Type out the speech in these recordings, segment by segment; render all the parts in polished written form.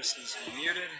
Chris is muted.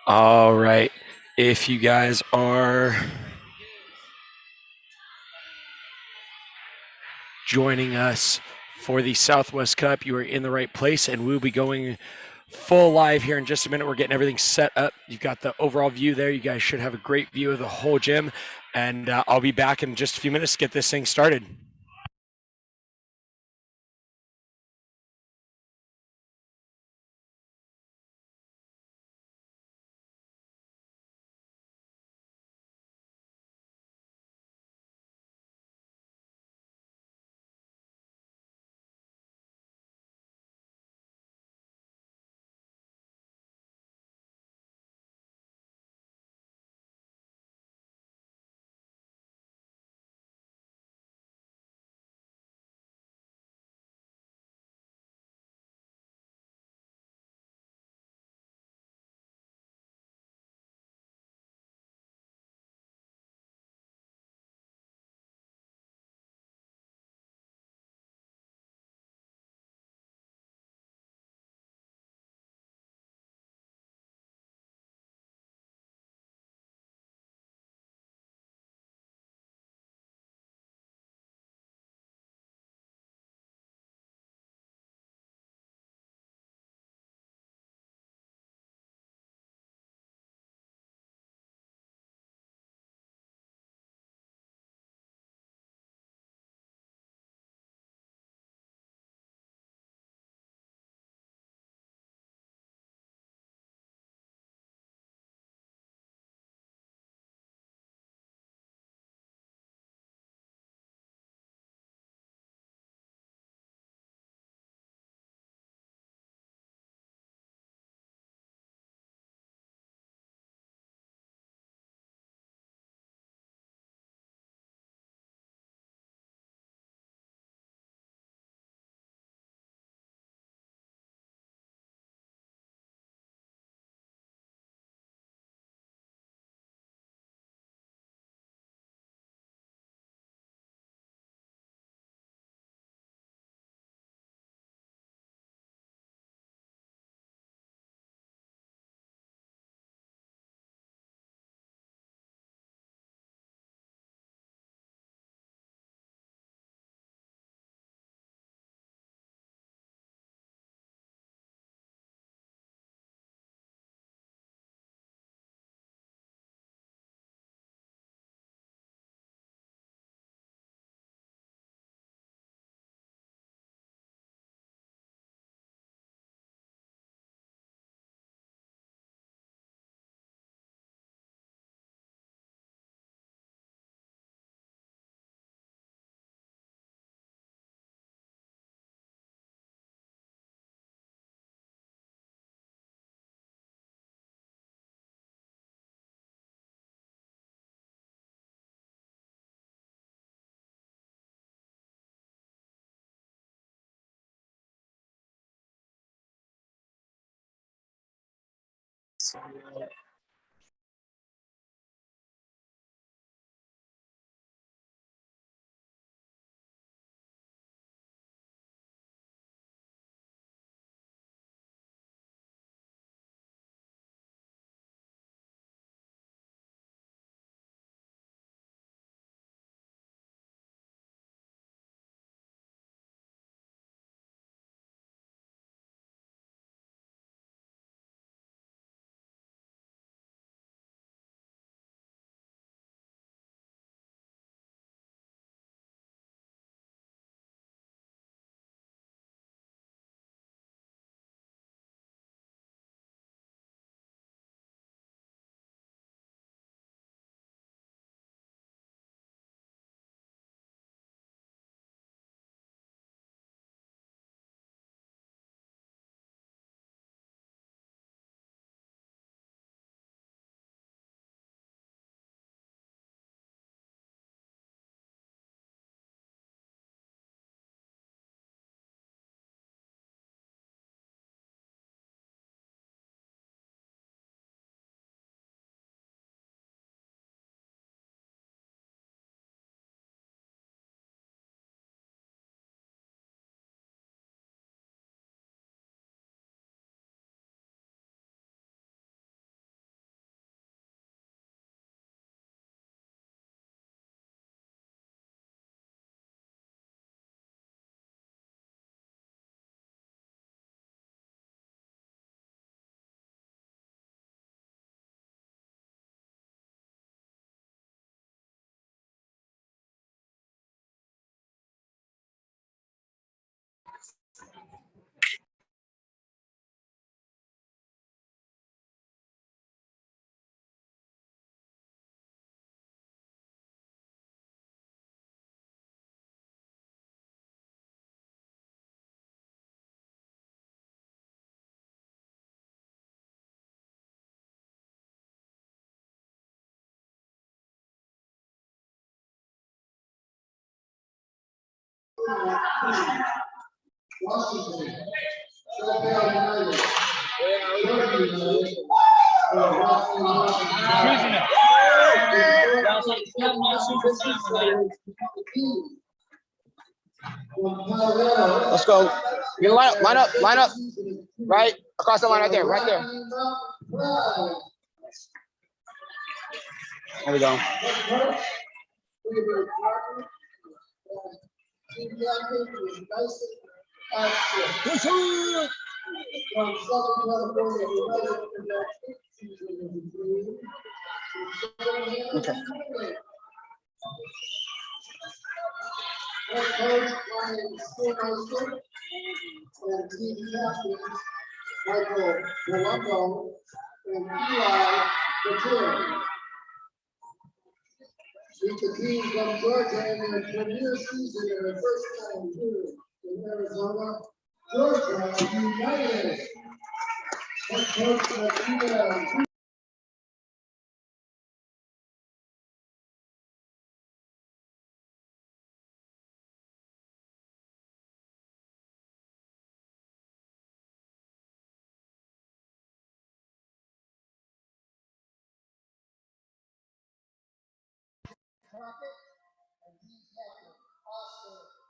All right. If you guys are joining us for the Southwest Cup, you are in the right place, and we'll be going full live here in just a minute. We're getting everything set up. You've got the overall view there. You guys should have a great view of the whole gym, and I'll be back in just a few minutes to get this thing started. Let's go. You line up, right across the line, right there, right there. There we go. Okay. The team from Georgia in their premier season in their first time here in Arizona. Georgia United. Head coach Medina.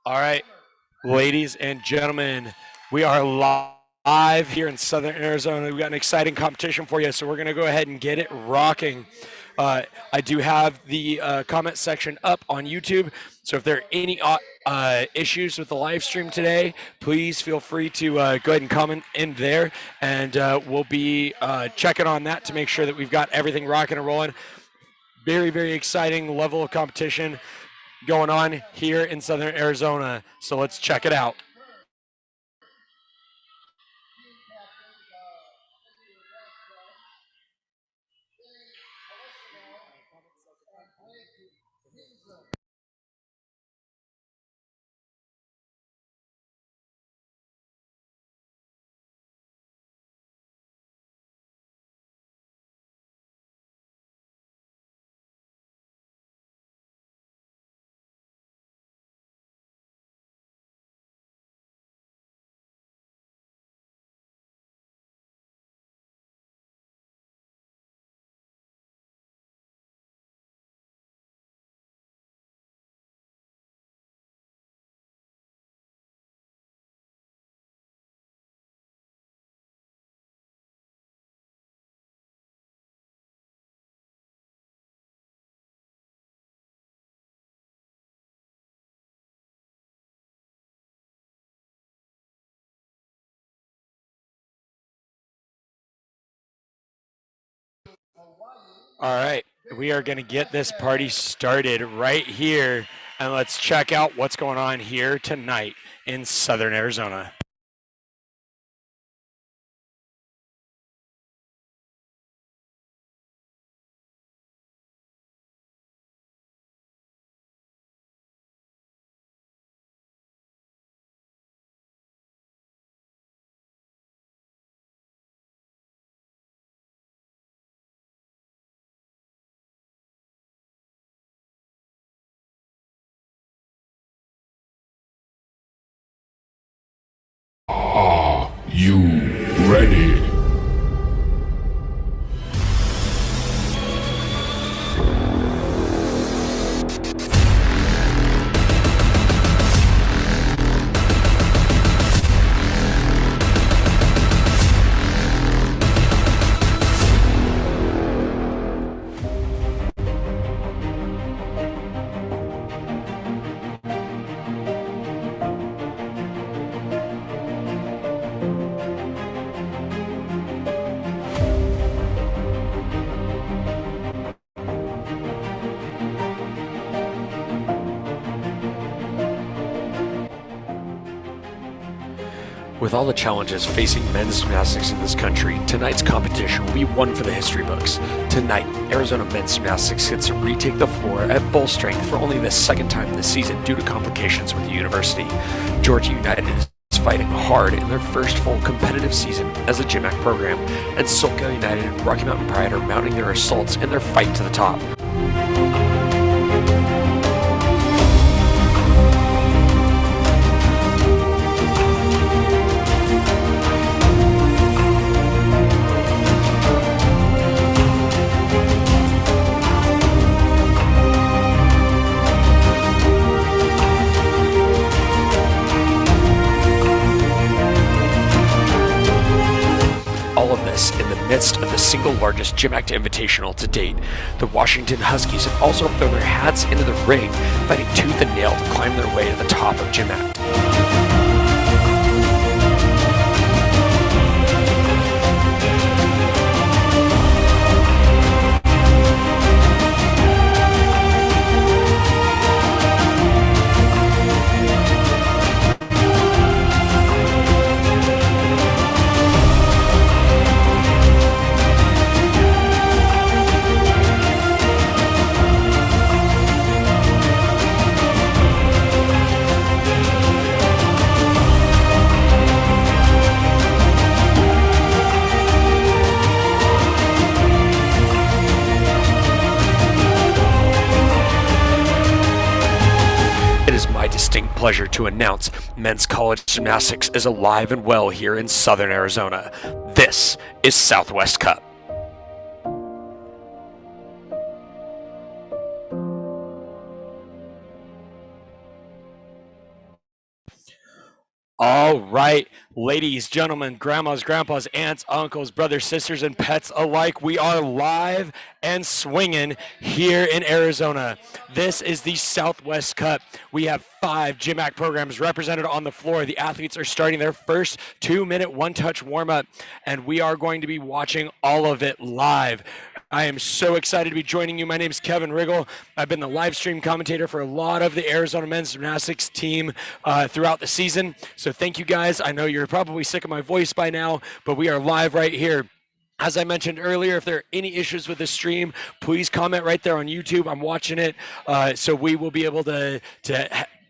All right, ladies and gentlemen, we are live here in Southern Arizona. We've got an exciting competition for you, so we're going to go ahead and get it rocking. I do have the comment section up on YouTube, so if there are any issues with the live stream today, please feel free to go ahead and comment in there, and we'll be checking on that to make sure that we've got everything rocking and rolling. Very, very exciting level of competition going on here in Southern Arizona. So let's check it out. All right, we are going to get this party started right here, and let's check out what's going on here tonight in Southern Arizona. Are you ready? With all the challenges facing men's gymnastics in this country, tonight's competition will be one for the history books. Tonight, Arizona men's gymnastics gets to retake the floor at full strength for only the second time this season due to complications with the university. Georgia United is fighting hard in their first full competitive season as a GymACT program, and SoCal United and Rocky Mountain Pride are mounting their assaults in their fight to the top. All of this in the midst of the single largest GymACT Invitational to date. The Washington Huskies have also thrown their hats into the ring, fighting tooth and nail to climb their way to the top of GymACT. It is my distinct pleasure to announce men's college gymnastics is alive and well here in Southern Arizona. This is Southwest Cup. All right, ladies, gentlemen, grandmas, grandpas, aunts, uncles, brothers, sisters, and pets alike, we are live and swinging here in Arizona. This is the Southwest Cup. We have 5 GymACT programs represented on the floor. The athletes are starting their first 2-minute one-touch warm-up, and we are going to be watching all of it live. I am so excited to be joining you. My name is Kevin Riggle. I've been the live stream commentator for a lot of the Arizona men's gymnastics team throughout the season. So thank you guys. I know you're probably sick of my voice by now, but we are live right here. As I mentioned earlier, if there are any issues with the stream, please comment right there on YouTube. I'm watching it, so we will be able to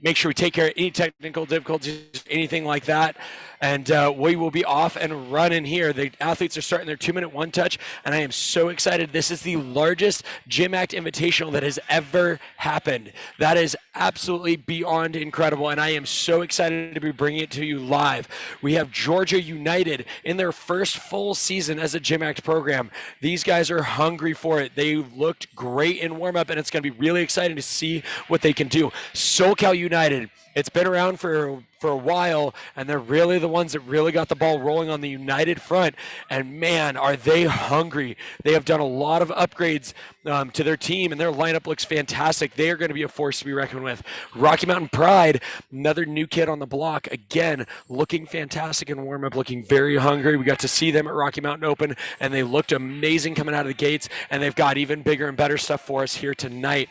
make sure we take care of any technical difficulties, anything like that. And we will be off and running here. The athletes are starting their 2-minute one-touch, and I am so excited. This is the largest GymACT Invitational that has ever happened. That is absolutely beyond incredible, and I am so excited to be bringing it to you live. We have Georgia United in their first full season as a GymACT program. These guys are hungry for it. They looked great in warm-up, and it's going to be really exciting to see what they can do. SoCal United, it's been around for for a while, and they're really the ones that really got the ball rolling on the United front. And man, are they hungry. They have done a lot of upgrades to their team, and their lineup looks fantastic. They are going to be a force to be reckoned with. Rocky Mountain Pride, another new kid on the block, again, looking fantastic in warm-up, looking very hungry. We got to see them at Rocky Mountain Open, and they looked amazing coming out of the gates, and they've got even bigger and better stuff for us here tonight.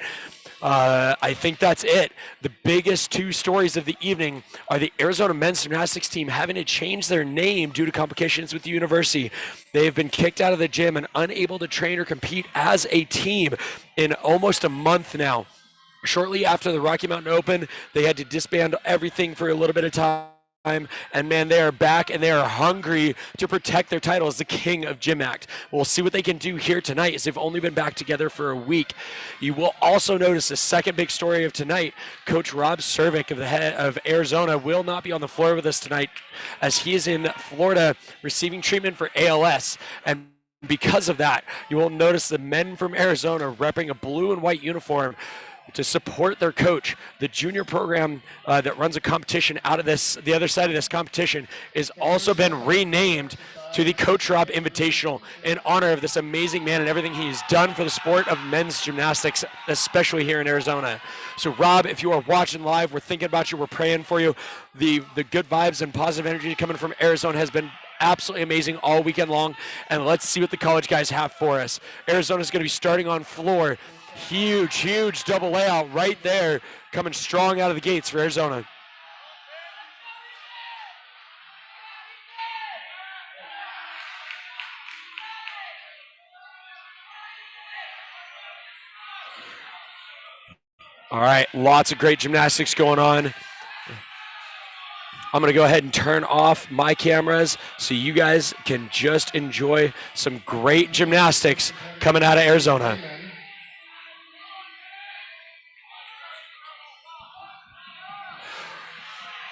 I think that's it. The biggest two stories of the evening are the Arizona men's gymnastics team having to change their name due to complications with the university. They have been kicked out of the gym and unable to train or compete as a team in almost a month now. Shortly after the Rocky Mountain Open, they had to disband everything for a little bit of time. And man, they are back and they are hungry to protect their title as the king of GymACT. We'll see what they can do here tonight, as they've only been back together for a week. You will also notice the second big story of tonight. Coach Rob Cervic of the head of Arizona will not be on the floor with us tonight, as he is in Florida receiving treatment for ALS. And because of that, you will notice the men from Arizona repping a blue and white uniform to support their coach. The junior program that runs a competition out of this, the other side of this competition, is also been renamed to the Coach Rob Invitational in honor of this amazing man and everything he's done for the sport of men's gymnastics, especially here in Arizona. So Rob, if you are watching live, we're thinking about you, we're praying for you. The good vibes and positive energy coming from Arizona has been absolutely amazing all weekend long, and let's see what the college guys have for us. Arizona's going to be starting on floor. Huge double layout right there, coming strong out of the gates for Arizona. All right, lots of great gymnastics going on. I'm going to go ahead and turn off my cameras so you guys can just enjoy some great gymnastics coming out of Arizona.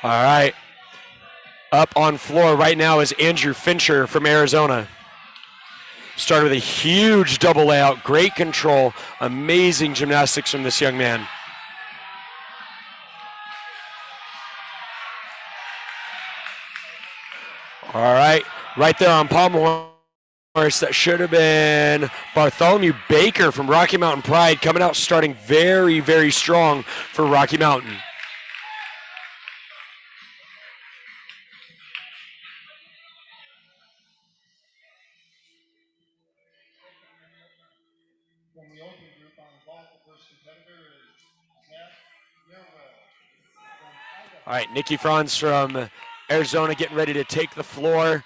All right. Up on floor right now is Andrew Fincher from Arizona. Started with a huge double layout, great control, amazing gymnastics from this young man. All right, right there on pommel horse, that should have been Bartholomew Baker from Rocky Mountain Pride, coming out starting very strong for Rocky Mountain. All right, Nikki Franz from Arizona getting ready to take the floor.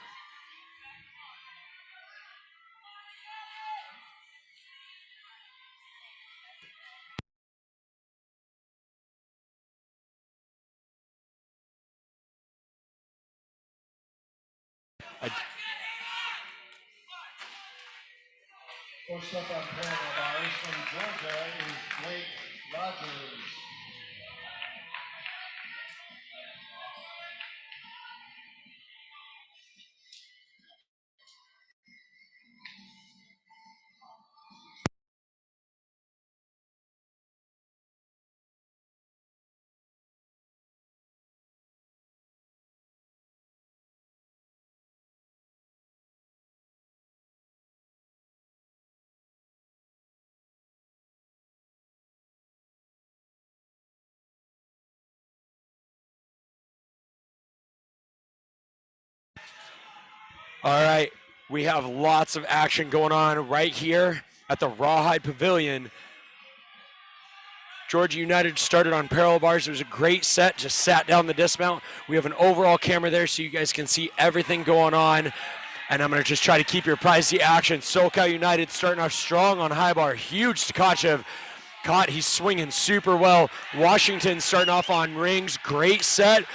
First up on panel of ours from Georgia is Blake Rogers. All right, we have lots of action going on right here at the Rawhide Pavilion. Georgia United started on parallel bars. It was a great set, just sat down the dismount. We have an overall camera there so you guys can see everything going on. And I'm going to just try to keep you apprised of the action. SoCal United starting off strong on high bar. Huge Tkachev. Caught, he's swinging super well. Washington starting off on rings. Great set.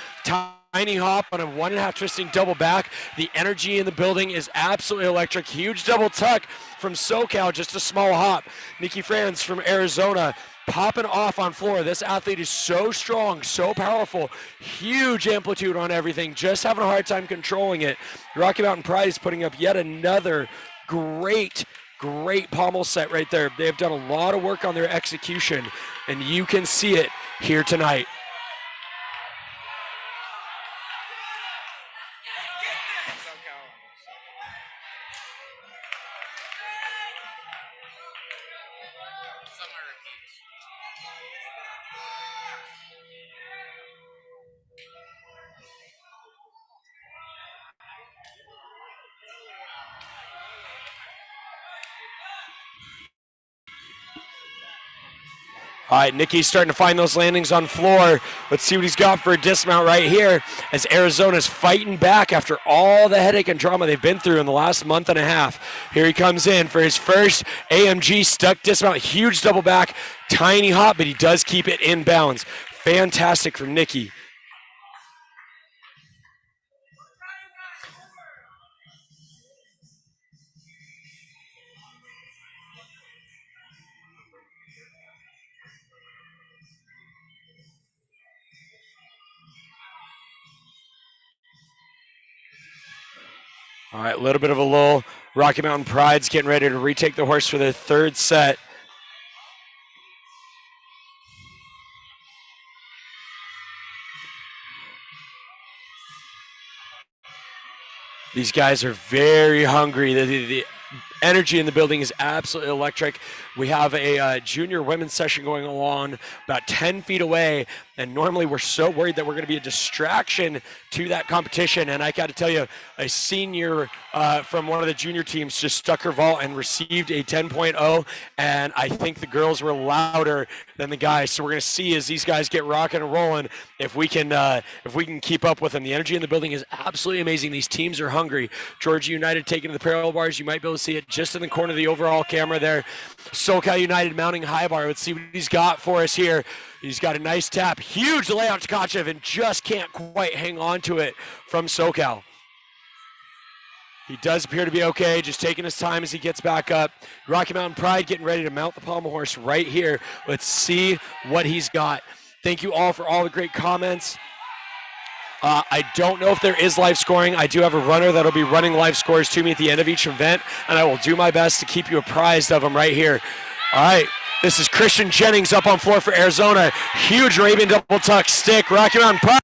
Tiny hop on a 1.5 twisting double back. The energy in the building is absolutely electric. Huge double tuck from SoCal, just a small hop. Nikki Franz from Arizona popping off on floor. This athlete is so strong, so powerful. Huge amplitude on everything. Just having a hard time controlling it. Rocky Mountain Pride is putting up yet another great pommel set right there. They've done a lot of work on their execution, and you can see it here tonight. All right, Nikki's starting to find those landings on floor. Let's see what he's got for a dismount right here as Arizona's fighting back after all the headache and drama they've been through in the last month and a half. Here he comes in for his first AMG stuck dismount. Huge double back, tiny hop, but he does keep it in bounds. Fantastic from Nikki. All right, a little bit of a lull. Rocky Mountain Pride's getting ready to retake the horse for their third set. These guys are very hungry. The energy in the building is absolutely electric. We have a junior women's session going along about 10 feet away, and normally we're so worried that we're going to be a distraction to that competition. And I got to tell you, a senior from one of the junior teams just stuck her vault and received a 10.0, and I think the girls were louder than the guys. So we're going to see as these guys get rocking and rolling if we can keep up with them. The energy in the building is absolutely amazing. These teams are hungry. Georgia United taking to the parallel bars. You might be able to see it just in the corner of the overall camera there. SoCal United mounting high bar. Let's see what he's got for us here. He's got a nice tap. Huge layout to Tkachev and just can't quite hang on to it from SoCal. He does appear to be okay, just taking his time as he gets back up. Rocky Mountain Pride getting ready to mount the pommel horse right here. Let's see what he's got. Thank you all for all the great comments. I don't know if there is live scoring. I do have a runner that'll be running live scores to me at the end of each event, and I will do my best to keep you apprised of them right here. All right, this is Christian Jennings up on floor for Arizona. Huge Arabian double tuck stick. Rocky Mountain Pride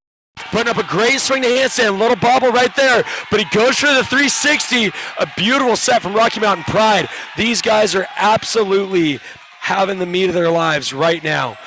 putting up a great swing to handstand. Little bobble right there, but he goes for the 360. A beautiful set from Rocky Mountain Pride. These guys are absolutely having the meat of their lives right now.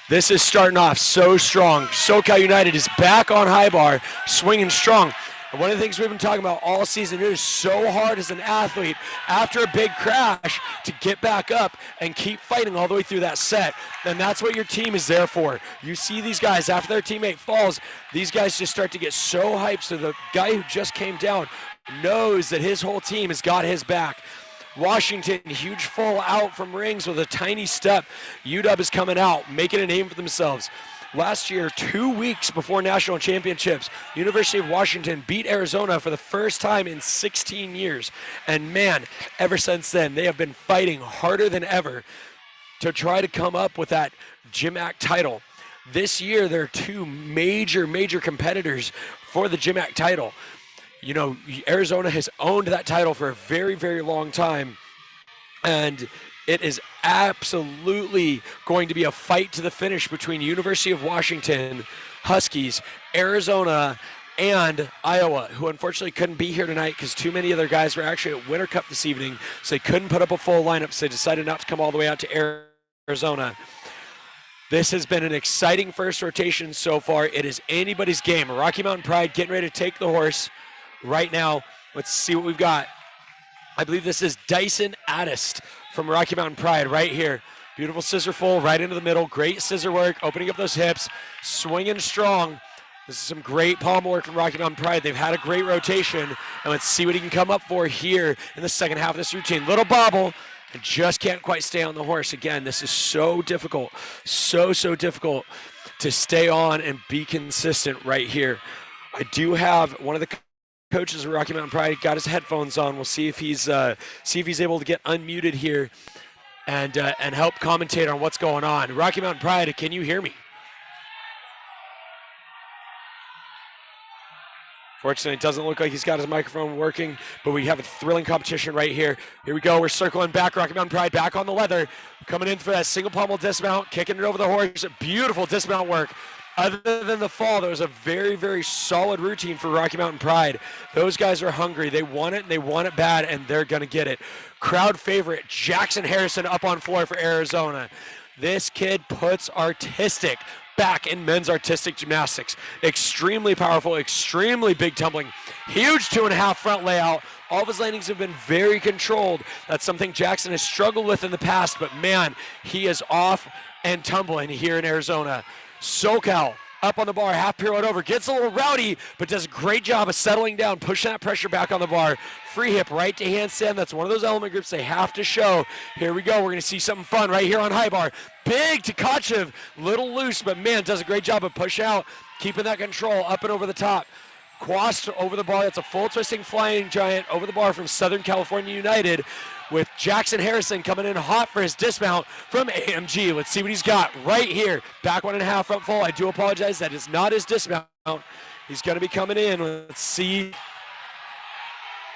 This is starting off so strong. SoCal United is back on high bar, swinging strong. And one of the things we've been talking about all season, it is so hard as an athlete after a big crash to get back up and keep fighting all the way through that set. And that's what your team is there for. You see these guys, after their teammate falls, these guys just start to get so hyped. So the guy who just came down knows that his whole team has got his back. Washington, huge full out from rings with a tiny step. UW is coming out, making a name for themselves. Last year, 2 weeks before national championships, University of Washington beat Arizona for the first time in 16 years. And man, ever since then, they have been fighting harder than ever to try to come up with that GymACT title. This year, there are two major competitors for the GymACT title. You know, Arizona has owned that title for a very long time, and it is absolutely going to be a fight to the finish between University of Washington, Huskies, Arizona, and Iowa, who unfortunately couldn't be here tonight because too many of their guys were actually at Winter Cup this evening, so they couldn't put up a full lineup, so they decided not to come all the way out to Arizona. This has been an exciting first rotation so far. It is anybody's game. Rocky Mountain Pride getting ready to take the horse. Right now, let's see what we've got. I believe this is Dyson Addist from Rocky Mountain Pride right here. Beautiful scissor full right into the middle. Great scissor work, opening up those hips, swinging strong. This is some great pommel work from Rocky Mountain Pride. They've had a great rotation, and let's see what he can come up for here in the second half of this routine. Little bobble, and just can't quite stay on the horse. Again, this is so difficult, so difficult to stay on and be consistent right here. I do have one of the coaches of Rocky Mountain Pride got his headphones on. We'll see if he's able to get unmuted here and help commentate on what's going on. Rocky Mountain Pride, can you hear me? Fortunately, it doesn't look like he's got his microphone working, but we have a thrilling competition right here. Here we go. We're circling back. Rocky Mountain Pride back on the leather, coming in for that single pommel dismount, kicking it over the horse. Beautiful dismount work. Other than the fall, there was a very solid routine for Rocky Mountain Pride. Those guys are hungry. They want it, and they want it bad, and they're going to get it. Crowd favorite, Jackson Harrison up on floor for Arizona. This kid puts artistic back in men's artistic gymnastics. Extremely powerful, extremely big tumbling. Huge 2.5 front layout All of his landings have been very controlled. That's something Jackson has struggled with in the past, but man, he is off and tumbling here in Arizona. SoCal up on the bar, half pirouette over, gets a little rowdy, but does a great job of settling down, pushing that pressure back on the bar. Free hip right to handstand. That's one of those element groups they have to show. Here we go. We're going to see something fun right here on high bar. Big Tkachev, little loose, but man, does a great job of push out, keeping that control up and over the top. Quast over the bar. That's a full twisting flying giant over the bar from Southern California United, with Jackson Harrison coming in hot for his dismount from AMG. Let's see what he's got right here. Back 1.5 front full. I do apologize. That is not his dismount. He's going to be coming in. Let's see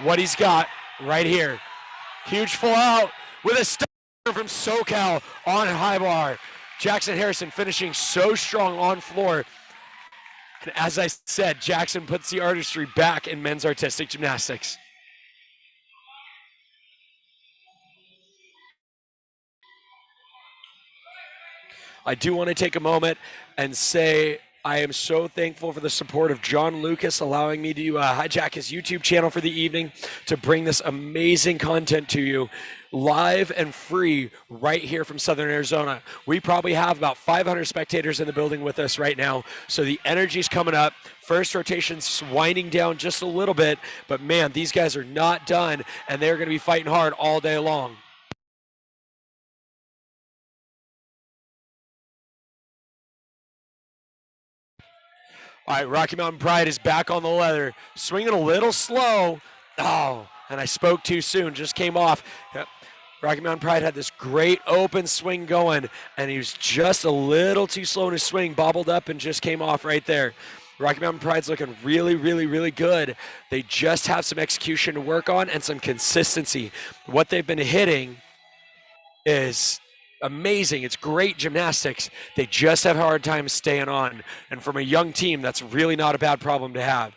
what he's got right here. Huge full out with a stunner from SoCal on high bar. Jackson Harrison finishing so strong on floor. And as I said, Jackson puts the artistry back in men's artistic gymnastics. I do want to take a moment and say I am so thankful for the support of John Lucas, allowing me to hijack his YouTube channel for the evening to bring this amazing content to you live and free right here from Southern Arizona. We probably have about 500 spectators in the building with us right now, so the energy's coming up. First rotation's winding down just a little bit, but man, these guys are not done, and they're going to be fighting hard all day long. All right, Rocky Mountain Pride is back on the leather, swinging a little slow. Oh, and I spoke too soon, just came off. Yep. Rocky Mountain Pride had this great open swing going, and he was just a little too slow in his swing, bobbled up and just came off right there. Rocky Mountain Pride's looking really, really, really good. They just have some execution to work on and some consistency. What they've been hitting is amazing. It's great gymnastics. They just have a hard time staying on. And from a young team, that's really not a bad problem to have.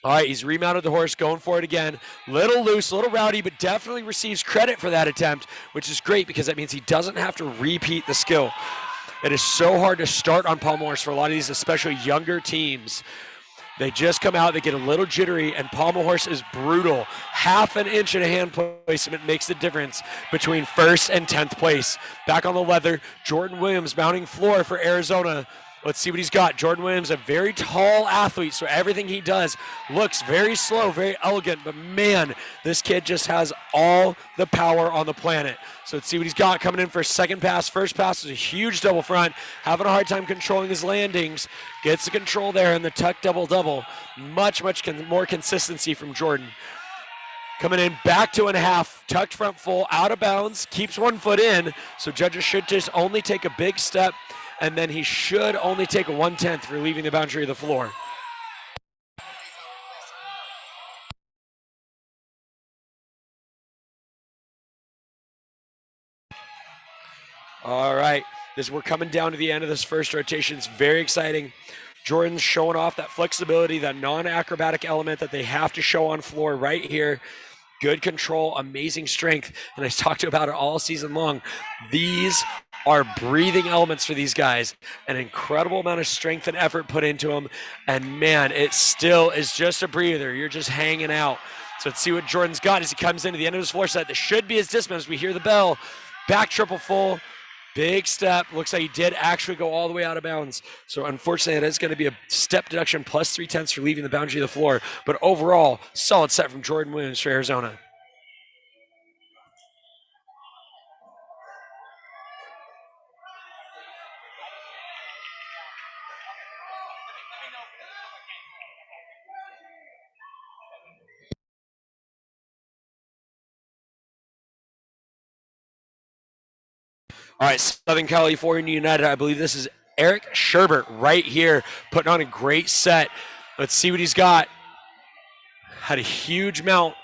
All right, he's remounted the horse, going for it again. Little loose, little rowdy, but definitely receives credit for that attempt, which is great because that means he doesn't have to repeat the skill. It is so hard to start on pommel horse for a lot of these, especially younger teams. They just come out, they get a little jittery, and pommel horse is brutal. Half an inch in a hand placement makes the difference between first and 10th place. Back on the leather, Jordan Williams mounting floor for Arizona. Let's see what he's got. Jordan Williams, a very tall athlete, so everything he does looks very slow, very elegant, but man, this kid just has all the power on the planet. So let's see what he's got coming in for a second pass. First pass is a huge double front, having a hard time controlling his landings. Gets the control there in the tuck double-double. Much more consistency from Jordan. Coming in back 2.5, tucked front full, out of bounds, keeps 1 foot in, so judges should just only take a big step, and then he should only take a 1/10 for leaving the boundary of the floor. All right, we're coming down to the end of this first rotation. It's very exciting. Jordan's showing off that flexibility, that non-acrobatic element that they have to show on floor right here. Good control, amazing strength, and I talked about it all season long. These are breathing elements for these guys. An incredible amount of strength and effort put into them, and man, it still is just a breather. You're just hanging out. So let's see what Jordan's got as he comes into the end of his floor set. This should be his dismount as we hear the bell. Back triple full, big step. Looks like he did actually go all the way out of bounds. So unfortunately, it is going to be a step deduction plus 3/10 for leaving the boundary of the floor. But overall, solid set from Jordan Williams for Arizona. All right, Southern California United, I believe this is Eric Sherbert right here, putting on a great set. Let's see what he's got. Had a huge mount.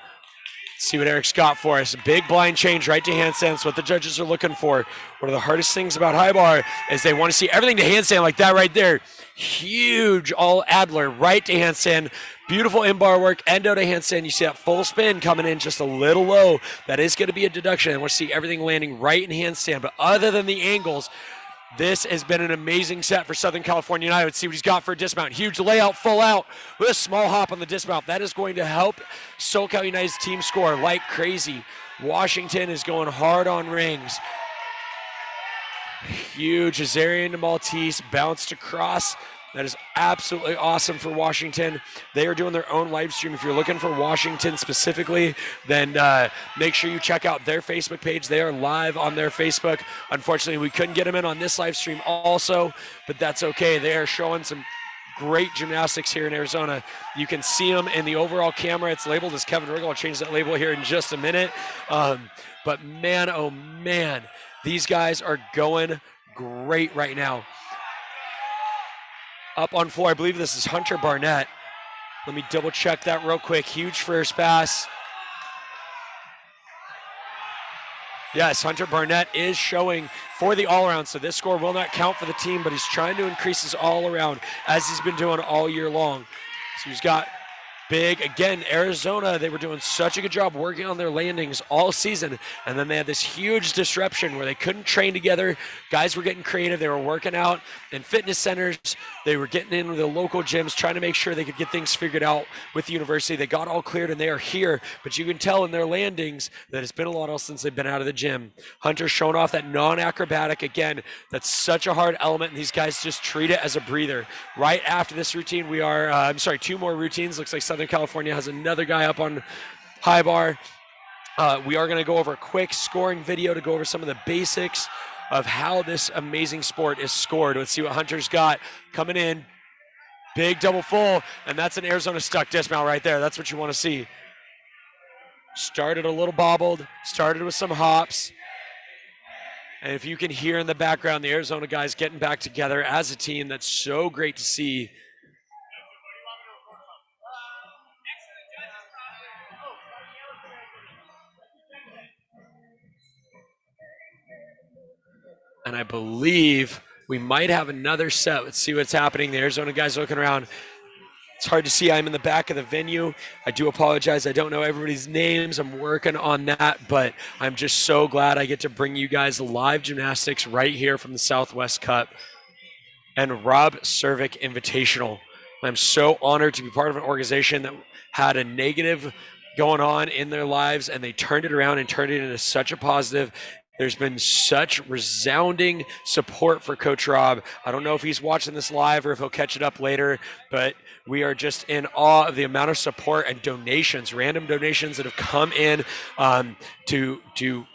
Let's see what Eric's got for us. A big blind change right to handstand. That's what the judges are looking for. One of the hardest things about high bar is they want to see everything to handstand like that right there. Huge all Adler right to handstand. Beautiful in-bar work, endo to handstand. You see that full spin coming in just a little low. That is going to be a deduction. I want to see everything landing right in handstand. But other than the angles, This has been an amazing set for Southern California United. Let's see what he's got for a dismount. Huge layout, full out with a small hop on the dismount. That is going to help SoCal United's team score like crazy. Washington is going hard on rings. Huge Azarian to Maltese, bounced across. That is absolutely awesome for Washington. They are doing their own live stream. If you're looking for Washington specifically, then make sure you check out their Facebook page. They are live on their Facebook. Unfortunately, we couldn't get them in on this live stream also, but that's okay. They are showing some great gymnastics here in Arizona. You can see them in the overall camera. It's labeled as Kevin Riggle. I'll change that label here in just a minute. But man, oh man, these guys are going great right now. Up on floor, I believe this is Hunter Barnett. Let me double check that real quick. Huge first pass. Yes, Hunter Barnett is showing for the all-around, so this score will not count for the team, but he's trying to increase his all-around as he's been doing all year long. So he's got big, again, Arizona, they were doing such a good job working on their landings all season, and then they had this huge disruption where they couldn't train together. Guys were getting creative. They were working out in fitness centers. They were getting into the local gyms, trying to make sure they could get things figured out with the university. They got all cleared, and they are here, but you can tell in their landings that it's been a while since they've been out of the gym. Hunter's showing off that non-acrobatic. Again, that's such a hard element, and these guys just treat it as a breather. Right after this routine, we are, two more routines. Looks like Southern California has another guy up on high bar. We are going to go over a quick scoring video to go over some of the basics of how this amazing sport is scored. Let's see what Hunter's got coming in. Big double full, and that's an Arizona stuck dismount right there. That's what you want to see. Started a little bobbled, started with some hops. And if you can hear in the background, the Arizona guys getting back together as a team, that's so great to see. And I believe we might have another set. Let's see what's happening. The Arizona guys looking around. It's hard to see. I'm in the back of the venue. I do apologize. I don't know everybody's names. I'm working on that, but I'm just so glad I get to bring you guys live gymnastics right here from the Southwest Cup and Rob Cervic Invitational. I'm so honored to be part of an organization that had a negative going on in their lives, and they turned it around and turned it into such a positive. There's been such resounding support for Coach Rob. I don't know if he's watching this live or if he'll catch it up later, but we are just in awe of the amount of support and donations, random donations that have come in to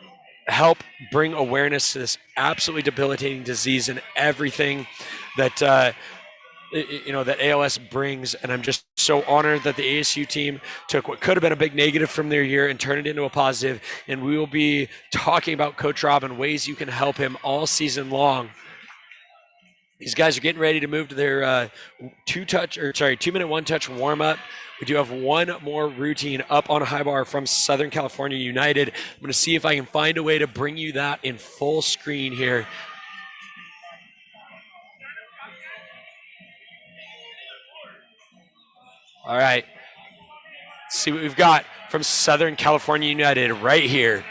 help bring awareness to this absolutely debilitating disease and everything that that ALS brings. And I'm just so honored that the ASU team took what could have been a big negative from their year and turned it into a positive. And we will be talking about Coach Rob and ways you can help him all season long. These guys are getting ready to move to their 2-minute one-touch warm-up. We do have one more routine up on a high bar from Southern California United. I'm going to see if I can find a way to bring you that in full screen here. All right, let's see what we've got from Southern California United right here.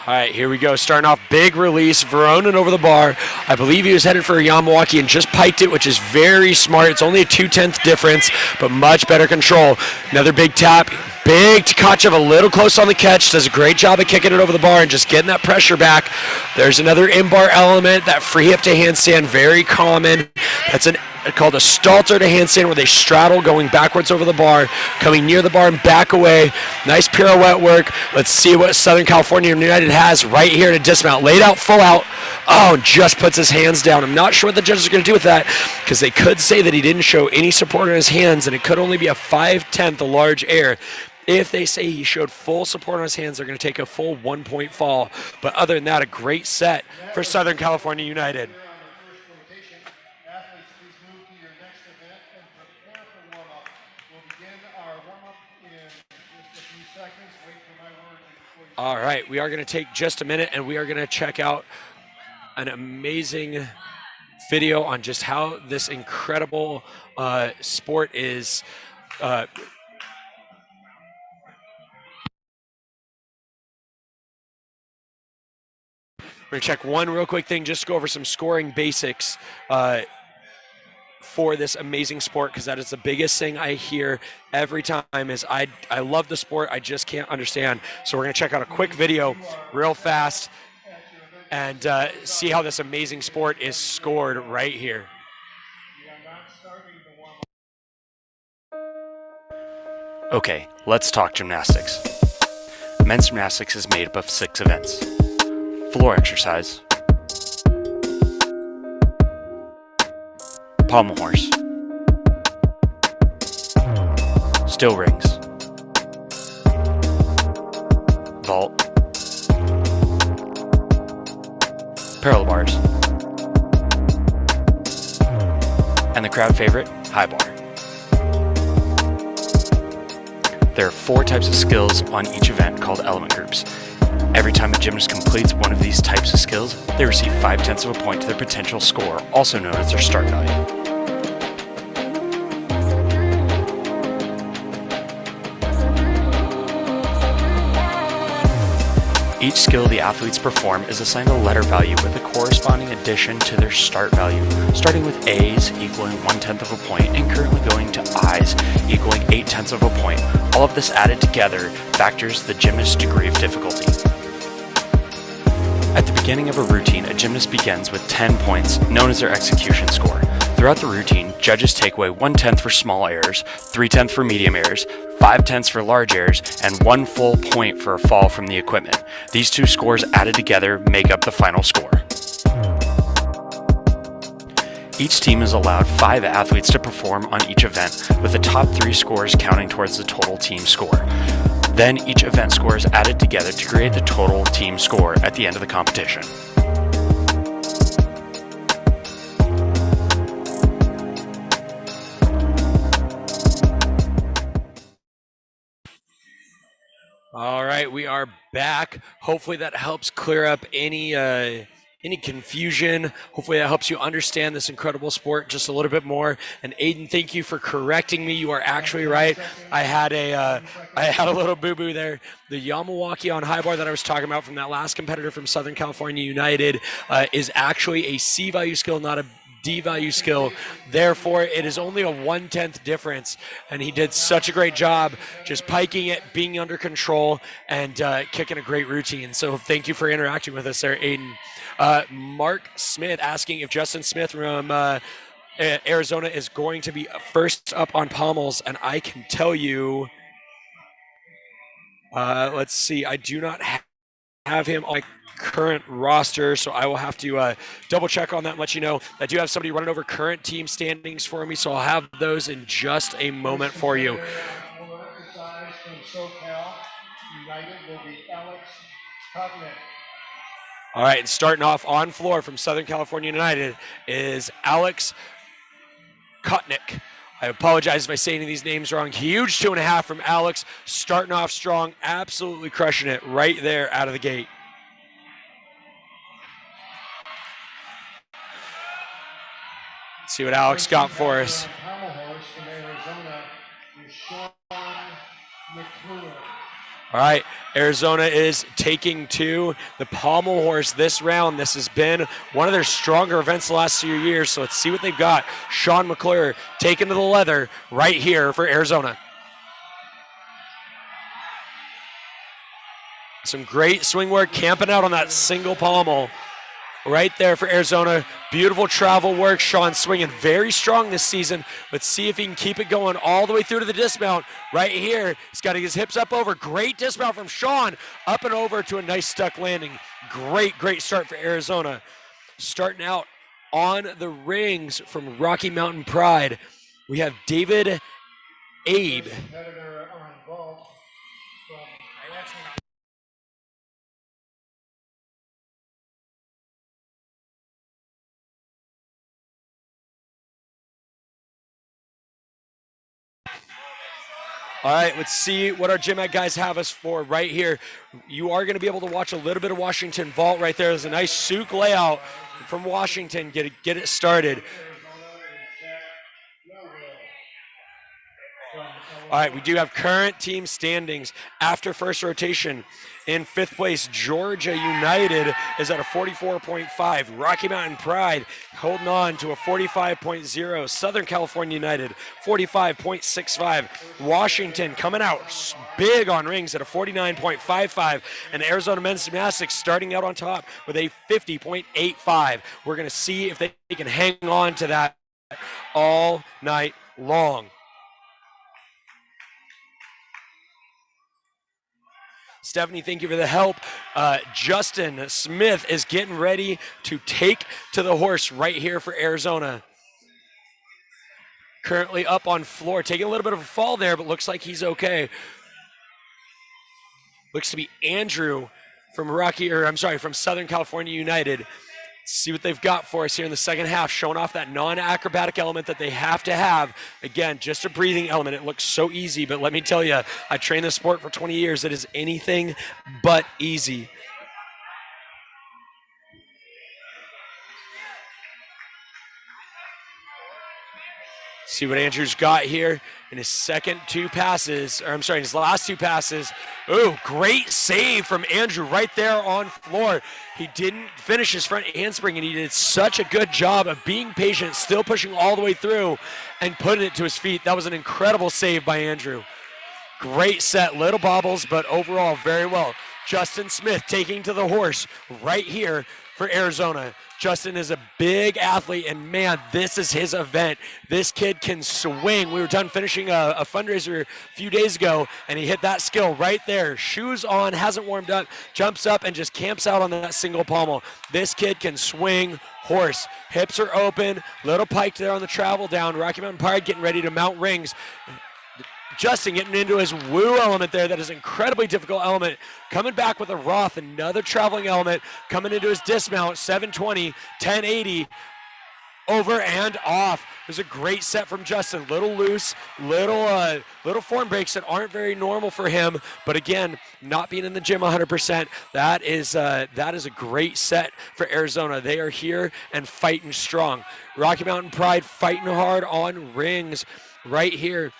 All right, here we go. Starting off, big release. Veronin over the bar. I believe he was headed for a Yamawaki and just piked it, which is very smart. It's only a 2/10 difference, but much better control. Another big tap. Big Tkachev a little close on the catch. Does a great job of kicking it over the bar and just getting that pressure back. There's another in-bar element, that free hip to handstand, very common. That's called a Stalter to handstand, where they straddle going backwards over the bar, coming near the bar and back away. Nice pirouette work. Let's see what Southern California United has right here to dismount. Laid out, full out. Oh, just puts his hands down. I'm not sure what the judges are going to do with that, because they could say that he didn't show any support on his hands, and it could only be a 5/10, a large error. If they say he showed full support on his hands, they're going to take a full 1-point fall. But other than that, a great set for Southern California United. All right, we are going to take just a minute, and we are going to check out an amazing video on just how this incredible sport is We're gonna check one real quick thing, just to go over some scoring basics for this amazing sport, because that is the biggest thing I hear every time is I love the sport, I just can't understand. So we're gonna check out a quick video real fast and see how this amazing sport is scored right here. Okay, let's talk gymnastics. Men's gymnastics is made up of 6 events. Floor exercise, pommel horse, still rings, vault, parallel bars, and the crowd favorite, high bar. There are 4 types of skills on each event called element groups. Every time a gymnast completes one of these types of skills, they receive 5/10 of a point to their potential score, also known as their start value. Each skill the athletes perform is assigned a letter value with a corresponding addition to their start value, starting with A's equaling 1/10 of a point and currently going to I's equaling 8/10 of a point. All of this added together factors the gymnast's degree of difficulty. At the beginning of a routine, a gymnast begins with 10 points, known as their execution score. Throughout the routine, judges take away 1/10 for small errors, 3/10 for medium errors, 5/10 for large errors, and 1 full point for a fall from the equipment. These 2 scores added together make up the final score. Each team is allowed 5 athletes to perform on each event, with the top 3 scores counting towards the total team score. Then each event score is added together to create the total team score at the end of the competition. All right, we are back. Hopefully that helps clear up any confusion. Hopefully that helps you understand this incredible sport just a little bit more. And Aiden, thank you for correcting me. You are actually right. I had a little boo-boo there. The Yamawaki on high bar that I was talking about from that last competitor from Southern California United is actually a C value skill, not a D value skill. Therefore, it is only a 1/10 difference. And he did such a great job just piking it, being under control, and kicking a great routine. So thank you for interacting with us there, Aiden. Mark Smith asking if Justin Smith from Arizona is going to be first up on pommels. And I can tell you, let's see, I do not have him on my current roster, so I will have to double check on that and let you know. I do have somebody running over current team standings for me, so I'll have those in just a moment for you. All right, and starting off on floor from Southern California United is Alex Kotnick. I apologize if I say any of these names wrong. Huge 2.5 from Alex, starting off strong, absolutely crushing it right there out of the gate. Let's see what Alex got for us. All right, Arizona is taking 2. The pommel horse this round. This has been one of their stronger events the last few years, so let's see what they've got. Sean McClure taking to the leather right here for Arizona. Some great swing work, camping out on that single pommel. Right there for Arizona. Beautiful travel work. Sean swinging very strong this season. Let's see if he can keep it going all the way through to the dismount. Right here, he's got his hips up over. Great dismount from Sean. Up and over to a nice stuck landing. Great start for Arizona. Starting out on the rings from Rocky Mountain Pride, we have David Abe. All right, let's see what our GymACT guys have us for right here. You are going to be able to watch a little bit of Washington vault right there. There's a nice souk layout from Washington. Get it started. All right, we do have current team standings after first rotation. In 5th place, Georgia United is at a 44.5. Rocky Mountain Pride holding on to a 45.0. Southern California United, 45.65. Washington coming out big on rings at a 49.55. And Arizona Men's Gymnastics starting out on top with a 50.85. We're going to see if they can hang on to that all night long. Stephanie, thank you for the help. Justin Smith is getting ready to take to the horse right here for Arizona. Currently up on floor, taking a little bit of a fall there, but looks like he's okay. Looks to be Andrew from from Southern California United. See what they've got for us here in the second half, showing off that non-acrobatic element that they have to have. Again, just a breathing element. It looks so easy, but let me tell you, I trained this sport for 20 years. It is anything but easy. See what Andrew's got here in his his last two passes. Ooh, great save from Andrew right there on floor. He didn't finish his front handspring, and he did such a good job of being patient, still pushing all the way through and putting it to his feet. That was an incredible save by Andrew. Great set, little bobbles, but overall very well. Justin Smith taking to the horse right here for Arizona. Justin is a big athlete, and man, this is his event. This kid can swing. We were done finishing a fundraiser a few days ago, and he hit that skill right there. Shoes on, hasn't warmed up, jumps up, and just camps out on that single pommel. This kid can swing horse. Hips are open, little pike there on the travel down. Rocky Mountain Pride getting ready to mount rings. Justin getting into his woo element there. That is an incredibly difficult element. Coming back with a Roth, another traveling element. Coming into his dismount, 720, 1080, over and off. It was a great set from Justin. Little loose, little form breaks that aren't very normal for him. But again, not being in the gym 100%, that is a great set for Arizona. They are here and fighting strong. Rocky Mountain Pride fighting hard on rings right here.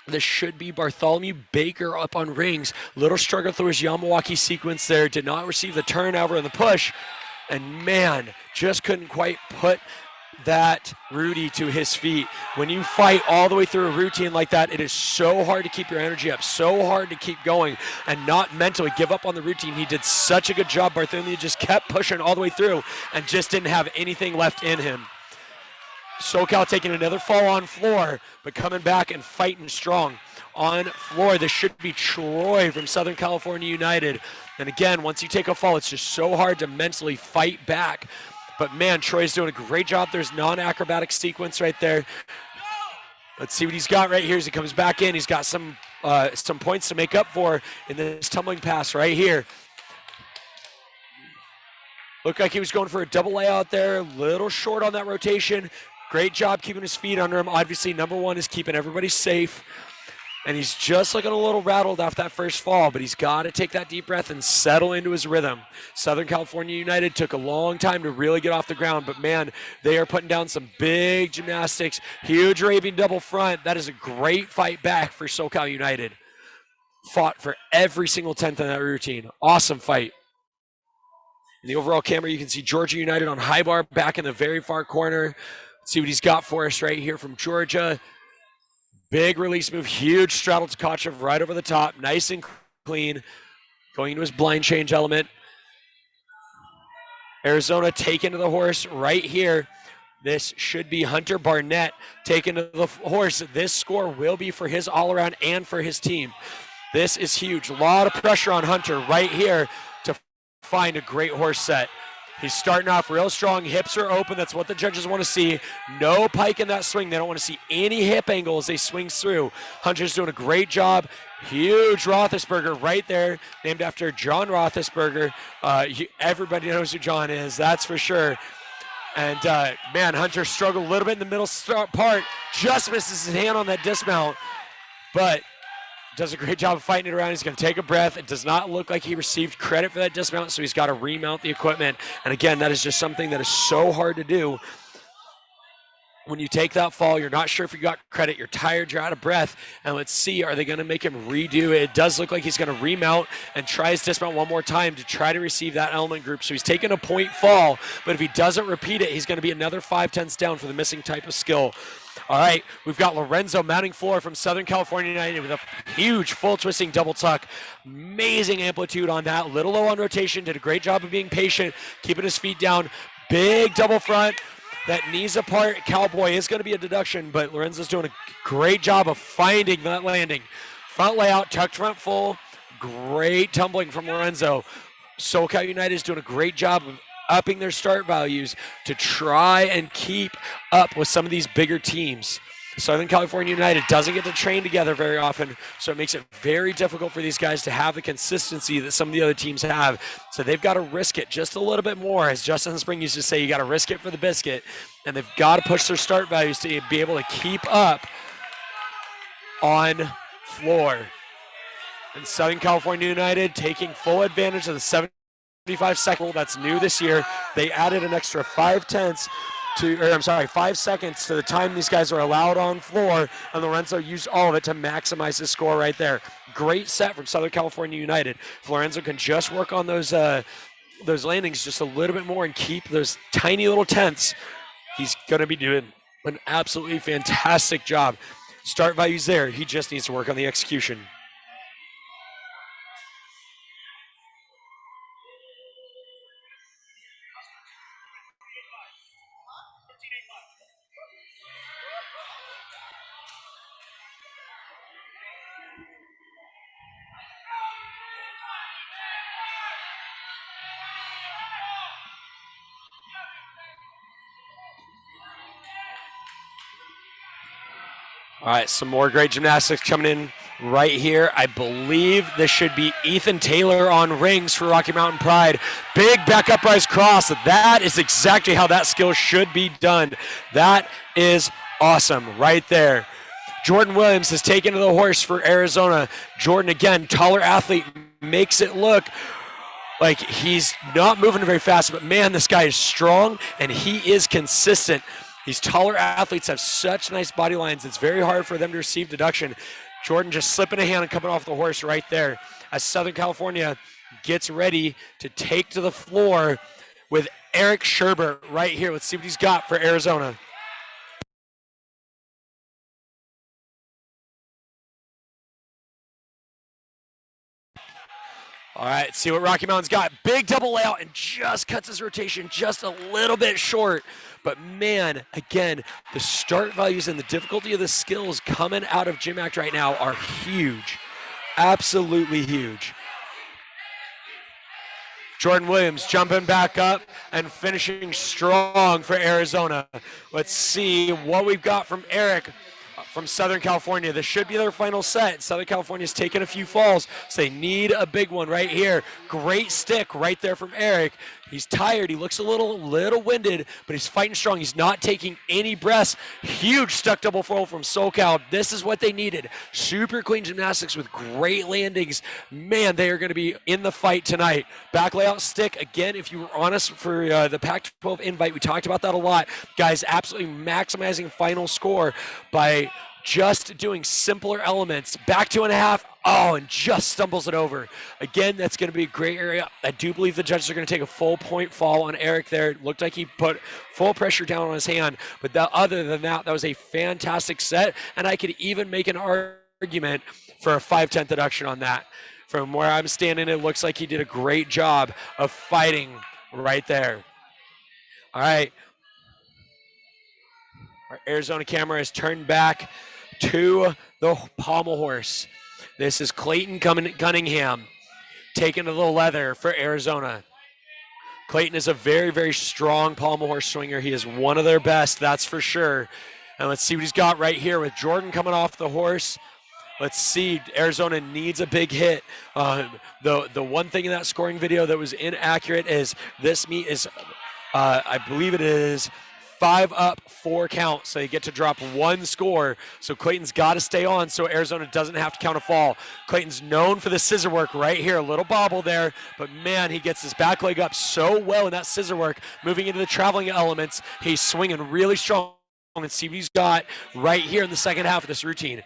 This should be Bartholomew Baker up on rings. Little struggle through his Yamawaki sequence there. Did not receive the turnover and the push. And man, just couldn't quite put that Rudy to his feet. When you fight all the way through a routine like that, it is so hard to keep your energy up, so hard to keep going and not mentally give up on the routine. He did such a good job. Bartholomew just kept pushing all the way through and just didn't have anything left in him. SoCal taking another fall on floor, but coming back and fighting strong on floor. This should be Troy from Southern California United. And again, once you take a fall, it's just so hard to mentally fight back. But man, Troy's doing a great job. There's non-acrobatic sequence right there. Let's see what he's got right here as he comes back in. He's got some points to make up for in this tumbling pass right here. Looked like he was going for a double layout there. A little short on that rotation. Great job keeping his feet under him. Obviously, number one is keeping everybody safe. And he's just looking a little rattled off that first fall, but he's got to take that deep breath and settle into his rhythm. Southern California United took a long time to really get off the ground, but man, they are putting down some big gymnastics. Huge Arabian double front. That is a great fight back for SoCal United. Fought for every single tenth of that routine. Awesome fight. In the overall camera, you can see Georgia United on high bar back in the very far corner. Let's see what he's got for us right here from Georgia. Big release move, huge straddle to Tkachev right over the top. Nice and clean. Going into his blind change element. Arizona taken to the horse right here. This should be Hunter Barnett taken to the horse. This score will be for his all-around and for his team. This is huge. A lot of pressure on Hunter right here to find a great horse set. He's starting off real strong. Hips are open. That's what the judges want to see. No pike in that swing. They don't want to see any hip angle as they swing through. Hunter's doing a great job. Huge Roethlisberger right there, named after John Roethlisberger. Everybody knows who John is, that's for sure. And man, Hunter struggled a little bit in the middle part. Just misses his hand on that dismount. But does a great job of fighting it around. He's going to take a breath. It does not look like he received credit for that dismount, so he's got to remount the equipment. And again, that is just something that is so hard to do. when you take that fall, you're not sure if you got credit, you're tired, you're out of breath, and let's see, are they going to make him redo it? It does look like he's going to remount and try his dismount one more time to try to receive that element group. So he's taking a point fall, but if he doesn't repeat it, he's going to be another 5/10 down for the missing type of skill. All right, we've got Lorenzo mounting floor from Southern California United with a huge full twisting double tuck. Amazing amplitude on that, little low on rotation, did a great job of being patient, keeping his feet down. Big double front. That knees apart cowboy is going to be a deduction, but Lorenzo's doing a great job of finding that landing. Front layout, tucked front full. Great tumbling from Lorenzo. SoCal United is doing a great job of upping their start values to try and keep up with some of these bigger teams. Southern California United doesn't get to train together very often, so it makes it very difficult for these guys to have the consistency that some of the other teams have. So they've got to risk it just a little bit more. As Justin Spring used to say, you got to risk it for the biscuit, and they've got to push their start values to be able to keep up on floor. And Southern California United taking full advantage of the 75-second rule. That's new this year. They added an extra 5 seconds to the time these guys are allowed on floor, and Lorenzo used all of it to maximize his score right there. Great set from Southern California United. If Lorenzo can just work on those landings just a little bit more and keep those tiny little tenths, he's going to be doing an absolutely fantastic job. Start values there. He just needs to work on the execution. All right, some more great gymnastics coming in right here. I believe this should be Ethan Taylor on rings for Rocky Mountain Pride. Big back uprise cross. That is exactly how that skill should be done. That is awesome right there. Jordan Williams has taken to the horse for Arizona. Jordan, again, taller athlete, makes it look like he's not moving very fast, but man, this guy is strong and he is consistent. These taller athletes have such nice body lines. It's very hard for them to receive deduction. Jordan just slipping a hand and coming off the horse right there as Southern California gets ready to take to the floor with Eric Sherbert right here. Let's see what he's got for Arizona. All right, see what Rocky Mountain's got. Big double layout and just cuts his rotation just a little bit short. But man, again, the start values and the difficulty of the skills coming out of GymACT right now are huge. Absolutely huge. Jordan Williams jumping back up and finishing strong for Arizona. Let's see what we've got from Eric from Southern California. This should be their final set. Southern California's taken a few falls, so they need a big one right here. Great stick right there from Eric. He's tired. He looks a little winded, but he's fighting strong. He's not taking any breaths. Huge stuck double roll from SoCal. This is what they needed. Super clean gymnastics with great landings. Man, they are going to be in the fight tonight. Back layout stick. Again, if you were honest for the Pac-12 invite, we talked about that a lot. Guys, absolutely maximizing final score by just doing simpler elements. Back 2.5. Oh, and just stumbles it over. Again, that's going to be a great area. I do believe the judges are going to take a full point fall on Eric there. It looked like he put full pressure down on his hand. But other than that, that was a fantastic set. And I could even make an argument for a 5/10 deduction on that. From where I'm standing, it looks like he did a great job of fighting right there. All right. Our Arizona camera is turned back to the pommel horse. This is Clayton Cunningham taking to the leather for Arizona. Clayton is a very, very strong pommel horse swinger. He is one of their best, that's for sure. And let's see what he's got right here with Jordan coming off the horse. Let's see, Arizona needs a big hit. The one thing in that scoring video that was inaccurate is this meet is, I believe it is 5 up, 4 count, so you get to drop 1 score. So Clayton's got to stay on so Arizona doesn't have to count a fall. Clayton's known for the scissor work right here, a little bobble there, but man, he gets his back leg up so well in that scissor work, moving into the traveling elements. He's swinging really strong and see what he's got right here in the second half of this routine.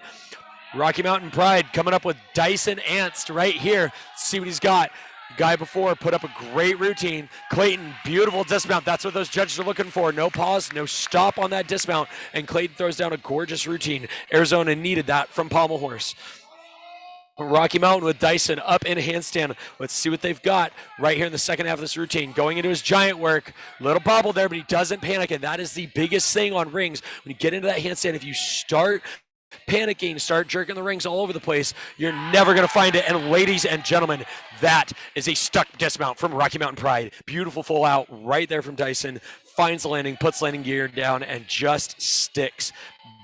Rocky Mountain Pride coming up with Dyson Ernst right here. See what he's got. Guy before put up a great routine. Clayton, beautiful dismount. That's what those judges are looking for. No pause, no stop on that dismount. And Clayton throws down a gorgeous routine. Arizona needed that from Pommel Horse. Rocky Mountain with Dyson up in handstand. Let's see what they've got right here in the second half of this routine. Going into his giant work. Little bobble there, but he doesn't panic. And that is the biggest thing on rings. When you get into that handstand, if you start panicking, start jerking the rings all over the place, you're never going to find it. And ladies and gentlemen, that is a stuck dismount from Rocky Mountain Pride. Beautiful full out right there from Dyson. Finds the landing, puts landing gear down, and just sticks.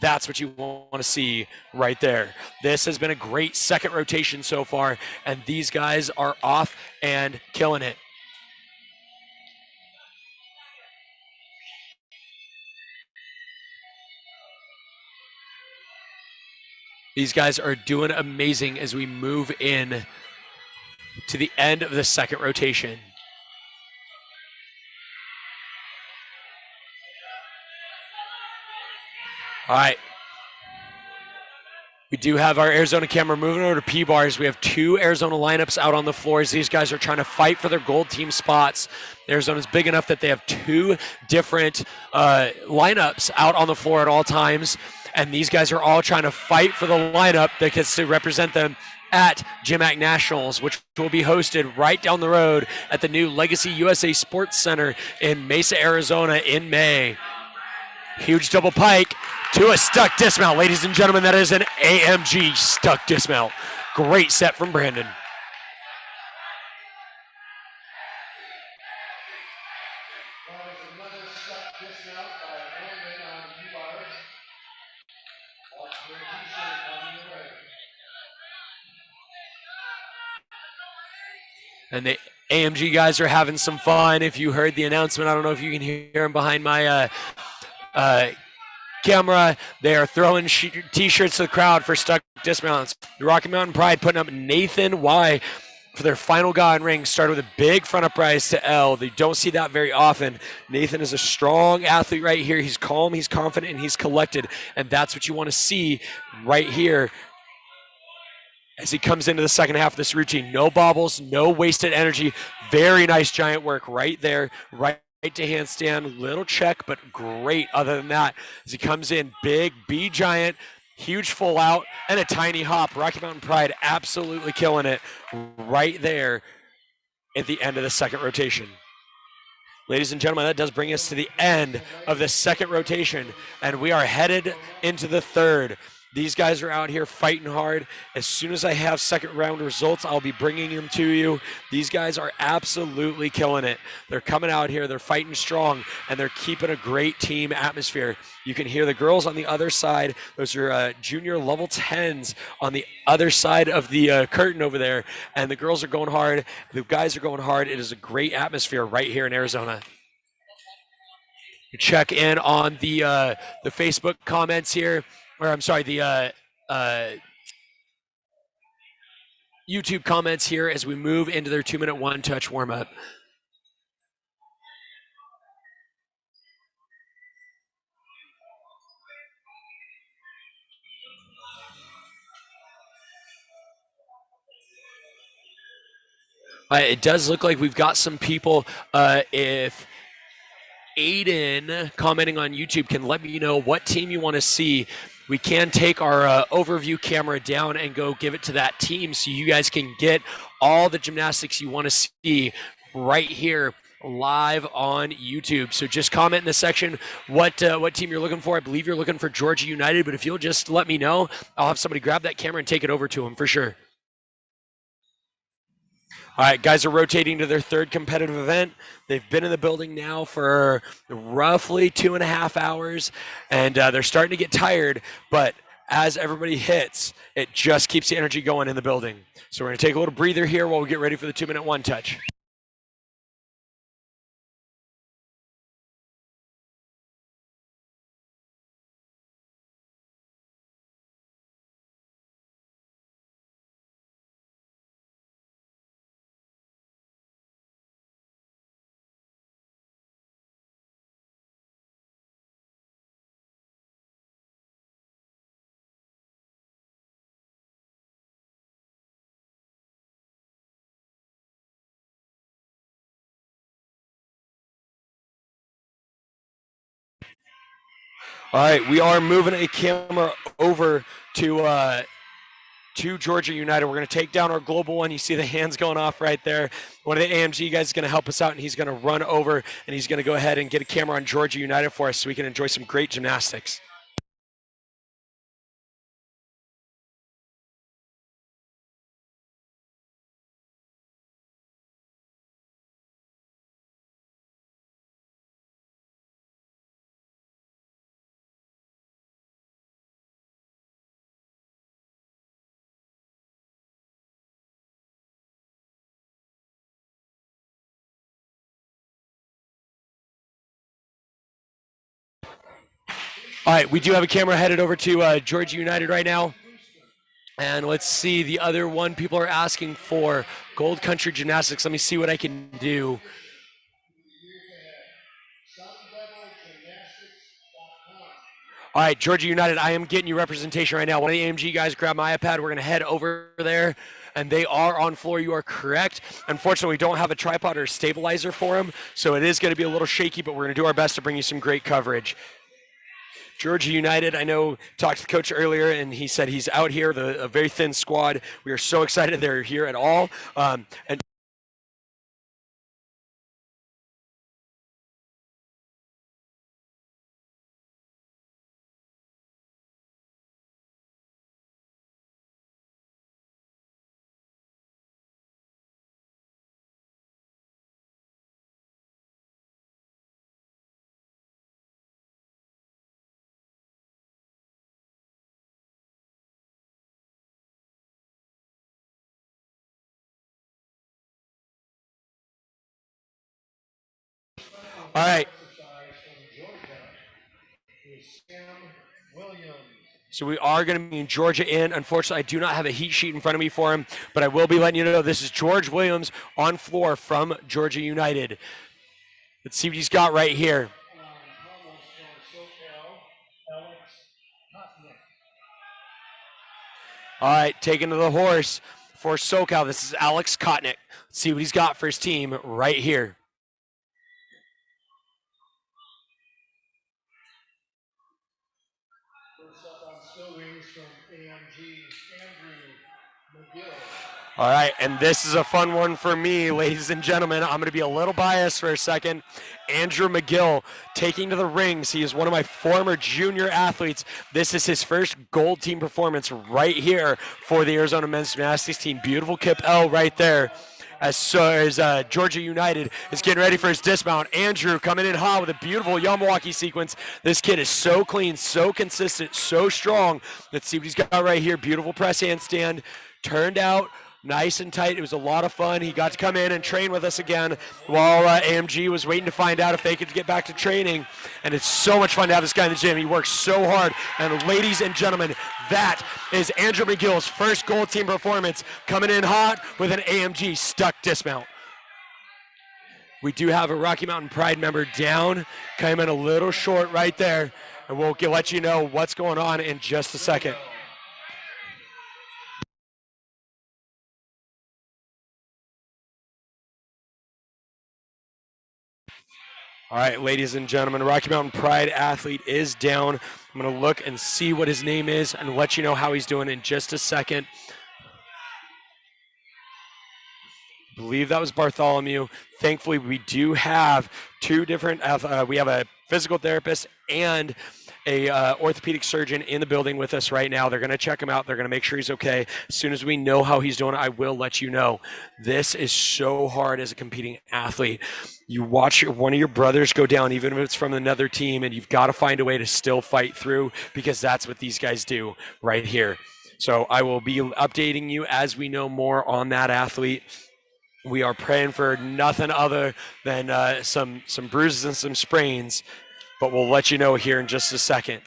That's what you want to see right there. This has been a great second rotation so far, and these guys are off and killing it. These guys are doing amazing as we move in to the end of the second rotation. All right. We do have our Arizona camera moving over to P-Bars. We have two Arizona lineups out on the floors. These guys are trying to fight for their gold team spots. Arizona's big enough that they have two different lineups out on the floor at all times. And these guys are all trying to fight for the lineup that gets to represent them at GymACT Nationals, which will be hosted right down the road at the new Legacy USA Sports Center in Mesa, Arizona in May. Huge double pike to a stuck dismount. Ladies and gentlemen, that is an AMG stuck dismount. Great set from Brandon. And the AMG guys are having some fun. If you heard the announcement, I don't know if you can hear them behind my camera. They are throwing t-shirts to the crowd for stuck dismounts. The Rocky Mountain Pride putting up Nathan Y for their final guy in ring. Started with a big front up rise to L. They don't see that very often. Nathan is a strong athlete right here. He's calm, he's confident, and he's collected. And that's what you want to see right here as he comes into the second half of this routine. No bobbles, no wasted energy. Very nice giant work right there, right to handstand. Little check, but great other than that. As he comes in, big B giant, huge full out, and a tiny hop. Rocky Mountain Pride absolutely killing it right there at the end of the second rotation. Ladies and gentlemen, that does bring us to the end of the second rotation, and we are headed into the third. These guys are out here fighting hard. As soon as I have second round results, I'll be bringing them to you. These guys are absolutely killing it. They're coming out here, they're fighting strong, and they're keeping a great team atmosphere. You can hear the girls on the other side. Those are junior level 10s on the other side of the curtain over there, and the girls are going hard. The guys are going hard. It is a great atmosphere right here in Arizona. Check in on the Facebook comments here. Or I'm sorry, the YouTube comments here as we move into their 2-minute one-touch warm-up. It does look like we've got some people. If Aiden commenting on YouTube can let me know what team you want to see, we can take our overview camera down and go give it to that team so you guys can get all the gymnastics you want to see right here live on YouTube. So just comment in the section what team you're looking for. I believe you're looking for Georgia United, but if you'll just let me know, I'll have somebody grab that camera and take it over to them for sure. All right, guys are rotating to their third competitive event. They've been in the building now for roughly 2.5 hours, and they're starting to get tired, but as everybody hits, it just keeps the energy going in the building. So we're going to take a little breather here while we get ready for the 2-minute one-touch. All right, we are moving a camera over to Georgia United. We're going to take down our global one. You see the hands going off right there. One of the AMG guys is going to help us out, and he's going to run over, and he's going to go ahead and get a camera on Georgia United for us so we can enjoy some great gymnastics. All right, we do have a camera headed over to Georgia United right now. And let's see, the other one people are asking for, Gold Country Gymnastics. Let me see what I can do. All right, Georgia United, I am getting you representation right now. One of the AMG guys grab my iPad. We're going to head over there, and they are on floor. You are correct. Unfortunately, we don't have a tripod or a stabilizer for them, so it is going to be a little shaky, but we're going to do our best to bring you some great coverage. Georgia United, I know, talked to the coach earlier, and he said he's out here, a very thin squad. We are so excited they're here at all. And all right. So we are going to be in Georgia in. Unfortunately, I do not have a heat sheet in front of me for him, but I will be letting you know this is George Williams on floor from Georgia United. Let's see what he's got right here. All right, taking to the horse for SoCal. This is Alex Kotnick. Let's see what he's got for his team right here. First up on still wings from AMG, Andrew McGill. All right, and this is a fun one for me, ladies and gentlemen. I'm going to be a little biased for a second. Andrew McGill taking to the rings. He is one of my former junior athletes. This is his first gold team performance right here for the Arizona men's gymnastics team. Beautiful Kip L right there. As Georgia United is getting ready for his dismount. Andrew coming in hot with a beautiful Yamawaki sequence. This kid is so clean, so consistent, so strong. Let's see what he's got right here. Beautiful press handstand. Turned out nice and tight. It was a lot of fun. He got to come in and train with us again while AMG was waiting to find out if they could get back to training. And it's so much fun to have this guy in the gym. He works so hard. And ladies and gentlemen, that is Andrew McGill's first gold team performance, coming in hot with an AMG stuck dismount. We do have a Rocky Mountain Pride member down, came in a little short right there. And we'll let you know what's going on in just a second. All right, ladies and gentlemen, Rocky Mountain Pride athlete is down. I'm going to look and see what his name is and let you know how he's doing in just a second. I believe that was Bartholomew. Thankfully, we do have two different, we have a physical therapist and a orthopedic surgeon in the building with us right now. They're going to check him out. They're going to make sure he's okay. As soon as we know how he's doing, I will let you know. This is so hard as a competing athlete. You watch one of your brothers go down, even if it's from another team, and you've got to find a way to still fight through, because that's what these guys do right here. So I will be updating you as we know more on that athlete. We are praying for nothing other than some bruises and some sprains, but we'll let you know here in just a second.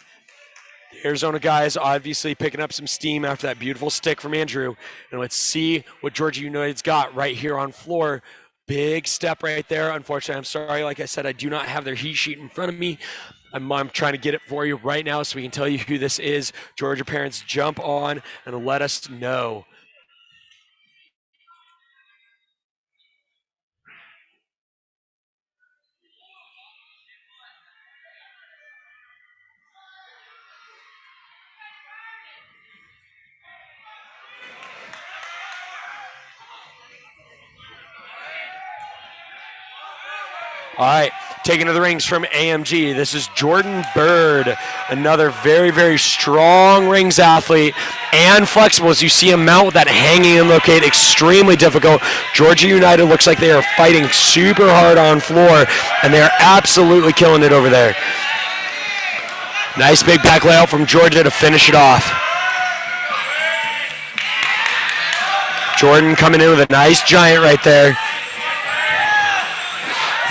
The Arizona guys obviously picking up some steam after that beautiful stick from Andrew. And let's see what Georgia United's got right here on floor. Big step right there. Unfortunately, I'm sorry. Like I said, I do not have their heat sheet in front of me. I'm trying to get it for you right now so we can tell you who this is. Georgia parents, jump on and let us know. All right, taking to the rings from AMG. This is Jordan Bird, another very, very strong rings athlete and flexible. As you see him mount with that hanging and locate, extremely difficult. Georgia United looks like they are fighting super hard on floor, and they are absolutely killing it over there. Nice big back layout from Georgia to finish it off. Jordan coming in with a nice giant right there.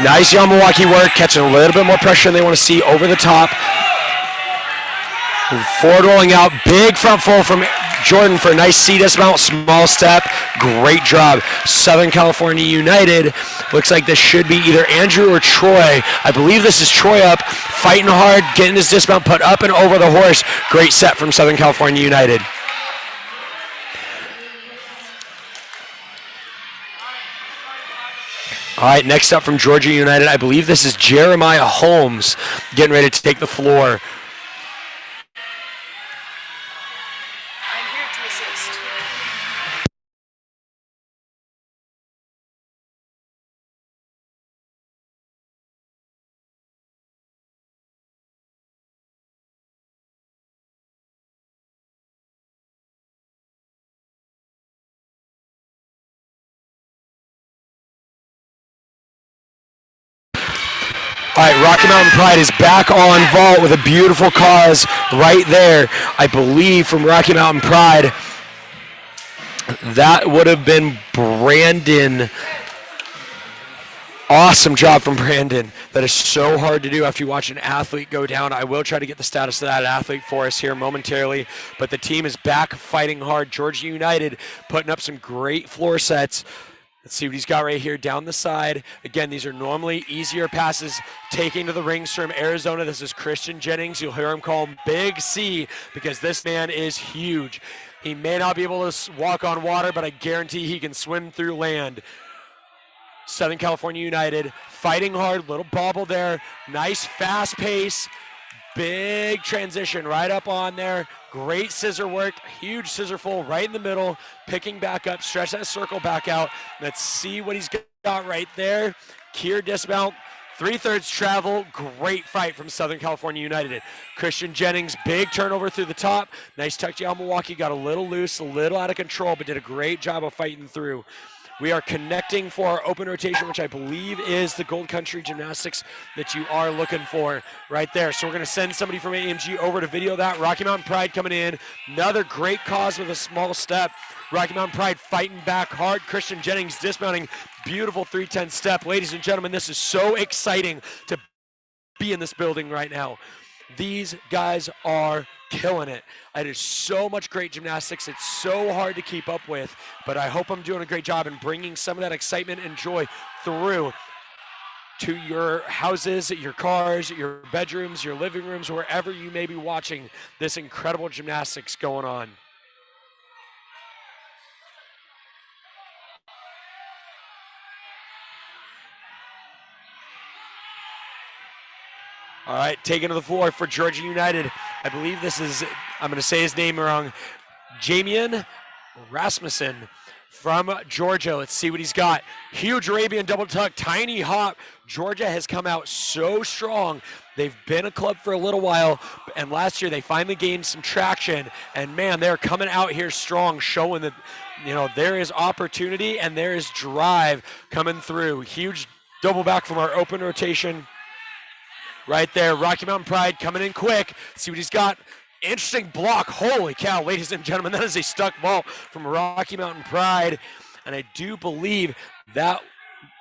Nice Yamawaki work, catching a little bit more pressure than they want to see over the top. Forward rolling out, big front full from Jordan for a nice C dismount, small step, great job. Southern California United, looks like this should be either Andrew or Troy. I believe this is Troy up, fighting hard, getting his dismount put up and over the horse. Great set from Southern California United. All right, next up from Georgia United, I believe this is Jeremiah Holmes getting ready to take the floor. I'm here to assist. All right, Rocky Mountain Pride is back on vault with a beautiful cause right there. I believe from Rocky Mountain Pride, that would have been Brandon. Awesome job from Brandon. That is so hard to do after you watch an athlete go down. I will try to get the status of that athlete for us here momentarily, but the team is back fighting hard. Georgia United putting up some great floor sets. Let's see what he's got right here down the side. Again, these are normally easier passes taking to the rings from Arizona. This is Christian Jennings. You'll hear him call him Big C because this man is huge. He may not be able to walk on water, but I guarantee he can swim through land. Southern California United fighting hard, little bobble there. Nice fast pace. Big transition right up on there. Great scissor work, huge scissor full right in the middle. Picking back up, stretch that circle back out. Let's see what he's got right there. Kier dismount, 3/3 travel. Great fight from Southern California United. Christian Jennings, big turnover through the top. Nice touch down Milwaukee, got a little loose, a little out of control, but did a great job of fighting through. We are connecting for our open rotation, which I believe is the Gold Country Gymnastics that you are looking for right there. So we're going to send somebody from AMG over to video that. Rocky Mountain Pride coming in. Another great cause with a small step. Rocky Mountain Pride fighting back hard. Christian Jennings dismounting. Beautiful 310 step. Ladies and gentlemen, this is so exciting to be in this building right now. These guys are killing it. It is so much great gymnastics. It's so hard to keep up with, but I hope I'm doing a great job in bringing some of that excitement and joy through to your houses, your cars, your bedrooms, your living rooms, wherever you may be watching this incredible gymnastics going on. All right, taking to the floor for Georgia United. I believe this is, I'm going to say his name wrong, Jamian Rasmussen from Georgia. Let's see what he's got. Huge Arabian double tuck, tiny hop. Georgia has come out so strong. They've been a club for a little while, and last year they finally gained some traction. And man, they're coming out here strong, showing that, you know, there is opportunity and there is drive coming through. Huge double back from our open rotation. Right there, Rocky Mountain Pride coming in quick. See what he's got. Interesting block. Holy cow, ladies and gentlemen, that is a stuck vault from Rocky Mountain Pride. And I do believe that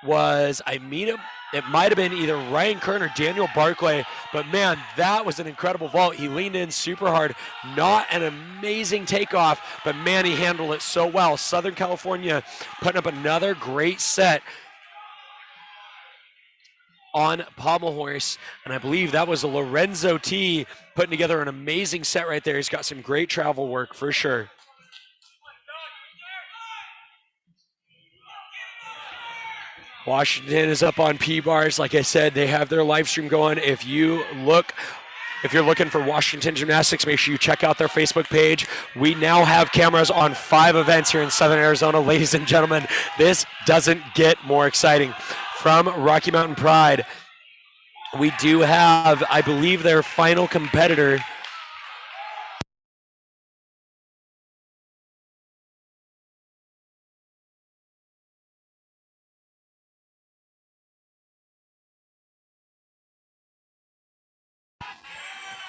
was, it might have been either Ryan Kern or Daniel Barclay, but man, that was an incredible vault. He leaned in super hard. Not an amazing takeoff, but man, he handled it so well. Southern California putting up another great set on pommel horse, and I believe that was a Lorenzo T putting together an amazing set right there. He's got some great travel work for sure. Washington is up on P-bars. Like I said, they have their live stream going. If you're looking for Washington Gymnastics, make sure you check out their Facebook page. We now have cameras on 5 events here in Southern Arizona. Ladies and gentlemen, this doesn't get more exciting. from Rocky Mountain Pride. We do have, I believe, their final competitor.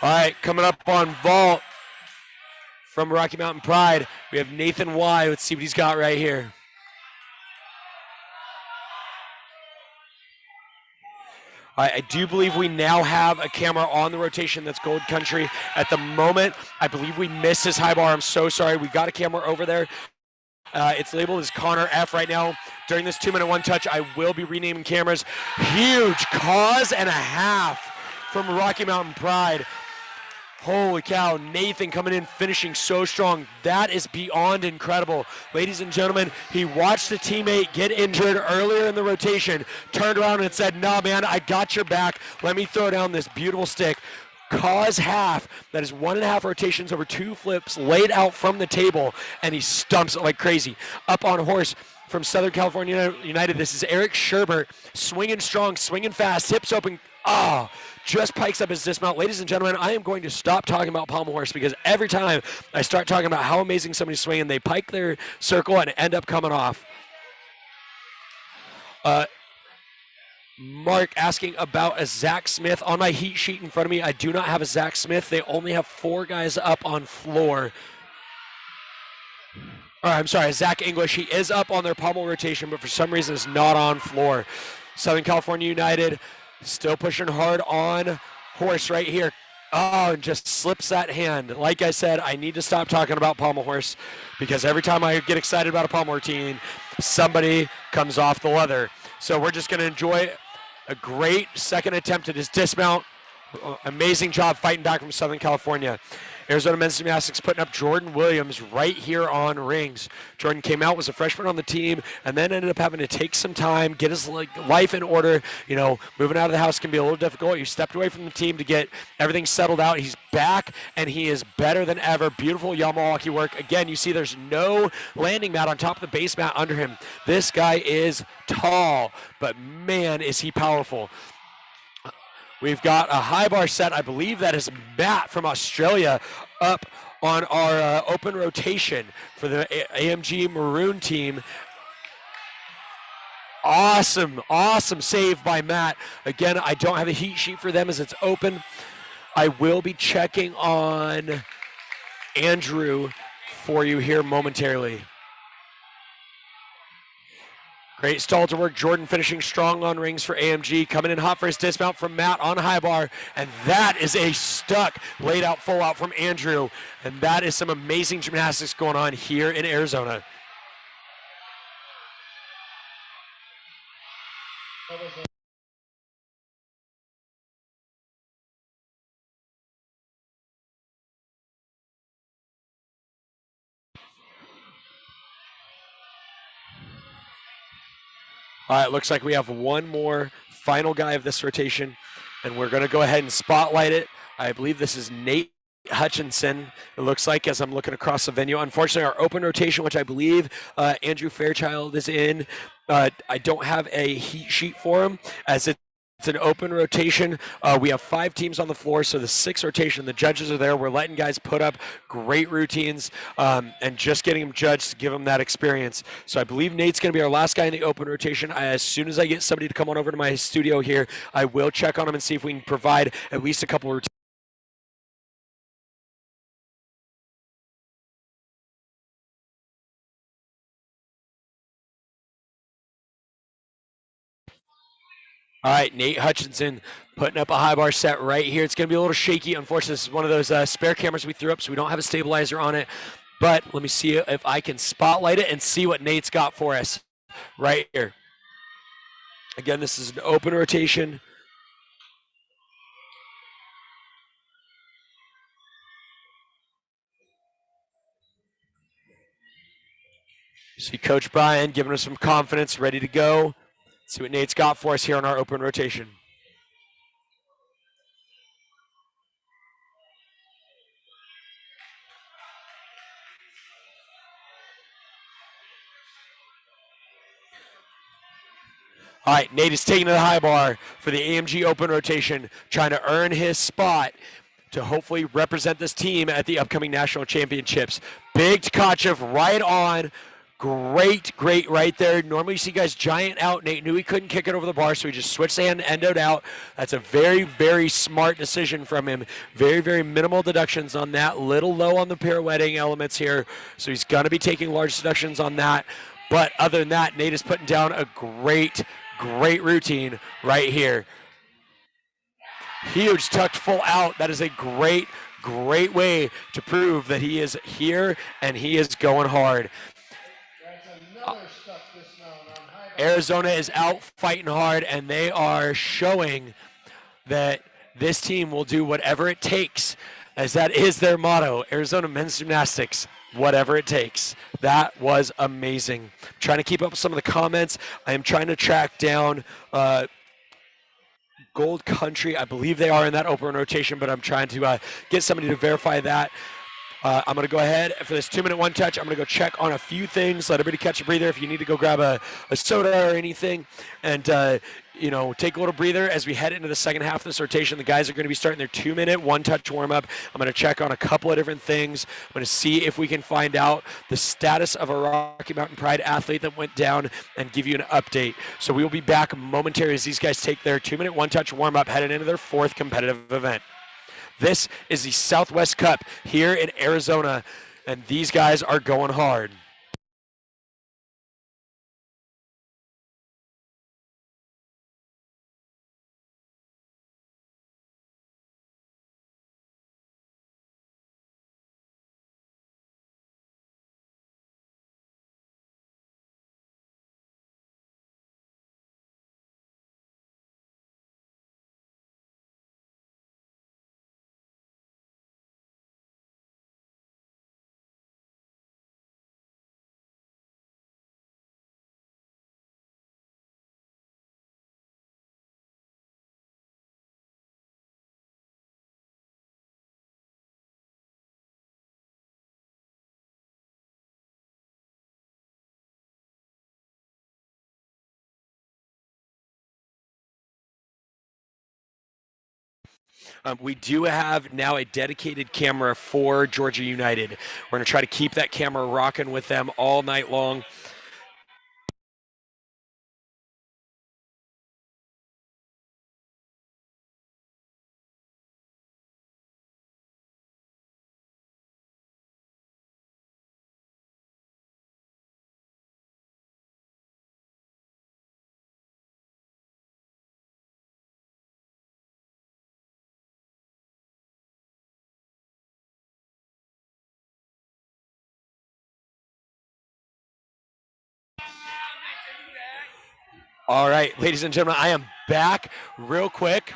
All right, coming up on vault from Rocky Mountain Pride, we have Nathan Y. Let's see what he's got right here. All right, I do believe we now have a camera on the rotation that's Gold Country. At the moment, I believe we missed his high bar. I'm so sorry. We got a camera over there. It's labeled as Connor F right now. During this 2-minute one touch, I will be renaming cameras. Huge cause and a half from Rocky Mountain Pride. Holy cow, Nathan coming in, finishing so strong. That is beyond incredible. Ladies and gentlemen, he watched a teammate get injured earlier in the rotation, turned around and said, "Nah, man, I got your back. Let me throw down this beautiful stick." Cause half, that is 1.5 rotations over 2 flips laid out from the table, and he stumps it like crazy. Up on horse from Southern California United, this is Eric Sherbert, swinging strong, swinging fast, hips open. Just pikes up his dismount. Ladies and gentlemen, I am going to stop talking about pommel horse because every time I start talking about how amazing somebody's swinging, they pike their circle and end up coming off. Mark asking about a Zach Smith. On my heat sheet in front of me, I do not have a Zach Smith. They only have 4 guys up on floor. Or I'm sorry, Zach English. He is up on their pommel rotation, but for some reason is not on floor. Southern California United still pushing hard on horse right here. And just slips that hand. Like I said, I need to stop talking about pommel horse because every time I get excited about a pommel routine, somebody comes off the leather. So we're just going to enjoy a great second attempt at his dismount. Amazing job fighting back from Southern California. Arizona Men's Gymnastics putting up Jordan Williams right here on rings. Jordan came out, was a freshman on the team, and then ended up having to take some time, get his life in order. You know, moving out of the house can be a little difficult. He stepped away from the team to get everything settled out. He's back, and he is better than ever. Beautiful Yamawaki work. Again, you see there's no landing mat on top of the base mat under him. This guy is tall, but man, is he powerful. We've got a high bar set. I believe that is Matt from Australia up on our open rotation for the AMG Maroon team. Awesome save by Matt. Again, I don't have a heat sheet for them as it's open. I will be checking on Andrew for you here momentarily. Great stall to work. Jordan finishing strong on rings for AMG. Coming in hot for his dismount from Matt on high bar. And that is a stuck laid out full out from Andrew. And that is some amazing gymnastics going on here in Arizona. All right, looks like we have one more final guy of this rotation, and we're going to go ahead and spotlight it. I believe this is Nate Hutchinson, it looks like, as I'm looking across the venue. Unfortunately, our open rotation, which I believe Andrew Fairchild is in, I don't have a heat sheet for him, as it's an open rotation. We have 5 teams on the floor, so the 6th rotation, the judges are there. We're letting guys put up great routines and just getting them judged to give them that experience. So I believe Nate's going to be our last guy in the open rotation. As soon as I get somebody to come on over to my studio here, I will check on him and see if we can provide at least a couple of routines. All right, Nate Hutchinson putting up a high bar set right here. It's going to be a little shaky. Unfortunately, this is one of those spare cameras we threw up, so we don't have a stabilizer on it. But let me see if I can spotlight it and see what Nate's got for us right here. Again, this is an open rotation. See Coach Brian giving us some confidence, ready to go. Let's see what Nate's got for us here on our open rotation. All right, Nate is taking to the high bar for the AMG Open rotation, trying to earn his spot to hopefully represent this team at the upcoming national championships. Big Tkachev right on. Great right there. Normally you see guys giant out. Nate knew he couldn't kick it over the bar, so he just switched the hand, endoed out. That's a very, very smart decision from him. Very, very minimal deductions on that. Little low on the pirouetting elements here, so he's going to be taking large deductions on that. But other than that, Nate is putting down a great routine right here. Huge tucked full out. That is a great way to prove that he is here and he is going hard. Arizona is out fighting hard, and they are showing that this team will do whatever it takes, as that is their motto. Arizona Men's Gymnastics, whatever it takes. That was amazing. Trying to keep up with some of the comments. I am trying to track down Gold Country. I believe they are in that open rotation, but I'm trying to get somebody to verify that. I'm going to go ahead for this 2-minute one touch. I'm going to go check on a few things, let everybody catch a breather if you need to go grab a soda or anything, and take a little breather as we head into the second half of this rotation. The guys are going to be starting their 2-minute one touch warm-up. I'm going to check on a couple of different things. I'm going to see if we can find out the status of a Rocky Mountain Pride athlete that went down and give you an update. So we will be back momentarily as these guys take their 2-minute one touch warm-up headed into their fourth competitive event. This is the Southwest Cup here in Arizona, and these guys are going hard. We do have now a dedicated camera for Georgia United. We're going to try to keep that camera rocking with them all night long. All right, ladies and gentlemen, I am back real quick.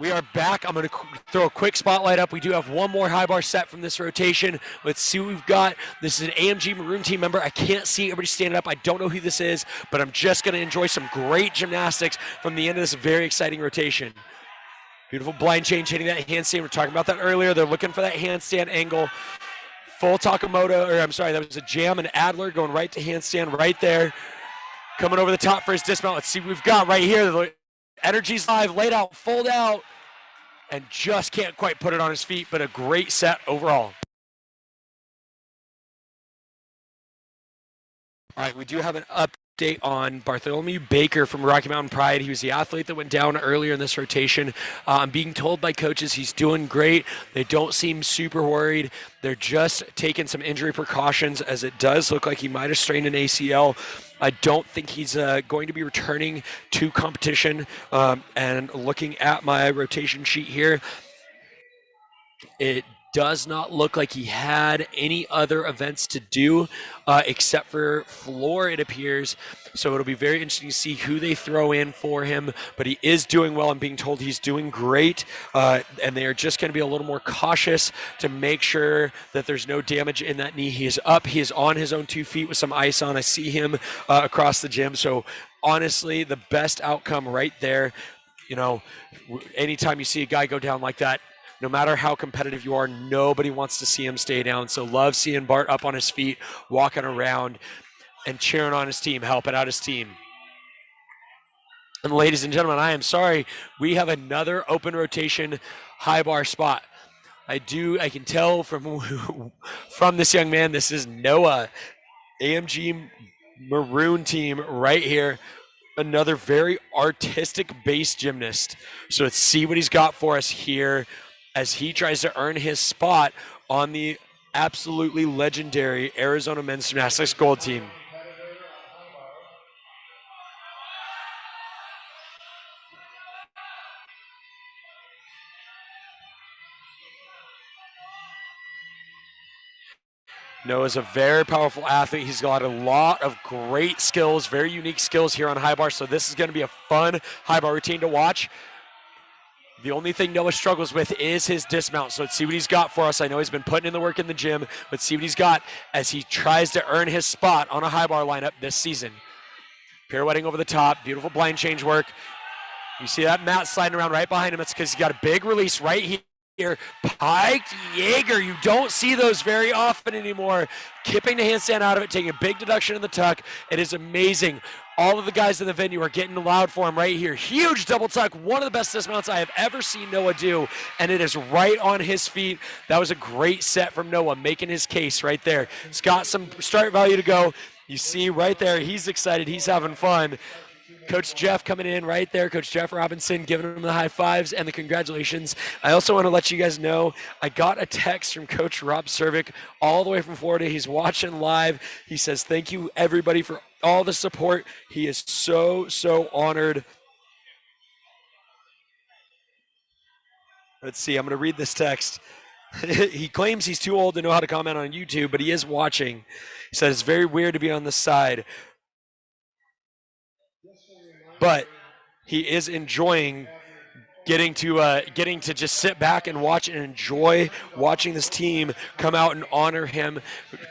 We are back. I'm going to throw a quick spotlight up. We do have one more high bar set from this rotation. Let's see what we've got. This is an AMG Maroon team member. I can't see everybody standing up. I don't know who this is, but I'm just going to enjoy some great gymnastics from the end of this very exciting rotation. Beautiful blind change hitting that handstand. We were talking about that earlier. They're looking for that handstand angle. Full Takamoto, or I'm sorry, that was a jam and Adler going right to handstand right there. Coming over the top for his dismount. Let's see what we've got right here. The energy's live, laid out, fold out, and just can't quite put it on his feet, but a great set overall. All right, we do have an update on Bartholomew Baker from Rocky Mountain Pride. He was the athlete that went down earlier in this rotation. I'm being told by coaches he's doing great. They don't seem super worried. They're just taking some injury precautions, as it does look like he might have strained an ACL. I don't think he's going to be returning to competition. And looking at my rotation sheet here, it does not look like he had any other events to do except for floor, it appears. So it'll be very interesting to see who they throw in for him. But he is doing well. I'm being told he's doing great. And they are just going to be a little more cautious to make sure that there's no damage in that knee. He is up. He is on his own 2 feet with some ice on. I see him across the gym. So honestly, the best outcome right there. You know, anytime you see a guy go down like that, No matter how competitive you are, nobody wants to see him stay down. So love seeing Bart up on his feet, walking around and cheering on his team, helping out his team. And ladies and gentlemen, I am sorry, we have another open rotation high bar spot. I can tell from from this young man, this is Noah, AMG Maroon team right here. Another very artistic base gymnast. So let's see what he's got for us here as he tries to earn his spot on the absolutely legendary Arizona men's gymnastics gold team. Noah's a very powerful athlete. He's got a lot of great skills, very unique skills here on high bar. So this is going to be a fun high bar routine to watch. The only thing Noah struggles with is his dismount. So let's see what he's got for us. I know he's been putting in the work in the gym. Let's see what he's got as he tries to earn his spot on a high bar lineup this season. Pirouetting over the top, beautiful blind change work. You see that mat sliding around right behind him. That's because he's got a big release right here. Piked Jaeger, you don't see those very often anymore. Kipping the handstand out of it, taking a big deduction in the tuck. It is amazing. All of the guys in the venue are getting loud for him right here. Huge double tuck, one of the best dismounts I have ever seen Noah do, and it is right on his feet. That was a great set from Noah, making his case right there. He's got some start value to go. You see right there, he's excited, he's having fun. Coach Jeff coming in right there. Coach Jeff Robinson giving him the high fives and the congratulations. I also want to let you guys know I got a text from Coach Rob Cervic all the way from Florida. He's watching live. He says, thank you, everybody, for all the support. He is so, so honored. Let's see. I'm going to read this text. He claims he's too old to know how to comment on YouTube, but he is watching. He said it's very weird to be on the side, but he is enjoying getting to just sit back and watch and enjoy watching this team come out and honor him.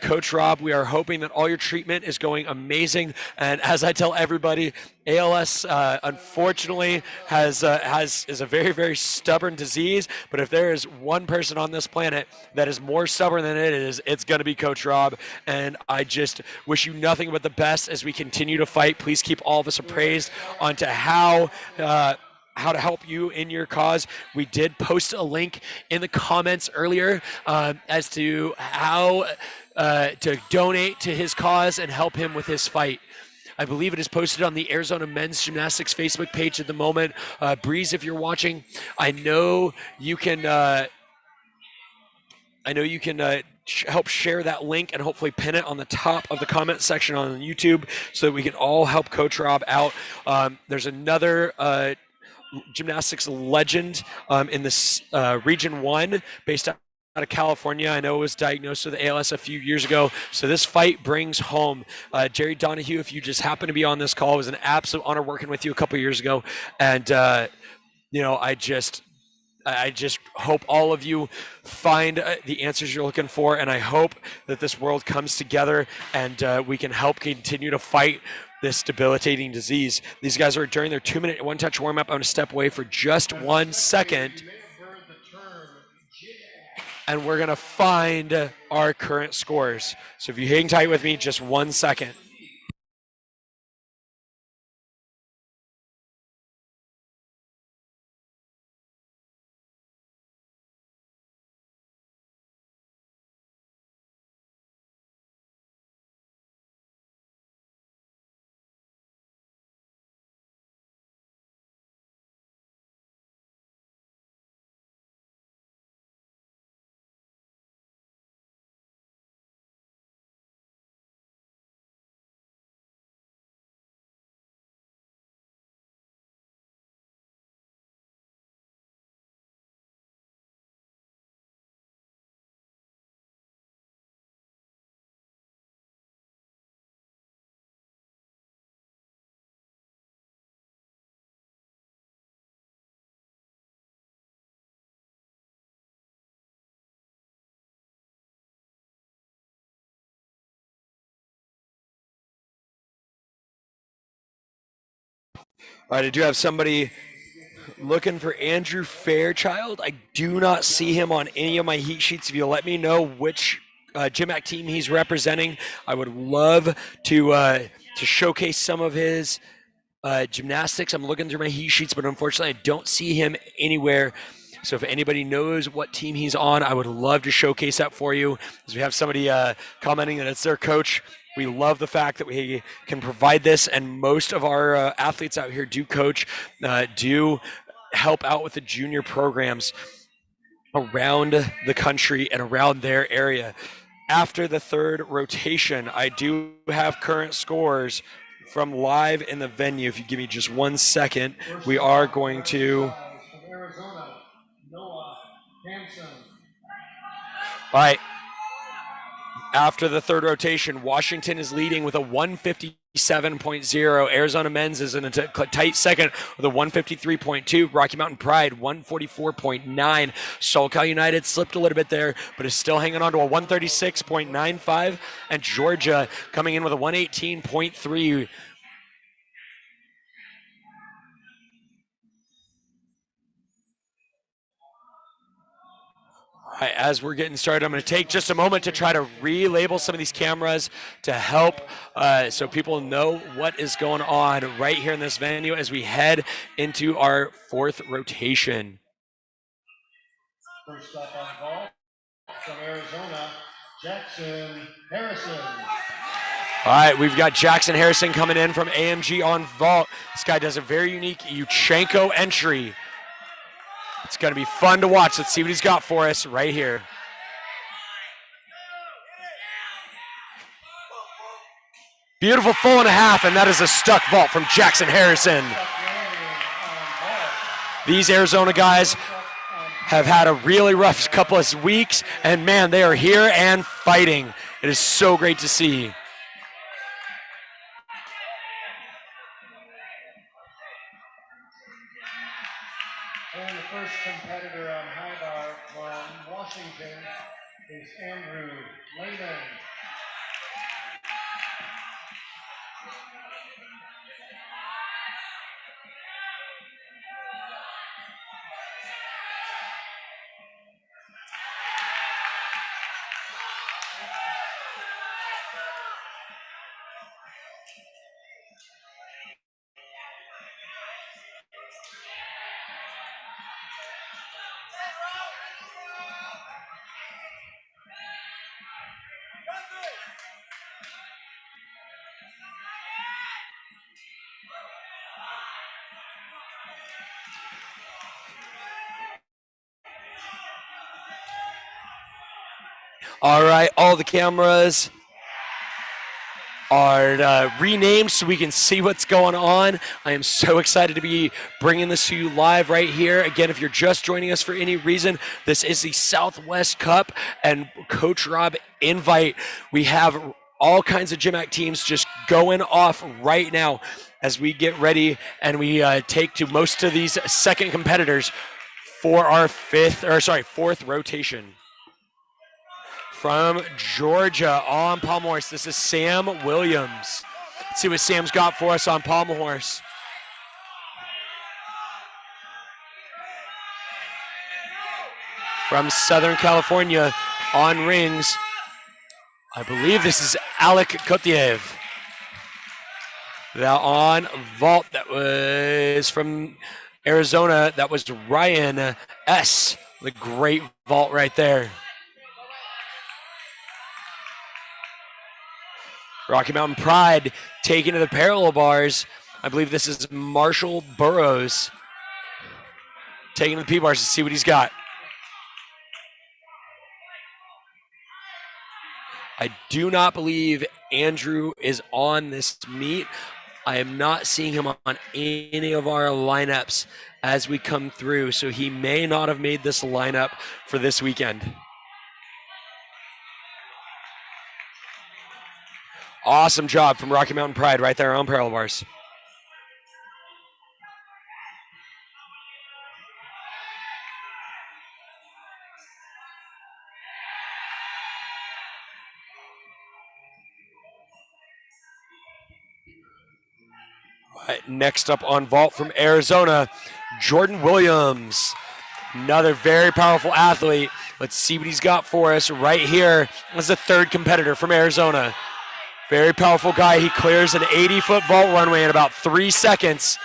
Coach Rob, we are hoping that all your treatment is going amazing. And as I tell everybody, ALS unfortunately is a very, very stubborn disease. But if there is one person on this planet that is more stubborn than it is, it's going to be Coach Rob. And I just wish you nothing but the best as we continue to fight. Please keep all of us appraised onto how to help you in your cause. We did post a link in the comments earlier as to how to donate to his cause and help him with his fight. I believe it is posted on the Arizona Men's Gymnastics Facebook page at the moment. Breeze, if you're watching, I know you can help share that link and hopefully pin it on the top of the comment section on YouTube so that we can all help Coach Rob out. There's another gymnastics legend in this Region 1 based out of California. I know it was diagnosed with ALS a few years ago. So this fight brings home Jerry Donahue. If you just happen to be on this call, it was an absolute honor working with you a couple years ago. And, I just hope all of you find the answers you're looking for, and I hope that this world comes together and we can help continue to fight this debilitating disease. These guys are during their 2-minute one-touch warm-up. I'm going to step away for just 1 second, and we're going to find our current scores. So if you hang tight with me, just 1 second. All right, I do have somebody looking for Andrew Fairchild. I do not see him on any of my heat sheets. If you let me know which GymACT team he's representing, I would love to showcase some of his gymnastics. I'm looking through my heat sheets, but unfortunately, I don't see him anywhere. So if anybody knows what team he's on, I would love to showcase that for you. As we have somebody commenting that it's their coach. We love the fact that we can provide this, and most of our athletes out here do coach, do help out with the junior programs around the country and around their area. After the third rotation, I do have current scores from live in the venue. If you give me just 1 second, we are going to. From Arizona, Noah Hanson. All right. After the third rotation, Washington is leading with a 157.0. Arizona men's is in a tight second with a 153.2. Rocky Mountain Pride, 144.9. SoCal United slipped a little bit there, but is still hanging on to a 136.95. And Georgia coming in with a 118.3. All right, as we're getting started, I'm going to take just a moment to try to relabel some of these cameras to help so people know what is going on right here in this venue as we head into our fourth rotation. First up on vault from Arizona, Jackson Harrison. All right, we've got Jackson Harrison coming in from AMG on vault. This guy does a very unique Yuchenko entry. It's going to be fun to watch. Let's see what he's got for us right here. Beautiful 4.5, and that is a stuck vault from Jackson Harrison. These Arizona guys have had a really rough couple of weeks, and man, they are here and fighting. It is so great to see. And the first competitor on high bar from Washington is Andrew Lehman. All right, all the cameras are renamed so we can see what's going on. I am so excited to be bringing this to you live right here. Again, if you're just joining us for any reason, this is the Southwest Cup and Coach Rob invite. We have all kinds of GymACT teams just going off right now as we get ready and we take to most of these second competitors for our fourth rotation. From Georgia on pommel horse, this is Sam Williams. Let's see what Sam's got for us on pommel horse. From Southern California on rings, I believe this is Alec Kotiev. Now on vault, that was from Arizona, that was Ryan S. The great vault right there. Rocky Mountain Pride taking to the parallel bars. I believe this is Marshall Burrows taking to the P-bars to see what he's got. I do not believe Andrew is on this meet. I am not seeing him on any of our lineups as we come through, so he may not have made this lineup for this weekend. Awesome job from Rocky Mountain Pride right there on parallel bars. Next up on vault from Arizona, Jordan Williams. Another very powerful athlete. Let's see what he's got for us right here. This is the third competitor from Arizona. Very powerful guy. He clears an 80-foot vault runway in about 3 seconds.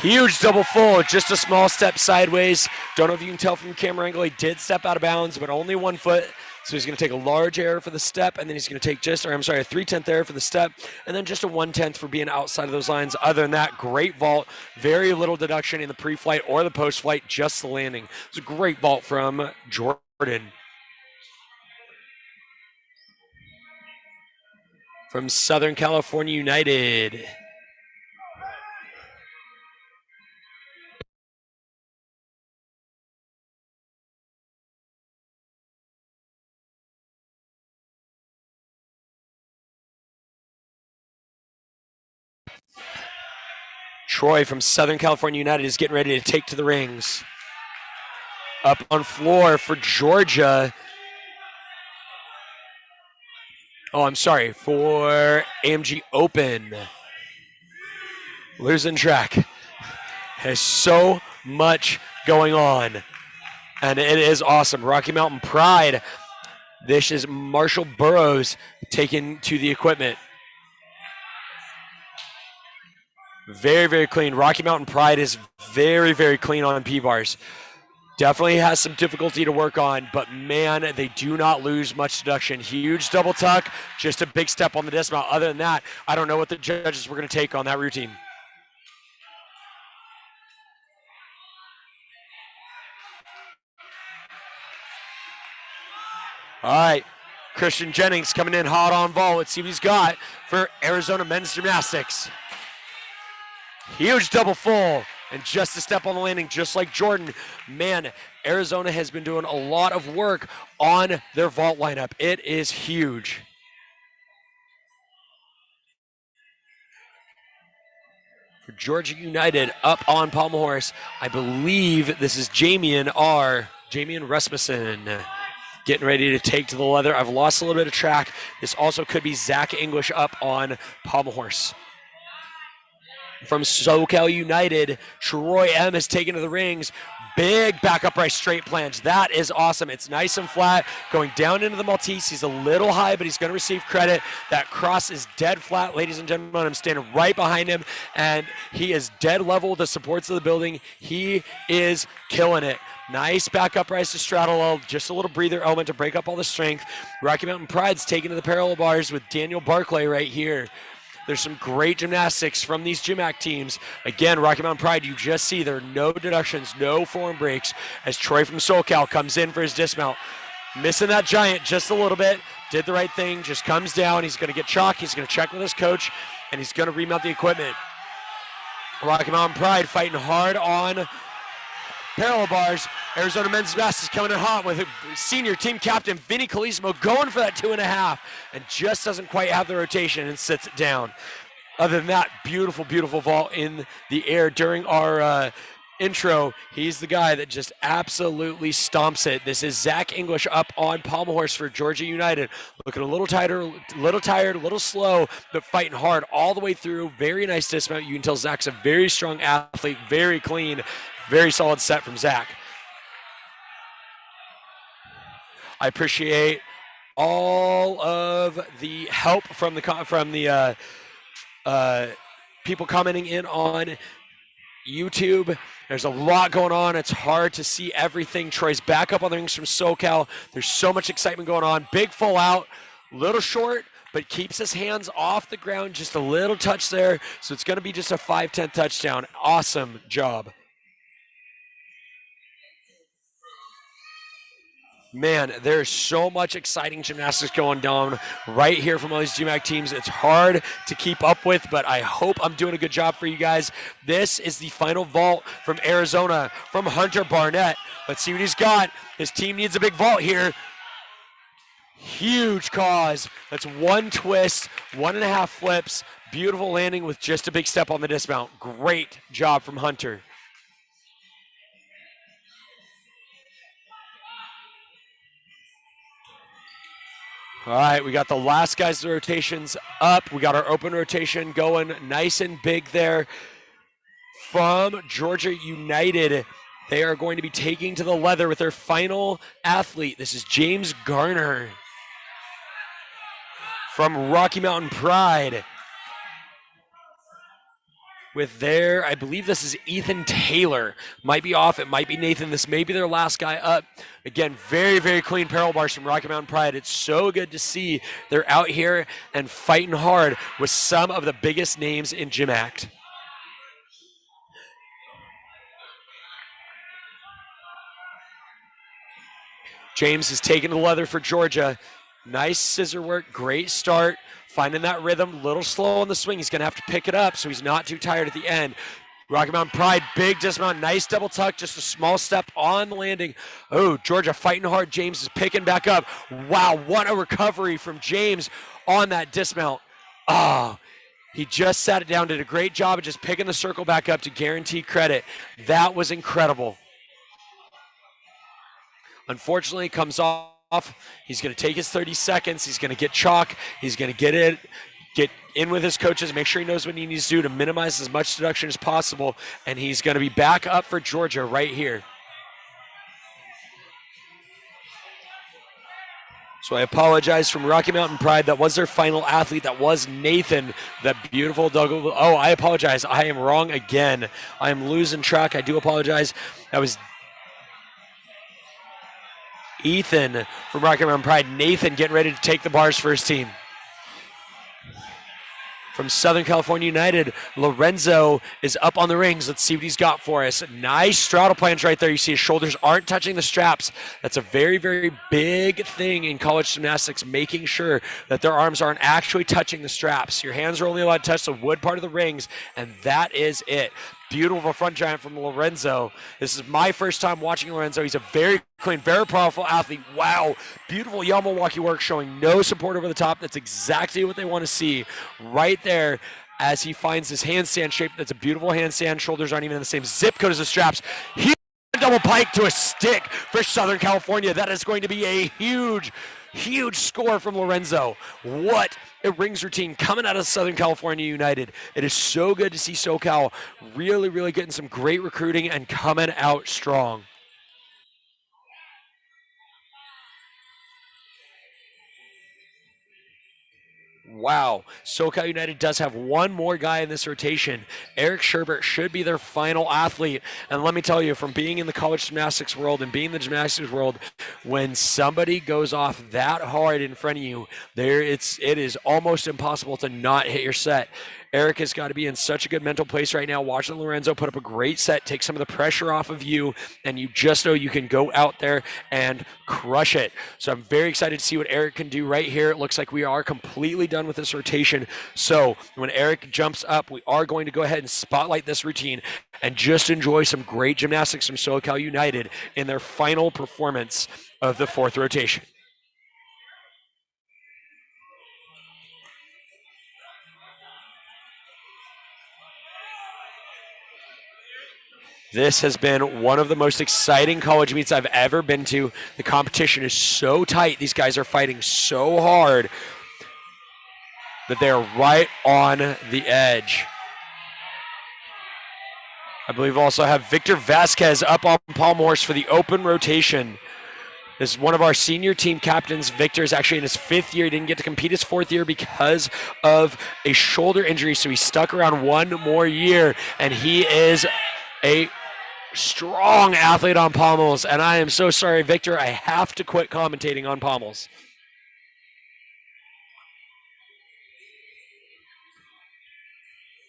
Huge double full, just a small step sideways. Don't know if you can tell from the camera angle, he did step out of bounds, but only 1 foot. So he's going to take a large error for the step, and then he's going to take a 3/10 error for the step, and then just a 1/10 for being outside of those lines. Other than that, great vault. Very little deduction in the pre-flight or the post-flight, just the landing. It's a great vault from Jordan. From Southern California United. Troy from Southern California United is getting ready to take to the rings. Up on floor for Georgia. Oh, I'm sorry, for AMG Open. Losing track. Has so much going on. And it is awesome. Rocky Mountain Pride. This is Marshall Burrows taken to the equipment. Very, very clean. Rocky Mountain Pride is very, very clean on P-bars. Definitely has some difficulty to work on, but man, they do not lose much deduction. Huge double tuck, just a big step on the dismount. Other than that, I don't know what the judges were going to take on that routine. All right, Christian Jennings coming in hot on vault. Let's see what he's got for Arizona men's gymnastics. Huge double full and just a step on the landing, just like Jordan. Man, Arizona has been doing a lot of work on their vault lineup. It is huge. For Georgia United, up on pommel horse, I believe this is Jamian Rasmussen. Getting ready to take to the leather. I've lost a little bit of track. This also could be Zach English up on pommel horse. From SoCal United, Troy M is taken to the rings. Big back upright straight planche. That is awesome. It's nice and flat. Going down into the Maltese. He's a little high, but he's going to receive credit. That cross is dead flat, ladies and gentlemen. I'm standing right behind him, and he is dead level with the supports of the building. He is killing it. Nice back upright to straddle, just a little breather element to break up all the strength. Rocky Mountain Pride's taken to the parallel bars with Daniel Barclay right here. There's some great gymnastics from these GymACT teams. Again, Rocky Mountain Pride, you just see there are no deductions, no form breaks as Troy from SoCal comes in for his dismount. Missing that giant just a little bit. Did the right thing, just comes down. He's going to get chalk. He's going to check with his coach, and he's going to remount the equipment. Rocky Mountain Pride fighting hard on parallel bars. Arizona men's gymnastics coming in hot with senior team captain Vinny Colisimo going for that 2.5 and just doesn't quite have the rotation and sits it down. Other than that, beautiful, beautiful vault in the air during our intro. He's the guy that just absolutely stomps it. This is Zach English up on pommel horse for Georgia United. Looking a little tired, a little slow, but fighting hard all the way through. Very nice dismount. You can tell Zach's a very strong athlete, very clean, very solid set from Zach. I appreciate all of the help from the people commenting in on YouTube. There's a lot going on. It's hard to see everything. Troy's back up on the rings from SoCal. There's so much excitement going on. Big full out, little short, but keeps his hands off the ground. Just a little touch there. So it's going to be just a 5-10 touchdown. Awesome job. Man, there's so much exciting gymnastics going down right here from all these GymACT teams. It's hard to keep up with, but I hope I'm doing a good job for you guys. This is the final vault from Arizona, from Hunter Barnett. Let's see what he's got. His team needs a big vault here. Huge cause. That's 1 twist, 1.5 flips. Beautiful landing with just a big step on the dismount. Great job from Hunter. All right, we got the last guys' rotations up. We got our open rotation going nice and big there. From Georgia United, they are going to be taking to the leather with their final athlete. This is James Garner. From Rocky Mountain Pride, with their, I believe this is Ethan Taylor. Might be off, it might be Nathan. This may be their last guy up. Again, very, very clean parallel bars from Rocky Mountain Pride. It's so good to see they're out here and fighting hard with some of the biggest names in GymACT. James is taking the leather for Georgia. Nice scissor work, great start. Finding that rhythm, little slow on the swing. He's going to have to pick it up so he's not too tired at the end. Rocky Mountain Pride, big dismount, nice double tuck, just a small step on the landing. Oh, Georgia fighting hard. James is picking back up. Wow, what a recovery from James on that dismount. Oh, he just sat it down, did a great job of just picking the circle back up to guarantee credit. That was incredible. Unfortunately, comes off. He's going to take his 30 seconds. He's going to get chalk. He's going to get in with his coaches, make sure he knows what he needs to do to minimize as much deduction as possible, and he's going to be back up for Georgia right here. So I apologize from Rocky Mountain Pride. That was their final athlete. That was Nathan, that beautiful double. Oh, I apologize. I am wrong again. I am losing track. I do apologize. That was Ethan from Rocky Mountain Pride. Nathan getting ready to take the bars for his team. From Southern California United, Lorenzo is up on the rings. Let's see what he's got for us. Nice straddle planche right there. You see his shoulders aren't touching the straps. That's a very, very big thing in college gymnastics, making sure that their arms aren't actually touching the straps. Your hands are only allowed to touch the wood part of the rings, and that is it. Beautiful front giant from Lorenzo. This is my first time watching Lorenzo. He's a very clean, very powerful athlete. Wow. Beautiful Yamawaki work, showing no support over the top. That's exactly what they want to see right there as he finds his handstand shape. That's a beautiful handstand. Shoulders aren't even in the same zip code as the straps. Huge double pike to a stick for Southern California. That is going to be a huge, huge score from Lorenzo. What a rings routine coming out of Southern California United. It is so good to see SoCal really, really getting some great recruiting and coming out strong. Wow, SoCal United does have one more guy in this rotation. Eric Sherbert should be their final athlete. And let me tell you, from being in the college gymnastics world and being in the gymnastics world, when somebody goes off that hard in front of you, it is almost impossible to not hit your set. Eric has got to be in such a good mental place right now, watching Lorenzo put up a great set, take some of the pressure off of you, and you just know you can go out there and crush it. So I'm very excited to see what Eric can do right here. It looks like we are completely done with this rotation. So when Eric jumps up, we are going to go ahead and spotlight this routine and just enjoy some great gymnastics from SoCal United in their final performance of the fourth rotation. This has been one of the most exciting college meets I've ever been to. The competition is so tight. These guys are fighting so hard that they are right on the edge. I believe we also have Victor Vasquez up on Palm Horse for the open rotation. This is one of our senior team captains. Victor is actually in his 5th year. He didn't get to compete his 4th year because of a shoulder injury, so he stuck around one more year, and he is a strong athlete on pommels. And I am so sorry, Victor, I have to quit commentating on pommels.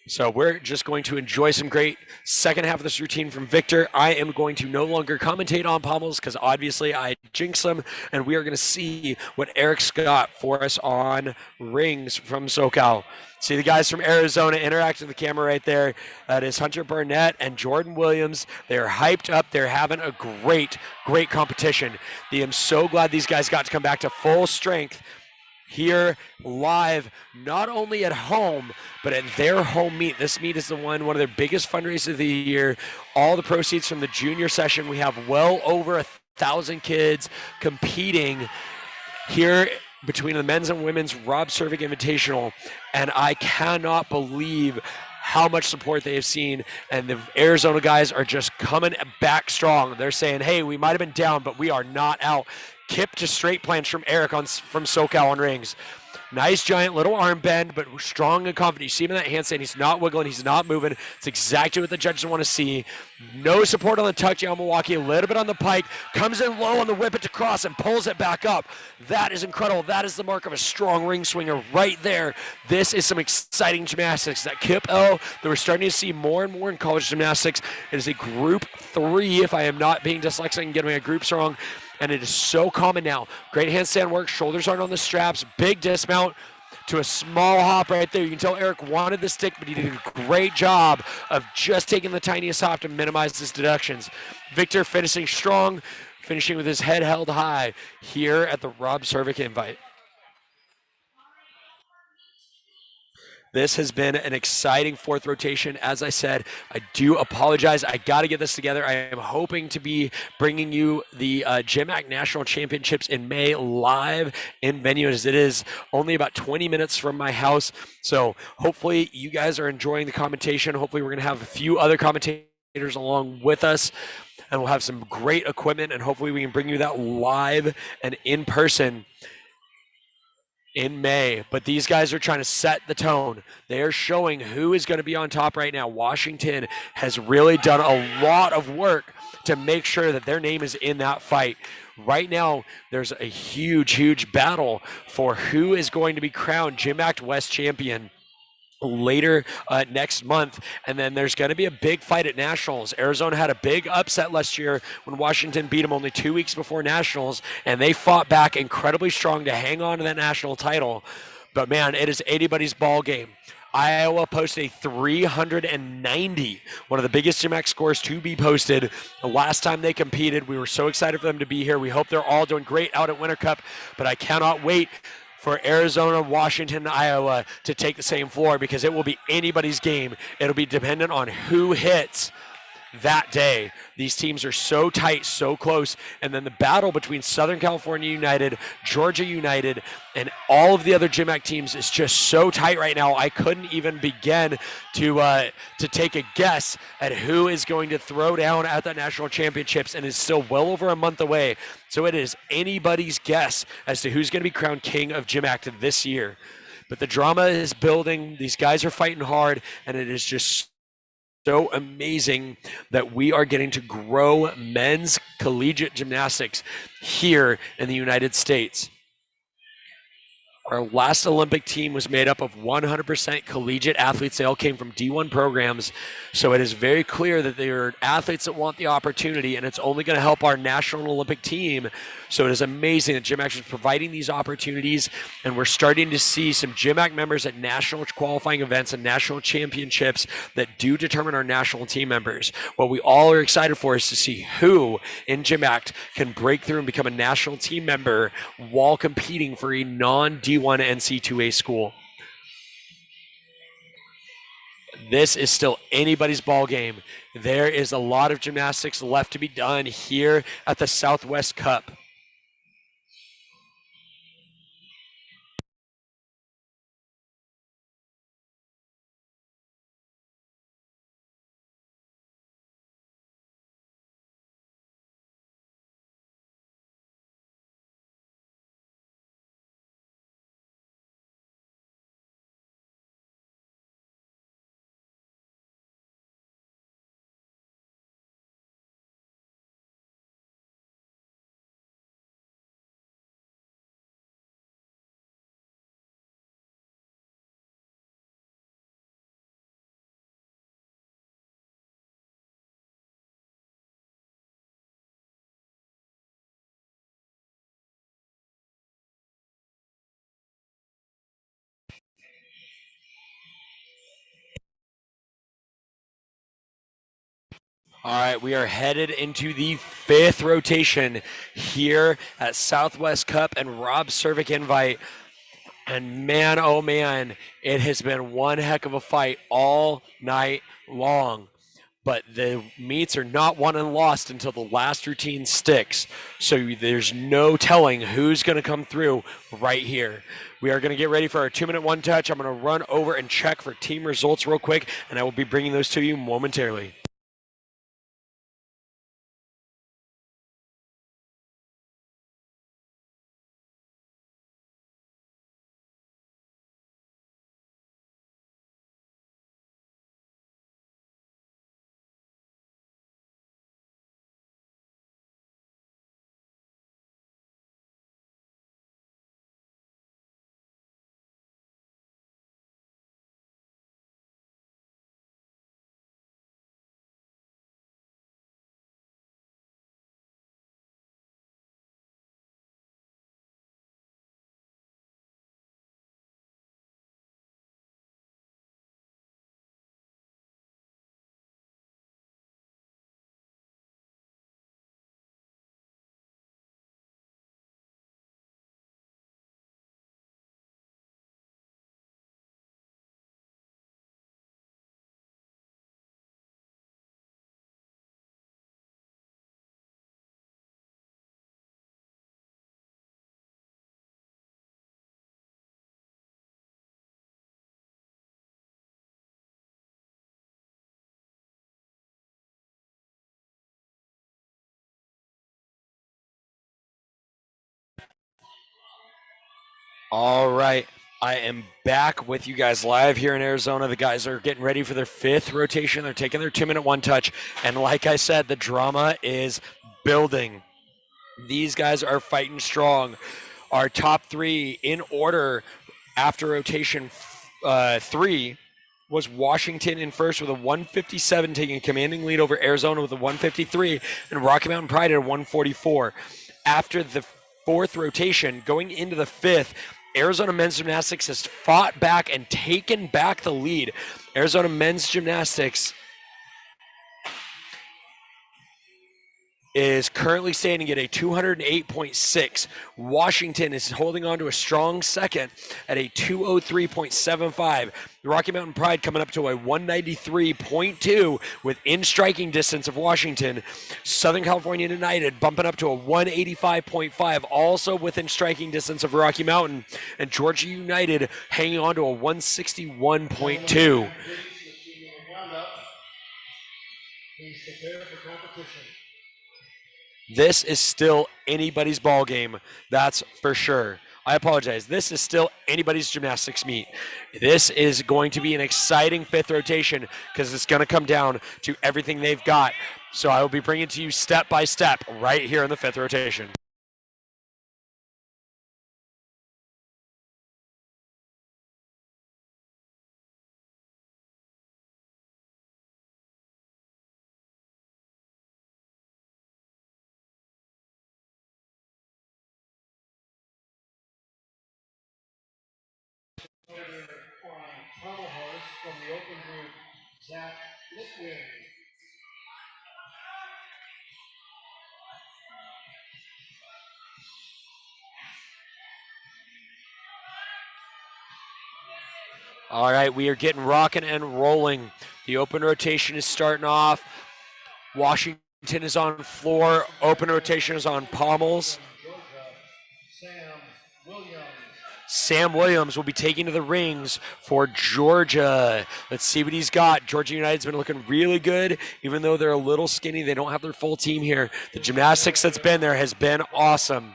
So we're just going to enjoy some great second half of this routine from Victor. I am going to no longer commentate on pommels because obviously I jinx them, and we are going to see what Eric's got for us on rings from SoCal. See the guys from Arizona interacting with the camera right there. That is Hunter Burnett and Jordan Williams. They're hyped up. They're having a great, great competition. I am so glad these guys got to come back to full strength here live, not only at home, but at their home meet. This meet is one of their biggest fundraisers of the year. All the proceeds from the junior session. We have well over 1,000 kids competing here between the men's and women's Rob Cervic Invitational, and I cannot believe how much support they have seen. And the Arizona guys are just coming back strong. They're saying, hey, we might have been down, but we are not out. Kip to straight planche from Eric from SoCal on rings. Nice giant little arm bend, but strong and confident. You see him in that handstand. He's not wiggling. He's not moving. It's exactly what the judges want to see. No support on the tuck down Milwaukee. A little bit on the pike. Comes in low on the whip it to cross and pulls it back up. That is incredible. That is the mark of a strong ring swinger right there. This is some exciting gymnastics. That Kip L that we're starting to see more and more in college gymnastics. It is a group 3, if I am not being dyslexic and getting my groups wrong. And it is so common now. Great handstand work. Shoulders aren't on the straps. Big dismount to a small hop right there. You can tell Eric wanted the stick, but he did a great job of just taking the tiniest hop to minimize his deductions. Victor finishing strong, finishing with his head held high here at the Rob Cervic Invite. This has been an exciting 4th rotation. As I said, I do apologize. I got to get this together. I am hoping to be bringing you the GymACT National Championships in May live in venue, as it is only about 20 minutes from my house. So hopefully you guys are enjoying the commentation. Hopefully we're going to have a few other commentators along with us, and we'll have some great equipment, and hopefully we can bring you that live and in person in May. But these guys are trying to set the tone. They are showing who is going to be on top right now. Washington has really done a lot of work to make sure that their name is in that fight. Right now, there's a huge battle for who is going to be crowned GymACT West champion later next month. And then there's going to be a big fight at Nationals. Arizona had a big upset last year when Washington beat them only 2 weeks before Nationals, and they fought back incredibly strong to hang on to that national title. But man, it is anybody's ball game. Iowa posted a 390, one of the biggest GymACT scores to be posted the last time they competed. We were so excited for them to be here. We hope they're all doing great out at Winter Cup, but I cannot wait for Arizona, Washington, and Iowa to take the same floor, because it will be anybody's game. It'll be dependent on who hits that day. These teams are so tight, so close. And then the battle between Southern California United, Georgia United, and all of the other GymACT teams is just so tight right now. I couldn't even begin to take a guess at who is going to throw down at the national championships, and is still well over a month away. So it is anybody's guess as to who's going to be crowned king of GymACT this year. But the drama is building. These guys are fighting hard, and it is just so amazing that we are getting to grow men's collegiate gymnastics here in the United States. Our last Olympic team was made up of 100% collegiate athletes. They all came from D1 programs. So it is very clear that they are athletes that want the opportunity, and it's only going to help our national Olympic team. So it is amazing that GymACT is providing these opportunities, and we're starting to see some GymACT members at national qualifying events and national championships that do determine our national team members. What we all are excited for is to see who in GymACT can break through and become a national team member while competing for a non-D1 NC2A school. This is still anybody's ball game. There is a lot of gymnastics left to be done here at the Southwest Cup. All right, we are headed into the 5th rotation here at Southwest Cup and Rob Cervic Invite. And man, oh man, it has been one heck of a fight all night long. but the meets are not won and lost until the last routine sticks. So there's no telling who's going to come through right here. We are going to get ready for our 2-minute one touch. I'm going to run over and check for team results real quick, and I will be bringing those to you momentarily. All right. I am back with you guys live here in Arizona. The guys are getting ready for their 5th rotation. They're taking their 2-minute one touch. And like I said, the drama is building. These guys are fighting strong. Our top 3 in order after rotation 3 was Washington in first with a 157, taking a commanding lead over Arizona with a 153, and Rocky Mountain Pride at a 144. After the 4th rotation, going into the 5th, Arizona Men's Gymnastics has fought back and taken back the lead. Arizona Men's Gymnastics is currently standing at a 208.6. Washington is holding on to a strong second at a 203.75. The Rocky Mountain Pride coming up to a 193.2 within striking distance of Washington. Southern California United bumping up to a 185.5, also within striking distance of Rocky Mountain. And Georgia United hanging on to a 161.2. Please prepare for competition. This is still anybody's ball game, that's for sure. I apologize. This is still anybody's gymnastics meet. This is going to be an exciting 5th rotation because it's going to come down to everything they've got. So I will be bringing it to you step by step right here in the 5th rotation. From the open group, Zach Litwin. All right, we are getting rocking and rolling. The open rotation is starting off. Washington is on floor. Open rotation is on pommels. Sam Williams will be taking to the rings for Georgia. Let's see what he's got. Georgia United's been looking really good, even though they're a little skinny. They don't have their full team here. The gymnastics that's been there has been awesome.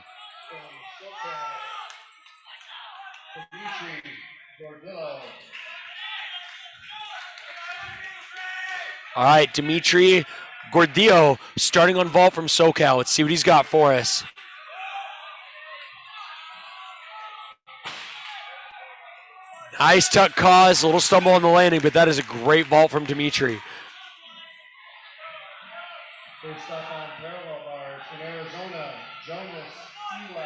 All right, Dimitri Gordillo starting on vault from SoCal. Let's see what he's got for us. Nice tuck cause, a little stumble on the landing, but that is a great vault from Dimitri. First up on parallel bars from Arizona, Jonas Eli.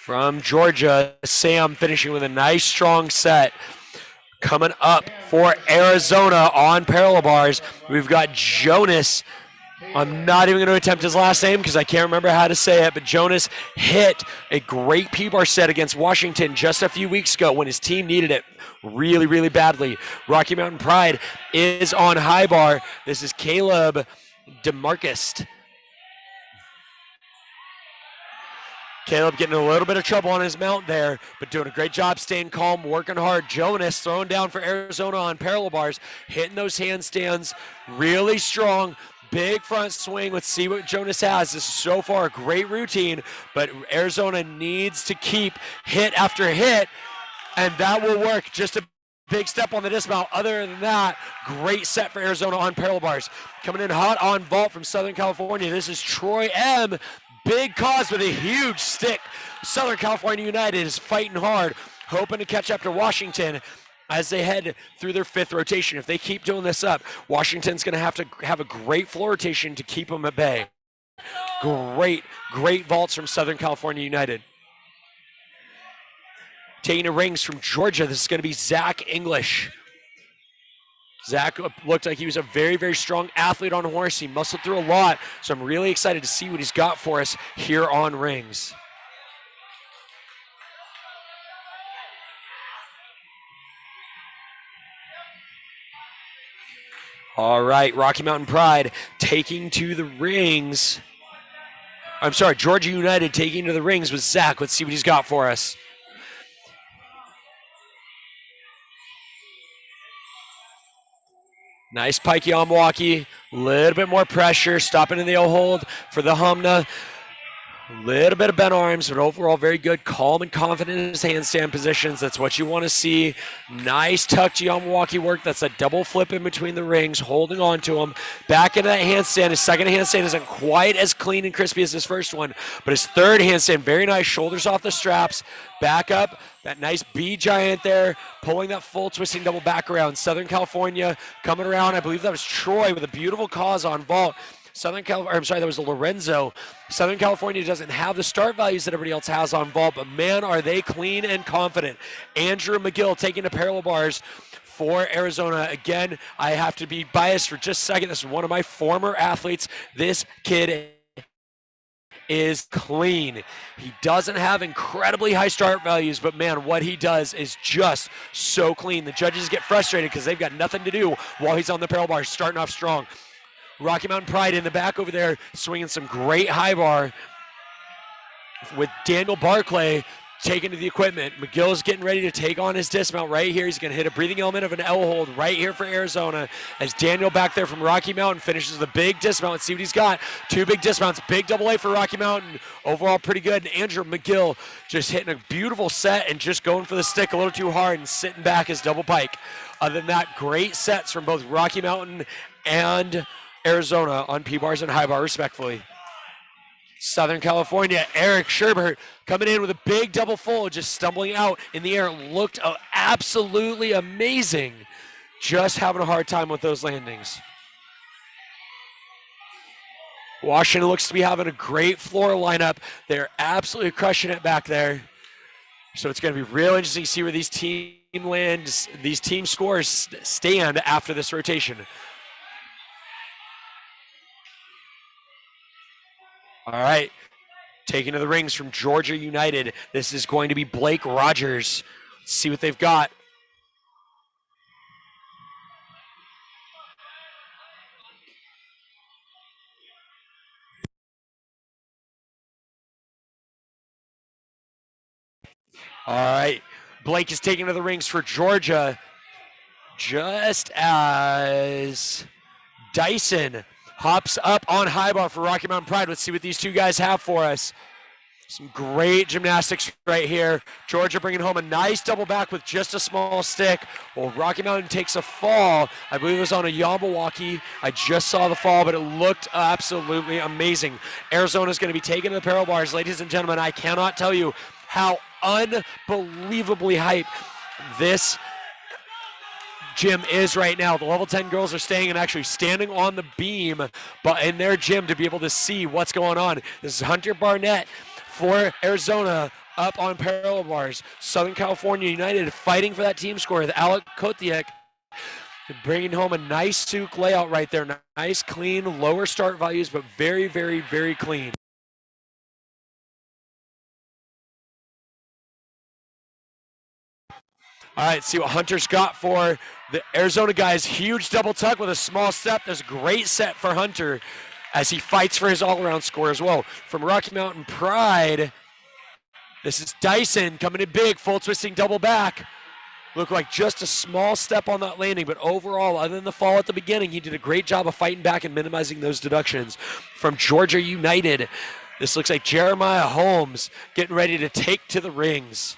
From Georgia, Sam finishing with a nice strong set. Coming up for Arizona on parallel bars, we've got Jonas I'm not even going to attempt his last name because I can't remember how to say it, but Jonas hit a great P-bar set against Washington just a few weeks ago when his team needed it really, really badly. Rocky Mountain Pride is on high bar. This is Caleb DeMarcus. Caleb getting a little bit of trouble on his mount there, but doing a great job staying calm, working hard. Jonas throwing down for Arizona on parallel bars, hitting those handstands really strong. Big front swing. Let's see what Jonas has. This is so far a great routine, but Arizona needs to keep hit after hit, and that will work. Just a big step on the dismount. Other than that, great set for Arizona on parallel bars. Coming in hot on vault from Southern California. This is Troy M. Big cause with a huge stick. Southern California United is fighting hard, hoping to catch up to Washington as they head through their fifth rotation. If they keep doing this up, Washington's going to have a great floor rotation to keep them at bay. Great vaults from Southern California United. Taking the rings from Georgia, this is going to be Zach English. Zach looked like he was a very, very strong athlete on a horse. He muscled through a lot, so I'm really excited to see what he's got for us here on rings. All right, Rocky Mountain Pride taking to the rings. I'm sorry, Georgia United taking to the rings with Zach. Let's see what he's got for us. Nice pike Yamawaki, a little bit more pressure, stopping in the hold for the Humna. A little bit of bent arms, but overall very good, calm and confident in his handstand positions. That's what you want to see. Nice tucked Yamawaki work. That's a double flip in between the rings, holding on to him. Back into that handstand. His second handstand isn't quite as clean and crispy as his first one, but his third handstand, very nice. Shoulders off the straps. Back up. That nice B giant there, pulling that full twisting double back around. Southern California coming around. I believe that was Troy with a beautiful cause on vault. That was Lorenzo. Southern California doesn't have the start values that everybody else has on vault, but man, are they clean and confident. Andrew McGill taking the parallel bars for Arizona. Again, I have to be biased for just a second. This is one of my former athletes. This kid is clean. He doesn't have incredibly high start values, but man, what he does is just so clean. The judges get frustrated because they've got nothing to do while he's on the parallel bars, starting off strong. Rocky Mountain Pride in the back over there, swinging some great high bar with Daniel Barclay taking to the equipment. McGill's getting ready to take on his dismount right here. He's going to hit a breathing element of an L hold right here for Arizona as Daniel back there from Rocky Mountain finishes the big dismount. Let's see what he's got. Two big dismounts, big double A for Rocky Mountain. Overall pretty good. And Andrew McGill just hitting a beautiful set and just going for the stick a little too hard and sitting back his double pike. Other than that, great sets from both Rocky Mountain and Arizona on P-bars and high bar respectfully. Southern California, Eric Sherbert coming in with a big double full, just stumbling out in the air. Looked absolutely amazing. Just having a hard time with those landings. Washington looks to be having a great floor lineup. They're absolutely crushing it back there. So it's going to be real interesting to see where these team scores stand after this rotation. All right, taking to the rings from Georgia United. This is going to be Blake Rogers. Let's see what they've got. All right, Blake is taking to the rings for Georgia, just as Dyson hops up on high bar for Rocky Mountain Pride. Let's see what these two guys have for us. Some great gymnastics right here. Georgia bringing home a nice double back with just a small stick. Well, Rocky Mountain takes a fall. I believe it was on a Yamawaki. I just saw the fall, but it looked absolutely amazing. Arizona's going to be taking the parallel bars. Ladies and gentlemen, I cannot tell you how unbelievably hype this gym is right now. The level 10 girls are staying and actually standing on the beam but in their gym to be able to see what's going on. This is Hunter Barnett for Arizona up on parallel bars. Southern California United fighting for that team score with Alec Kotiak Bringing home a nice Souk layout right there. Nice, clean, lower start values, but very, very, very clean. All right, see what Hunter's got for the Arizona guys. Huge double tuck with a small step. That's a great set for Hunter as he fights for his all-around score as well. From Rocky Mountain Pride, this is Dyson coming in big, full twisting double back. Looked like just a small step on that landing, but overall, other than the fall at the beginning, he did a great job of fighting back and minimizing those deductions. From Georgia United, this looks like Jeremiah Holmes getting ready to take to the rings.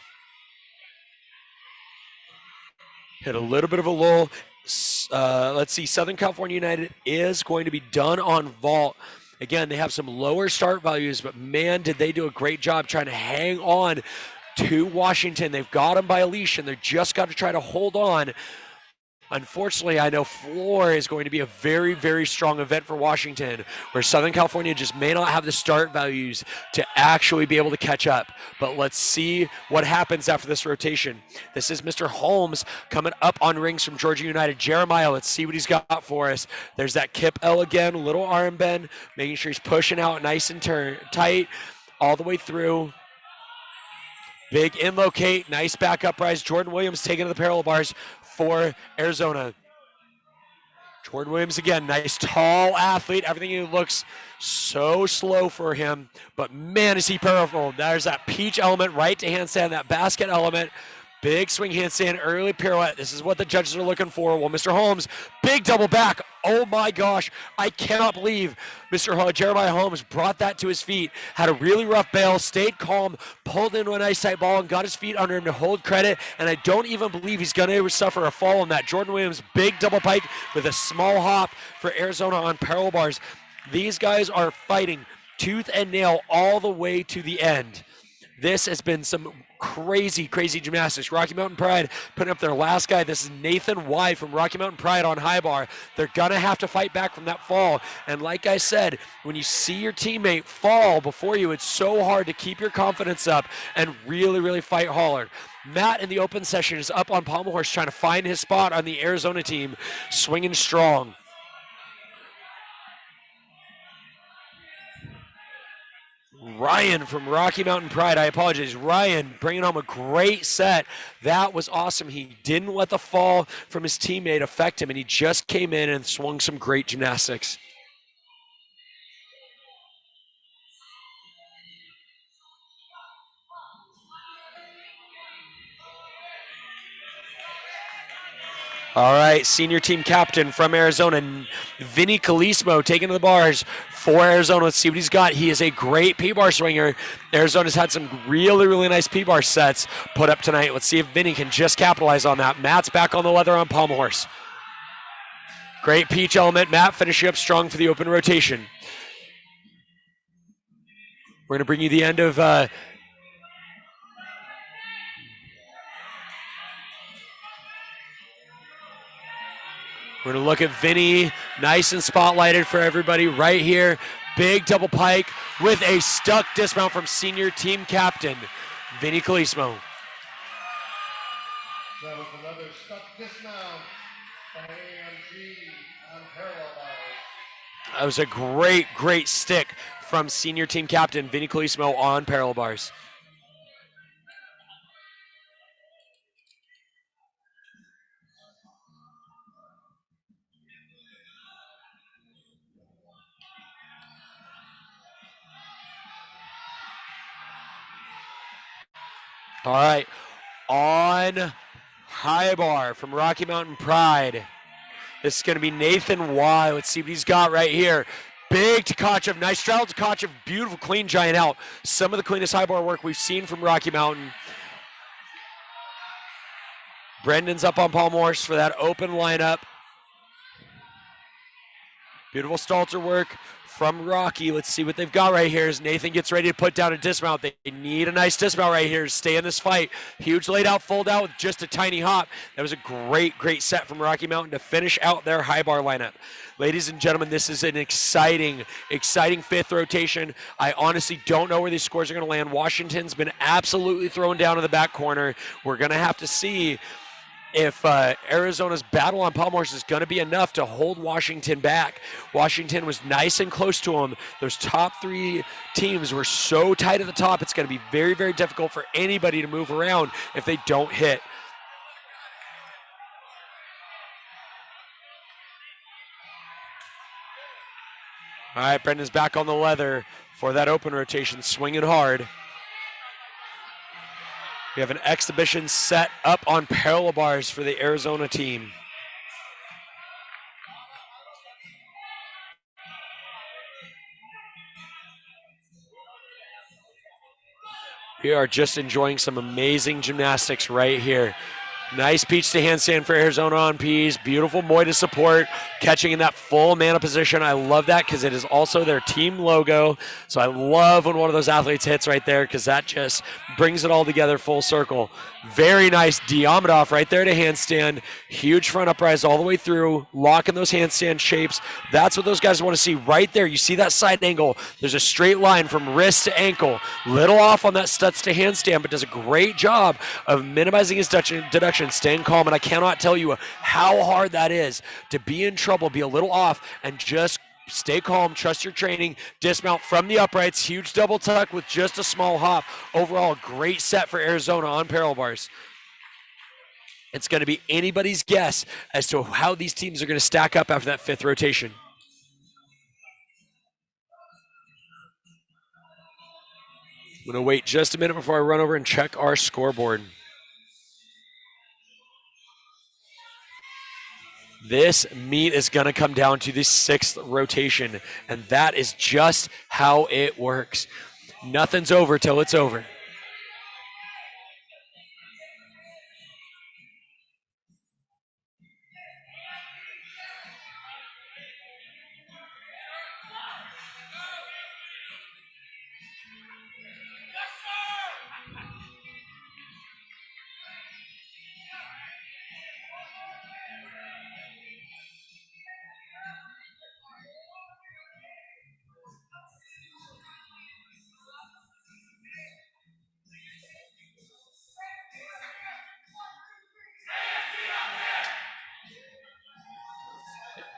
Hit a little bit of a lull. Let's see, Southern California United is going to be done on vault. Again, they have some lower start values, but man, did they do a great job trying to hang on to Washington. They've got them by a leash, and they're just got to try to hold on. Unfortunately, I know floor is going to be a very, very strong event for Washington, where Southern California just may not have the start values to actually be able to catch up. But let's see what happens after this rotation. This is Mr. Holmes coming up on rings from Georgia United. Jeremiah, let's see what he's got for us. There's that Kip L again, little arm bend, making sure he's pushing out nice and tight all the way through. Big in locate, nice back up rise. Jordan Williams taking to the parallel bars for Arizona. Jordan Williams again, nice tall athlete. Everything looks so slow for him, but man, is he powerful. There's that peach element, right to handstand, that basket element. Big swing handstand, early pirouette. This is what the judges are looking for. Well, Mr. Holmes, big double back. Oh my gosh, I cannot believe Mr. Jeremiah Holmes brought that to his feet. Had a really rough bail, stayed calm, pulled into a nice tight ball, and got his feet under him to hold credit. And I don't even believe he's going to suffer a fall on that. Jordan Williams, big double pike with a small hop for Arizona on parallel bars. These guys are fighting tooth and nail all the way to the end. This has been some crazy, crazy gymnastics. Rocky Mountain Pride putting up their last guy. This is Nathan Y from Rocky Mountain Pride on high bar. They're going to have to fight back from that fall. And like I said, when you see your teammate fall before you, it's so hard to keep your confidence up and really, really fight hard. Matt in the open session is up on pommel horse trying to find his spot on the Arizona team, swinging strong. Ryan from Rocky Mountain Pride, I apologize. Ryan bringing home a great set. That was awesome. He didn't let the fall from his teammate affect him, and he just came in and swung some great gymnastics. All right, senior team captain from Arizona, Vinny Calismo taking to the bars for Arizona. Let's see what he's got. He is a great P-bar swinger. Arizona's had some really, really nice P-bar sets put up tonight. Let's see if Vinny can just capitalize on that. Matt's back on the leather on pommel horse. Great peach element. Matt finishing up strong for the open rotation. We're going to bring you the end of we're going to look at Vinny, nice and spotlighted for everybody right here. Big double pike with a stuck dismount from senior team captain, Vinny Calismo. That was another stuck dismount by AMG on parallel bars. That was a great, great stick from senior team captain, Vinny Calismo on parallel bars. All right, on high bar from Rocky Mountain Pride. This is going to be Nathan Y. Let's see what he's got right here. Big Tkachev, nice straddle Tkachev, beautiful clean giant out. Some of the cleanest high bar work we've seen from Rocky Mountain. Brendan's up on pommel horse for that open lineup. Beautiful Stalter work from Rocky. Let's see what they've got right here as Nathan gets ready to put down a dismount. They need a nice dismount right here to stay in this fight. Huge laid out, fold out with just a tiny hop. That was a great, great set from Rocky Mountain to finish out their high bar lineup. Ladies and gentlemen, this is an exciting, exciting fifth rotation. I honestly don't know where these scores are going to land. Washington's been absolutely thrown down in the back corner. We're going to have to see if Arizona's battle on pommel horse is going to be enough to hold Washington back. Washington was nice and close to them. Those top three teams were so tight at the top, it's going to be very, very difficult for anybody to move around if they don't hit. All right, Brendan's back on the leather for that open rotation, swinging hard. We have an exhibition set up on parallel bars for the Arizona team. We are just enjoying some amazing gymnastics right here. Nice peach to handstand for Arizona on P's. Beautiful Moy to support, catching in that full mana position. I love that because it is also their team logo. So I love when one of those athletes hits right there because that just brings it all together full circle. Very nice Diamondov right there to handstand. Huge front uprise all the way through, locking those handstand shapes. That's what those guys want to see right there. You see that side angle. There's a straight line from wrist to ankle. Little off on that Stutz to handstand, but does a great job of minimizing his deduction, staying calm. And I cannot tell you how hard that is to be in trouble, be a little off, and just stay calm, trust your training, dismount from the uprights, huge double tuck with just a small hop. Overall, great set for Arizona on parallel bars. It's going to be anybody's guess as to how these teams are going to stack up after that fifth rotation. I'm going to wait just a minute before I run over and check our scoreboard. This meet is going to come down to the sixth rotation, and that is just how it works. Nothing's over till it's over.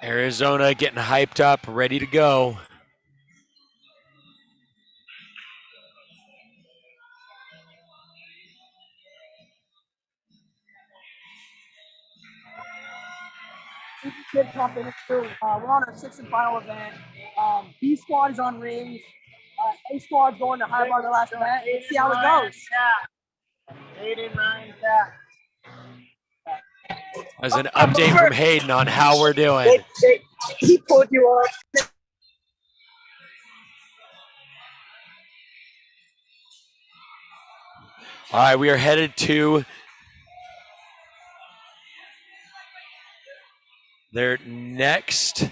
Arizona getting hyped up, ready to go. Kid confidence too. We're on our sixth and final event. B squad is on rings. A squad's going to high bar the last event. Let's see how it goes. 8 and 9 As an update from Hayden on how we're doing. He pulled you on. All right, we are headed to their next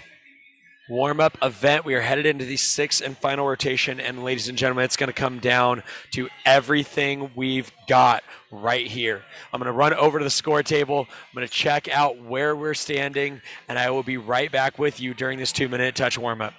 warm-up event. We are headed into the sixth and final rotation, and ladies and gentlemen, it's going to come down to everything we've got right here. I'm going to run over to the score table. I'm going to check out where we're standing, and I will be right back with you during this 2-minute touch warm-up.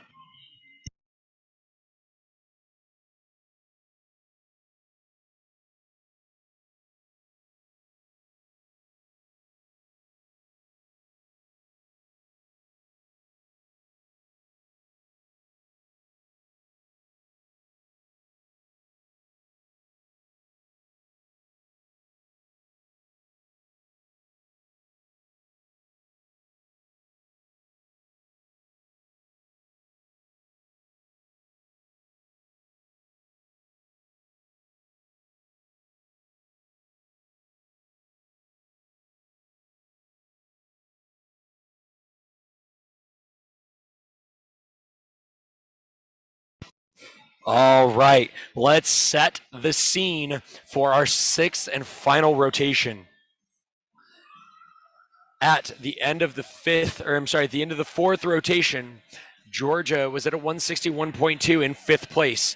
All right, let's set the scene for our sixth and final rotation. At the end of the the fourth rotation, Georgia was at a 161.2 in fifth place.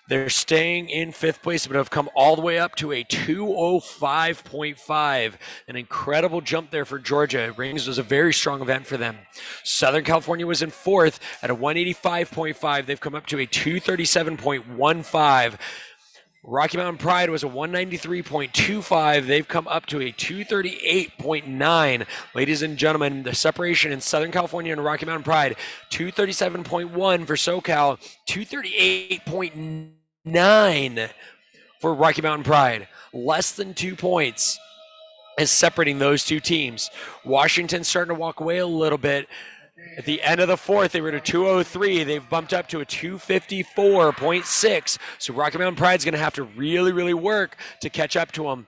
They're staying in fifth place, but have come all the way up to a 205.5. An incredible jump there for Georgia. Rings was a very strong event for them. Southern California was in fourth at a 185.5. They've come up to a 237.15. Rocky Mountain Pride was a 193.25. They've come up to a 238.9. Ladies and gentlemen, the separation in Southern California and Rocky Mountain Pride, 237.1 for SoCal, 238.9 for Rocky Mountain Pride. Less than 2 points is separating those two teams. Washington's starting to walk away a little bit. At the end of the fourth, they were at a 203. They've bumped up to a 254.6. So Rocky Mountain Pride's going to have to really, really work to catch up to them.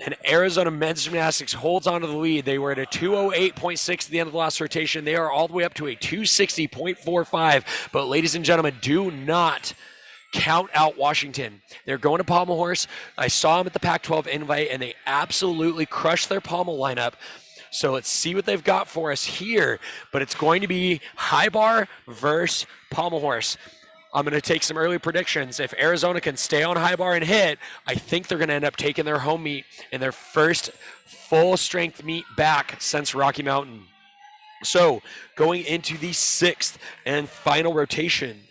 And Arizona men's gymnastics holds on to the lead. They were at a 208.6 at the end of the last rotation. They are all the way up to a 260.45. But ladies and gentlemen, do not count out Washington. They're going to pommel horse. I saw them at the Pac-12 invite, and they absolutely crushed their pommel lineup. So let's see what they've got for us here. But it's going to be high bar versus pommel horse. I'm going to take some early predictions. If Arizona can stay on high bar and hit, I think they're going to end up taking their home meet in their first full strength meet back since Rocky Mountain. So going into the sixth and final rotation,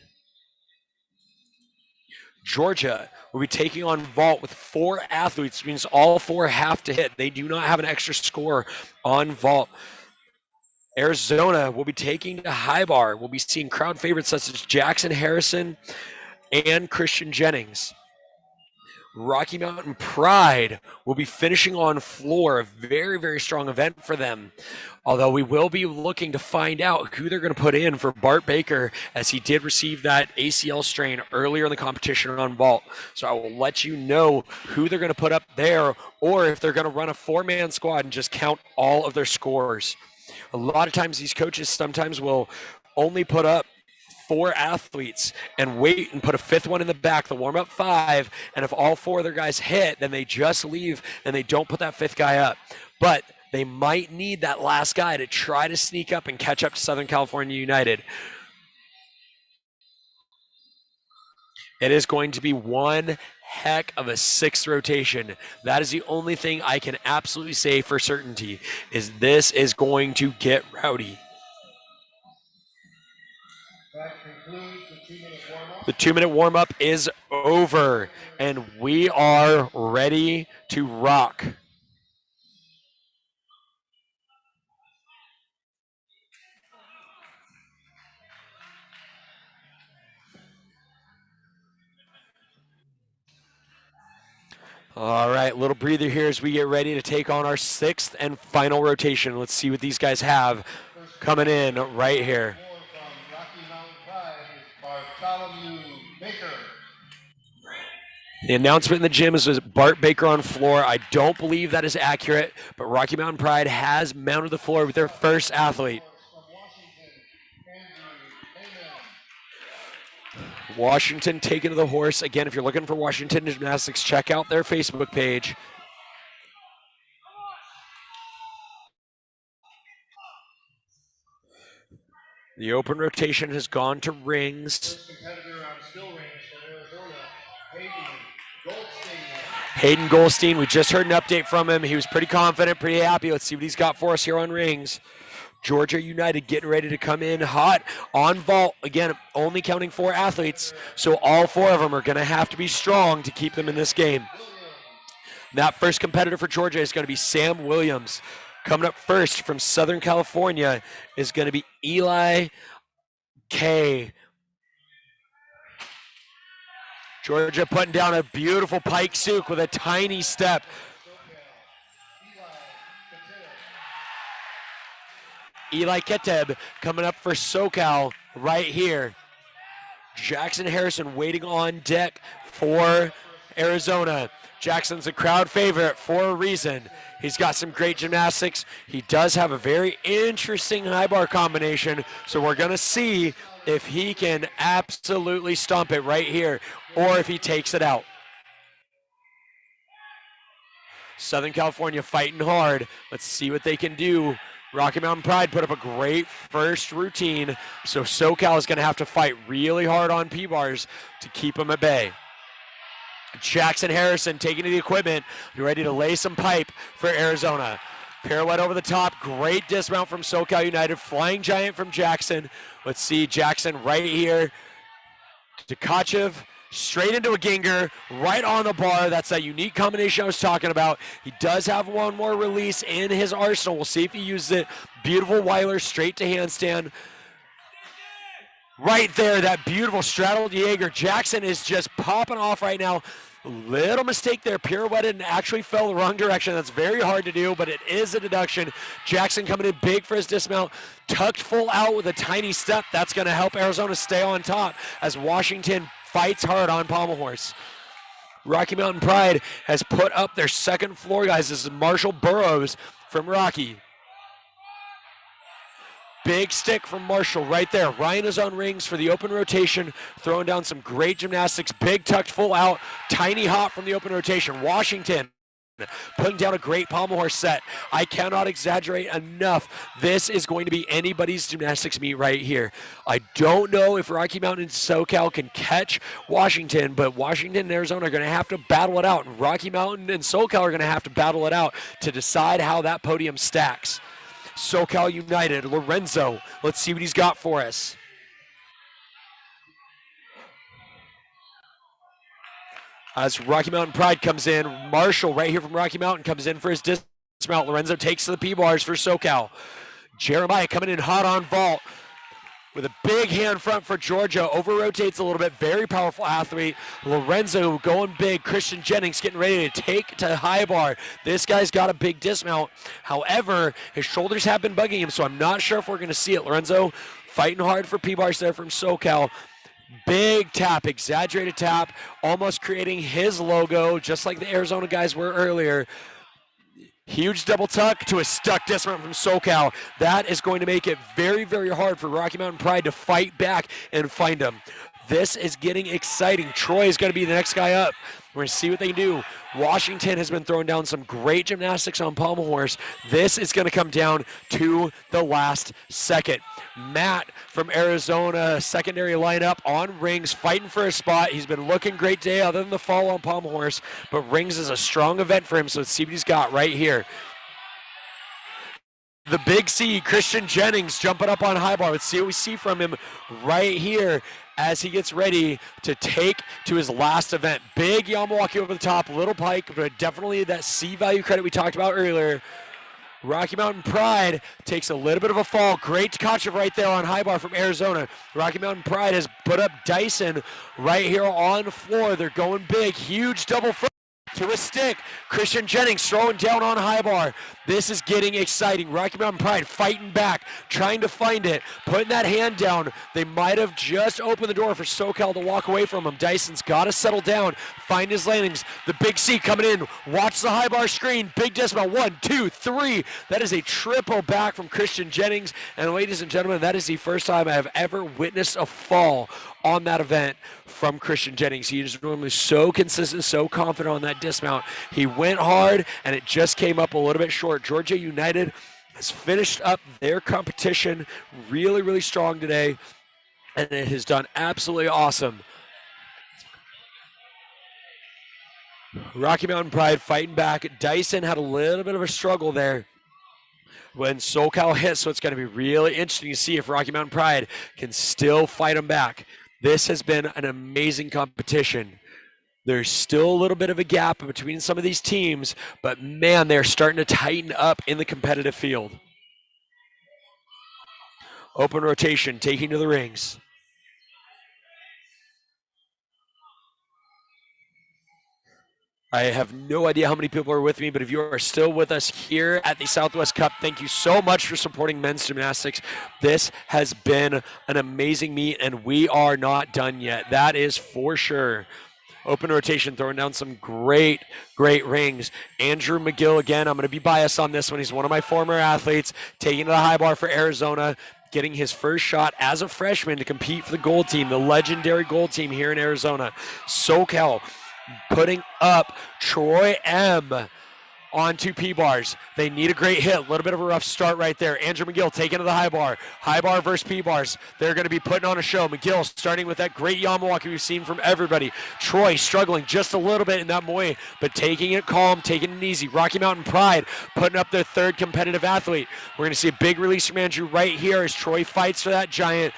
Georgia will be taking on vault with 4 athletes, which means all 4 have to hit. They do not have an extra score on vault. Arizona will be taking to high bar. We'll be seeing crowd favorites such as Jackson Harrison and Christian Jennings. Rocky Mountain Pride will be finishing on floor, a very, very strong event for them. Although we will be looking to find out who they're going to put in for Bart Baker, as he did receive that ACL strain earlier in the competition on vault. So I will let you know who they're going to put up there, or if they're going to run a 4-man squad and just count all of their scores. A lot of times these coaches sometimes will only put up 4 athletes and wait and put a 5th one in the back, the warm-up 5, and if all 4 of their guys hit, then they just leave and they don't put that 5th guy up. But they might need that last guy to try to sneak up and catch up to Southern California United. It is going to be one heck of a 6th rotation. That is the only thing I can absolutely say for certainty, is this is going to get rowdy. That concludes the 2-minute warm-up. The 2-minute warm-up is over, and we are ready to rock. All right, little breather here as we get ready to take on our 6th and final rotation. Let's see what these guys have coming in right here. From Rocky Mountain Pride is Bartholomew Baker. The announcement in the gym is Bart Baker on floor. I don't believe that is accurate, but Rocky Mountain Pride has mounted the floor with their first athlete. From Washington, Andrew Heyman. Washington taking to the horse. Again, if you're looking for Washington Gymnastics, check out their Facebook page. The open rotation has gone to rings. First competitor on still rings from Arizona, Hayden Goldstein. Hayden Goldstein, we just heard an update from him. He was pretty confident, pretty happy. Let's see what he's got for us here on rings. Georgia United getting ready to come in hot on vault. Again, only counting 4 athletes, so all 4 of them are going to have to be strong to keep them in this game. That first competitor for Georgia is going to be Sam Williams. Coming up first from Southern California is going to be Eli K. Georgia putting down a beautiful pike souk with a tiny step. Eli Keteb coming up for SoCal right here. Jackson Harrison waiting on deck for Arizona. Jackson's a crowd favorite for a reason. He's got some great gymnastics. He does have a very interesting high bar combination, so we're going to see if he can absolutely stomp it right here or if he takes it out. Southern California fighting hard. Let's see what they can do. Rocky Mountain Pride put up a great first routine, so SoCal is going to have to fight really hard on P-bars to keep them at bay. Jackson Harrison taking to the equipment, ready to lay some pipe for Arizona. Pirouette over the top, great dismount from SoCal United, flying giant from Jackson. Let's see Jackson right here. Tkachev straight into a Ginger, right on the bar. That's that unique combination I was talking about. He does have one more release in his arsenal. We'll see if he uses it. Beautiful Weiler, straight to handstand. Right there, that beautiful straddled Jaeger. Jackson is just popping off right now. Little mistake there, pirouetted and actually fell the wrong direction. That's very hard to do, but it is a deduction. Jackson coming in big for his dismount. Tucked full out with a tiny step. That's going to help Arizona stay on top as Washington fights hard on pommel horse. Rocky Mountain Pride has put up their second floor, guys. This is Marshall Burrows from Rocky. Big stick from Marshall right there. Ryan is on rings for the open rotation, throwing down some great gymnastics. Big tucked full out, tiny hop from the open rotation. Washington putting down a great pommel horse set. I cannot exaggerate enough. This is going to be anybody's gymnastics meet right here. I don't know if Rocky Mountain and SoCal can catch Washington, but Washington and Arizona are going to have to battle it out. And Rocky Mountain and SoCal are going to have to battle it out to decide how that podium stacks. SoCal United, Lorenzo. Let's see what he's got for us. As Rocky Mountain Pride comes in, Marshall right here from Rocky Mountain comes in for his dismount. Lorenzo takes to the P-bars for SoCal. Jeremiah coming in hot on vault with a big hand front for Georgia. Over-rotates a little bit. Very powerful athlete. Lorenzo going big. Christian Jennings getting ready to take to high bar. This guy's got a big dismount. However, his shoulders have been bugging him, so I'm not sure if we're going to see it. Lorenzo fighting hard for P-bars there from SoCal. Big tap, exaggerated tap, almost creating his logo, just like the Arizona guys were earlier. Huge double tuck to a stuck dismount from SoCal. That is going to make it very, very hard for Rocky Mountain Pride to fight back and find him. This is getting exciting. Troy is going to be the next guy up. We're going to see what they can do. Washington has been throwing down some great gymnastics on pommel horse. This is going to come down to the last second. Matt from Arizona, secondary lineup on rings, fighting for a spot. He's been looking great today other than the fall on pommel horse, but rings is a strong event for him, so let's see what he's got right here. The big C, Christian Jennings jumping up on high bar. Let's see what we see from him right here as he gets ready to take to his last event. Big Yamawaki over the top, little pike, but definitely that C value credit we talked about earlier. Rocky Mountain Pride takes a little bit of a fall. Great Tkachev right there on high bar from Arizona. Rocky Mountain Pride has put up Dyson right here on the floor. They're going big. Huge double front to a stick. Christian Jennings throwing down on high bar. This is getting exciting. Rocky Mountain Pride fighting back, trying to find it, putting that hand down. They might have just opened the door for SoCal to walk away from him. Dyson's got to settle down, find his landings. The big C coming in. Watch the high bar screen. Big dismount. 1, 2, 3. That is a triple back from Christian Jennings. And ladies and gentlemen, that is the first time I have ever witnessed a fall on that event from Christian Jennings. He is normally so consistent, so confident on that dismount. He went hard, and it just came up a little bit short. Georgia United has finished up their competition really, really strong today, and it has done absolutely awesome. Rocky Mountain Pride fighting back. Dyson had a little bit of a struggle there when SoCal hit, so it's going to be really interesting to see if Rocky Mountain Pride can still fight them back. This has been an amazing competition. There's still a little bit of a gap between some of these teams, but man, they're starting to tighten up in the competitive field. Open rotation, taking to the rings. I have no idea how many people are with me, but if you are still with us here at the Southwest Cup, thank you so much for supporting men's gymnastics. This has been an amazing meet, and we are not done yet. That is for sure. Open rotation, throwing down some great, great rings. Andrew McGill, again, I'm going to be biased on this one. He's one of my former athletes, taking to the high bar for Arizona, getting his first shot as a freshman to compete for the gold team, the legendary gold team here in Arizona. SoCal putting up Troy M on 2 P-bars. They need a great hit. A little bit of a rough start right there. Andrew McGill taking to the high bar. High bar versus P-bars. They're going to be putting on a show. McGill starting with that great Yamawaki we've seen from everybody. Troy struggling just a little bit in that moe, but taking it calm, taking it easy. Rocky Mountain Pride putting up their third competitive athlete. We're going to see a big release from Andrew right here as Troy fights for that giant.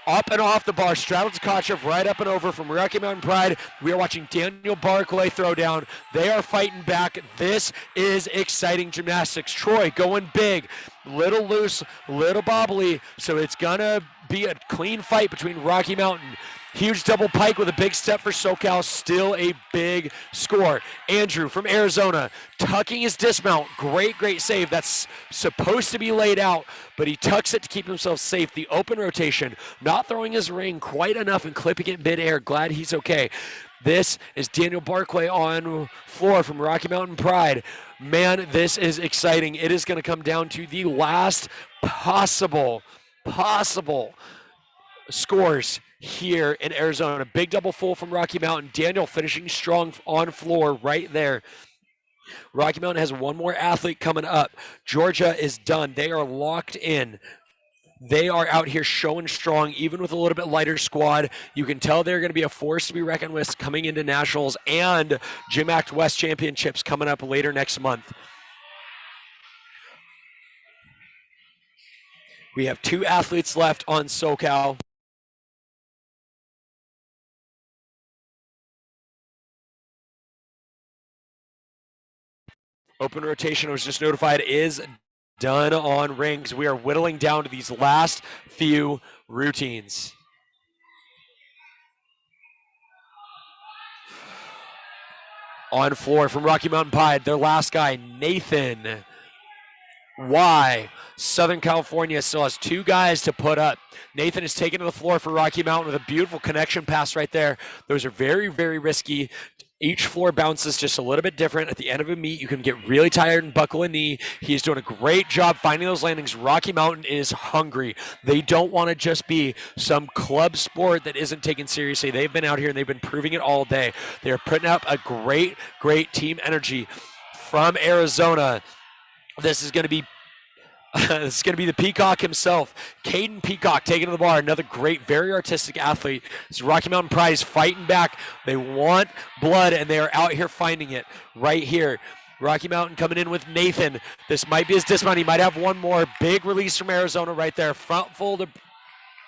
up and off the bar. Straddles Tkachev right up and over from Rocky Mountain Pride. We are watching Daniel Barclay throw down. They are fighting back. This is exciting gymnastics. Troy going big. Little loose, little bobbly. So it's going to be a clean fight between Rocky Mountain. Huge double pike with a big step for SoCal. Still a big score. Andrew from Arizona tucking his dismount. Great save. That's supposed to be laid out, but he tucks it to keep himself safe. The open rotation, not throwing his ring quite enough and clipping it midair. Glad he's okay. This is Daniel Barclay on floor from Rocky Mountain Pride. Man, this is exciting. It is going to come down to the last possible scores here in Arizona. Big double full from Rocky Mountain. Daniel finishing strong on floor right there. Rocky Mountain has one more athlete coming up. Georgia is done. They are locked in. They are out here showing strong, even with a little bit lighter squad. You can tell they're going to be a force to be reckoned with coming into nationals and GymACT West Championships coming up later next month. We have 2 athletes left on SoCal. Open rotation, I was just notified, is done on rings. We are whittling down to these last few routines. On floor from Rocky Mountain Pride, their last guy, Nathan Y. Southern California still has 2 guys to put up. Nathan is taken to the floor for Rocky Mountain with a beautiful connection pass right there. Those are very risky. Each floor bounces just a little bit different. At the end of a meet, you can get really tired and buckle a knee. He's doing a great job finding those landings. Rocky Mountain is hungry. They don't want to just be some club sport that isn't taken seriously. They've been out here and they've been proving it all day. They're putting up a great team energy from Arizona. This is going to be the Peacock himself. Caden Peacock taking to the bar. Another great, very artistic athlete. This Rocky Mountain Pride is fighting back. They want blood, and they are out here finding it right here. Rocky Mountain coming in with Nathan. This might be his dismount. He might have one more. Big release from Arizona right there. Front full to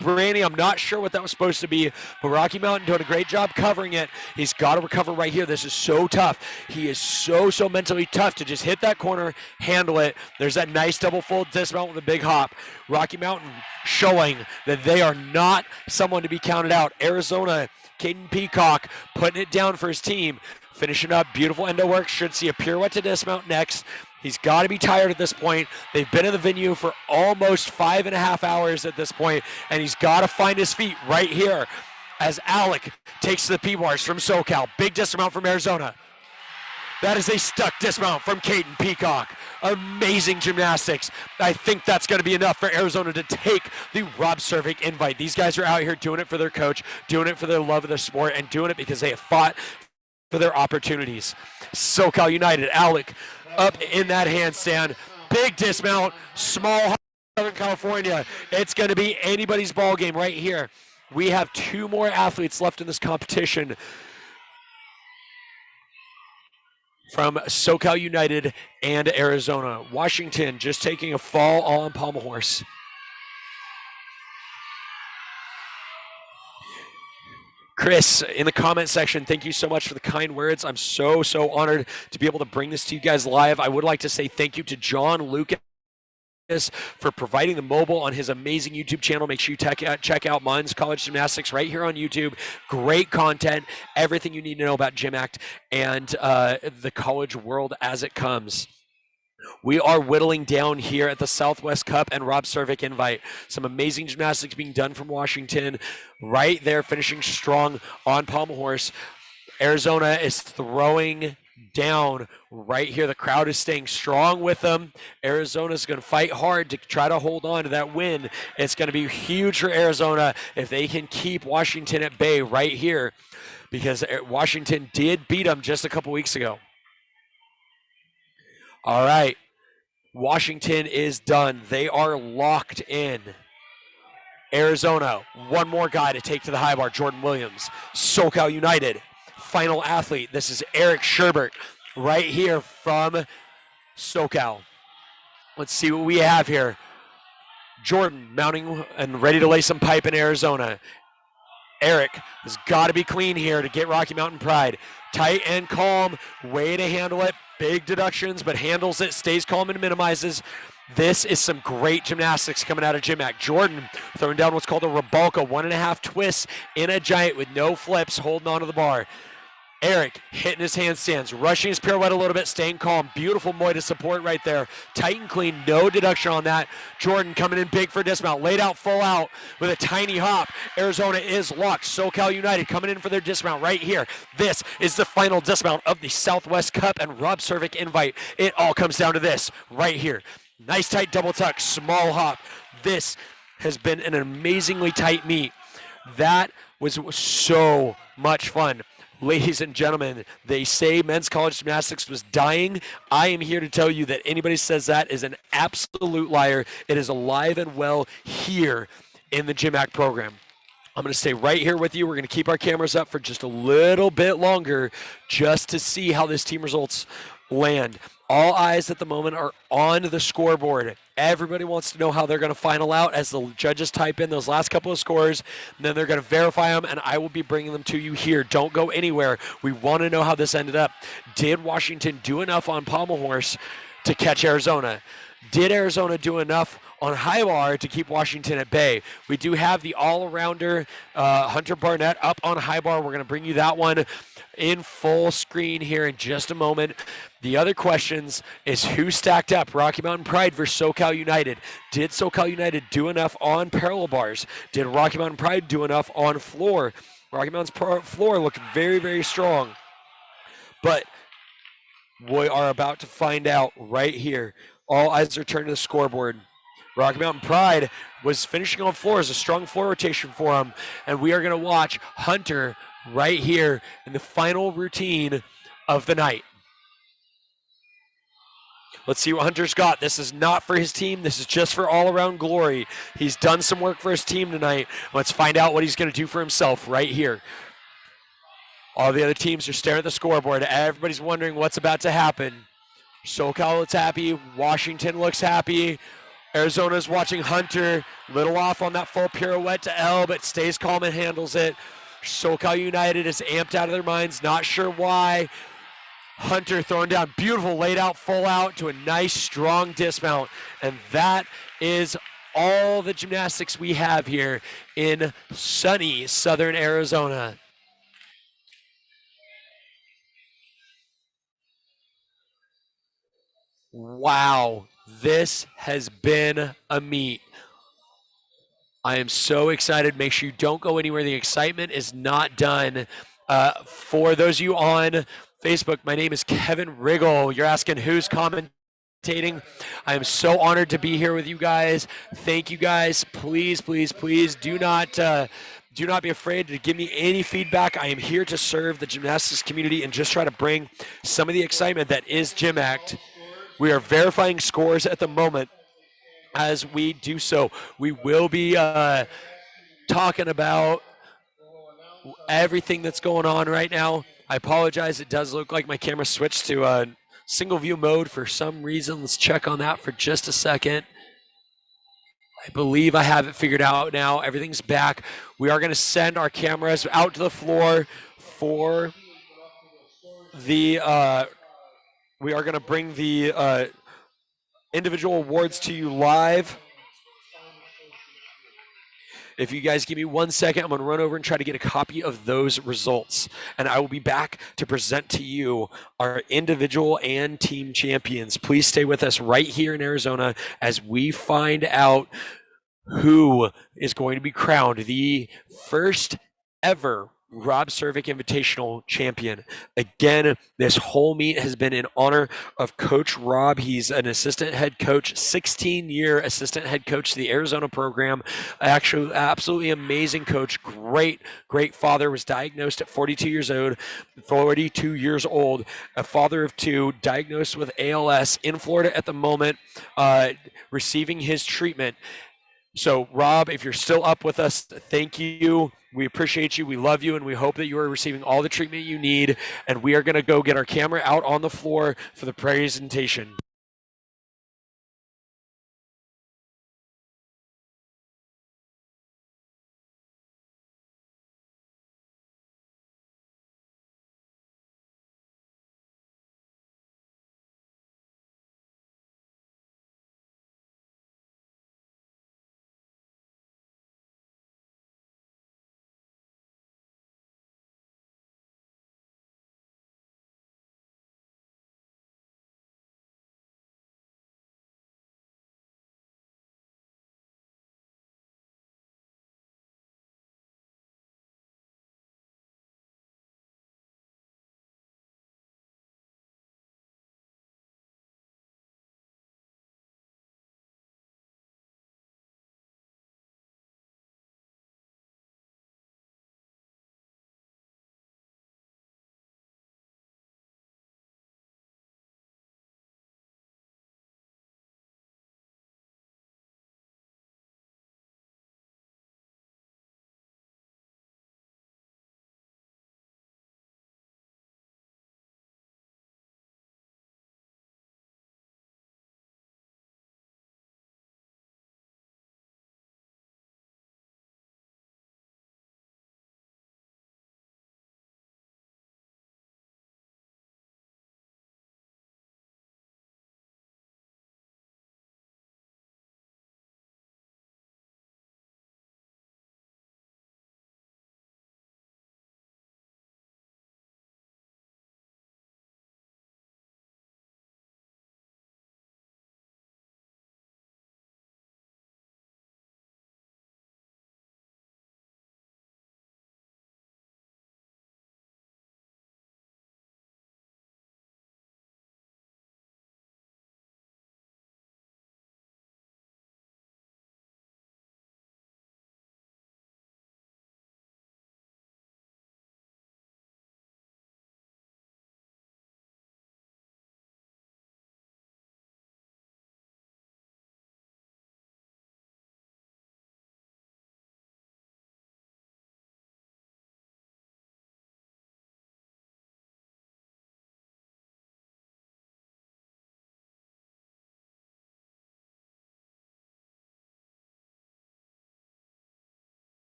Brandy. I'm not sure what that was supposed to be, but Rocky Mountain doing a great job covering it. He's got to recover right here. This is so tough. He is so mentally tough to just hit that corner, handle it. There's that nice double fold dismount with a big hop. Rocky Mountain showing that they are not someone to be counted out. Arizona, Caden Peacock putting it down for his team. Finishing up, beautiful endo work. Should see a pirouette to dismount next. He's got to be tired at this point. They've been in the venue for almost 5.5 hours at this point, and he's got to find his feet right here as Alec takes to the P-bars from SoCal. Big dismount from Arizona. That is a stuck dismount from Caden Peacock. Amazing gymnastics. I think that's going to be enough for Arizona to take the Rob Cervic invite. These guys are out here doing it for their coach, doing it for their love of the sport, and doing it because they have fought for their opportunities. SoCal United, Alec up in that handstand. Big dismount, small Southern California. It's going to be anybody's ball game right here. We have 2 more athletes left in this competition from SoCal United and Arizona. Washington just taking a fall on pommel horse. Chris, in the comment section, thank you so much for the kind words. I'm so honored to be able to bring this to you guys live. I would like to say thank you to John Lucas for providing the mobile on his amazing YouTube channel. Make sure you check out Mons College Gymnastics right here on YouTube. Great content, everything you need to know about GymACT and the college world as it comes. We are whittling down here at the Southwest Cup and Rob Cervic invite. Some amazing gymnastics being done from Washington. Right there, finishing strong on pommel horse. Arizona is throwing down right here. The crowd is staying strong with them. Arizona is going to fight hard to try to hold on to that win. It's going to be huge for Arizona if they can keep Washington at bay right here, because Washington did beat them just a couple weeks ago. All right, Washington is done. They are locked in. Arizona, one more guy to take to the high bar, Jordan Williams. SoCal United, final athlete. This is Eric Sherbert right here from SoCal. Let's see what we have here. Jordan mounting and ready to lay some pipe in Arizona. Eric has got to be clean here to get Rocky Mountain Pride. Tight and calm, way to handle it. Big deductions, but handles it, stays calm and minimizes. This is some great gymnastics coming out of GymACT. Jordan throwing down what's called a Rebalka, 1.5 twists in a giant with no flips, holding onto the bar. Eric hitting his handstands, rushing his pirouette a little bit, staying calm. Beautiful Moy to support right there. Tight and clean, no deduction on that. Jordan coming in big for dismount. Laid out, full out with a tiny hop. Arizona is locked. SoCal United coming in for their dismount right here. This is the final dismount of the Southwest Cup and Rob Cervic invite. It all comes down to this right here. Nice tight double tuck, small hop. This has been an amazingly tight meet. That was so much fun. Ladies and gentlemen, they say men's college gymnastics was dying. I am here to tell you that anybody says that is an absolute liar. It is alive and well here in the GymACT program. I'm going to stay right here with you. We're going to keep our cameras up for just a little bit longer just to see how this team results land. All eyes at the moment are on the scoreboard. Everybody wants to know how they're going to final out as the judges type in those last couple of scores, and then they're going to verify them, and I will be bringing them to you here. Don't go anywhere. We want to know how this ended up. Did Washington do enough on pommel horse to catch Arizona? Did Arizona do enough on high bar to keep Washington at bay? We do have the all-arounder Hunter Barnett up on high bar. We're going to bring you that one in full screen here in just a moment. The other questions is who stacked up Rocky Mountain Pride versus SoCal United. Did SoCal United do enough on parallel bars? Did Rocky Mountain Pride do enough on floor? Rocky Mountain's floor looked very, very strong. But we are about to find out right here. All eyes are turned to the scoreboard. Rocky Mountain Pride was finishing on floors, a strong floor rotation for him. And we are going to watch Hunter right here in the final routine of the night. Let's see what Hunter's got. This is not for his team. This is just for all-around glory. He's done some work for his team tonight. Let's find out what he's going to do for himself right here. All the other teams are staring at the scoreboard. Everybody's wondering what's about to happen. SoCal looks happy. Washington looks happy. Arizona's watching Hunter. Little off on that full pirouette to L, but stays calm and handles it. SoCal United is amped out of their minds. Not sure why. Hunter throwing down beautiful, laid out, full out to a nice, strong dismount. And that is all the gymnastics we have here in sunny southern Arizona. Wow, this has been a meet. I am so excited. Make sure you don't go anywhere. The excitement is not done. For those of you on Facebook, my name is Kevin Riggle. You're asking who's commentating. I am so honored to be here with you guys. Thank you guys. Please, please, please do not be afraid to give me any feedback. I am here to serve the gymnastics community and just try to bring some of the excitement that is GymACT. We are verifying scores at the moment. As we do so, we will be talking about everything that's going on right now. I apologize. It does look like my camera switched to single view mode for some reason. Let's check on that for just a second. I believe I have it figured out now. Everything's back. We are going to send our cameras out to the floor for the we are going to bring the individual awards to you live. If you guys give me 1 second, I'm going to run over and try to get a copy of those results. And I will be back to present to you our individual and team champions. Please stay with us right here in Arizona as we find out who is going to be crowned the first ever Rob Cervic Invitational champion. Again, this whole meet has been in honor of Coach Rob. He's an assistant head coach, 16-year assistant head coach to the Arizona program. Actually, absolutely amazing coach. Great, great father. Was diagnosed at 42 years old. A father of two, diagnosed with ALS in Florida at the moment, receiving his treatment. So, Rob, if you're still up with us, thank you. We appreciate you. We love you, and we hope that you are receiving all the treatment you need. And we are going to go get our camera out on the floor for the presentation.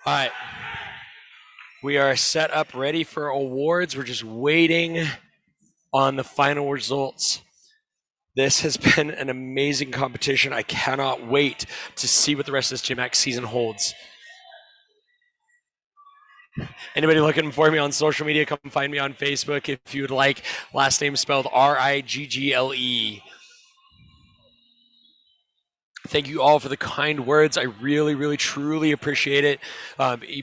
All right. We are set up ready for awards. We're just waiting on the final results. This has been an amazing competition. I cannot wait to see what the rest of this GymACT season holds. Anybody looking for me on social media, come find me on Facebook if you would like. Last name spelled Riggle. Thank you all for the kind words. I really, really, truly appreciate it.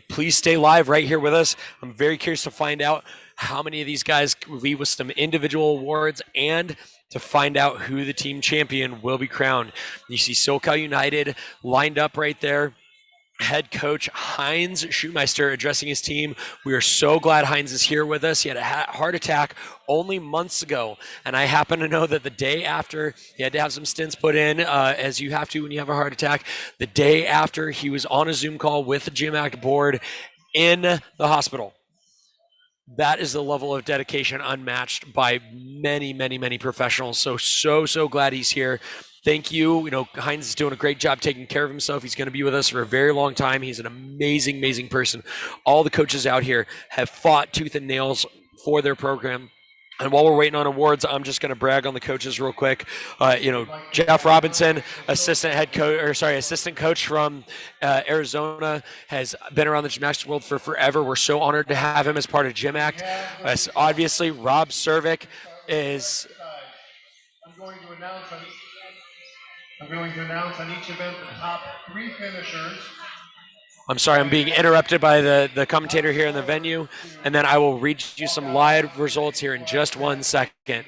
Please stay live right here with us. I'm very curious to find out how many of these guys leave with some individual awards and to find out who the team champion will be crowned. You see SoCal United lined up right there. Head coach Heinz Schumeister addressing his team. We are so glad Heinz is here with us. He had a heart attack only months ago, and I happen to know that the day after he had to have some stents put in, as you have to when you have a heart attack. The day after, he was on a Zoom call with the GymACT board in the hospital. That is the level of dedication unmatched by many, many, many professionals. So glad he's here. Thank you. You know, Heinz is doing a great job taking care of himself. He's going to be with us for a very long time. He's an amazing, amazing person. All the coaches out here have fought tooth and nails for their program. And while we're waiting on awards, I'm just going to brag on the coaches real quick. Jeff Robinson, assistant coach from Arizona, has been around the gymnastics world for forever. We're so honored to have him as part of GymACT. Obviously, Rob Cervic is. I'm going to announce on each event the top 3 finishers. I'm sorry, I'm being interrupted by the commentator here in the venue, and then I will read you some live results here in just 1 second.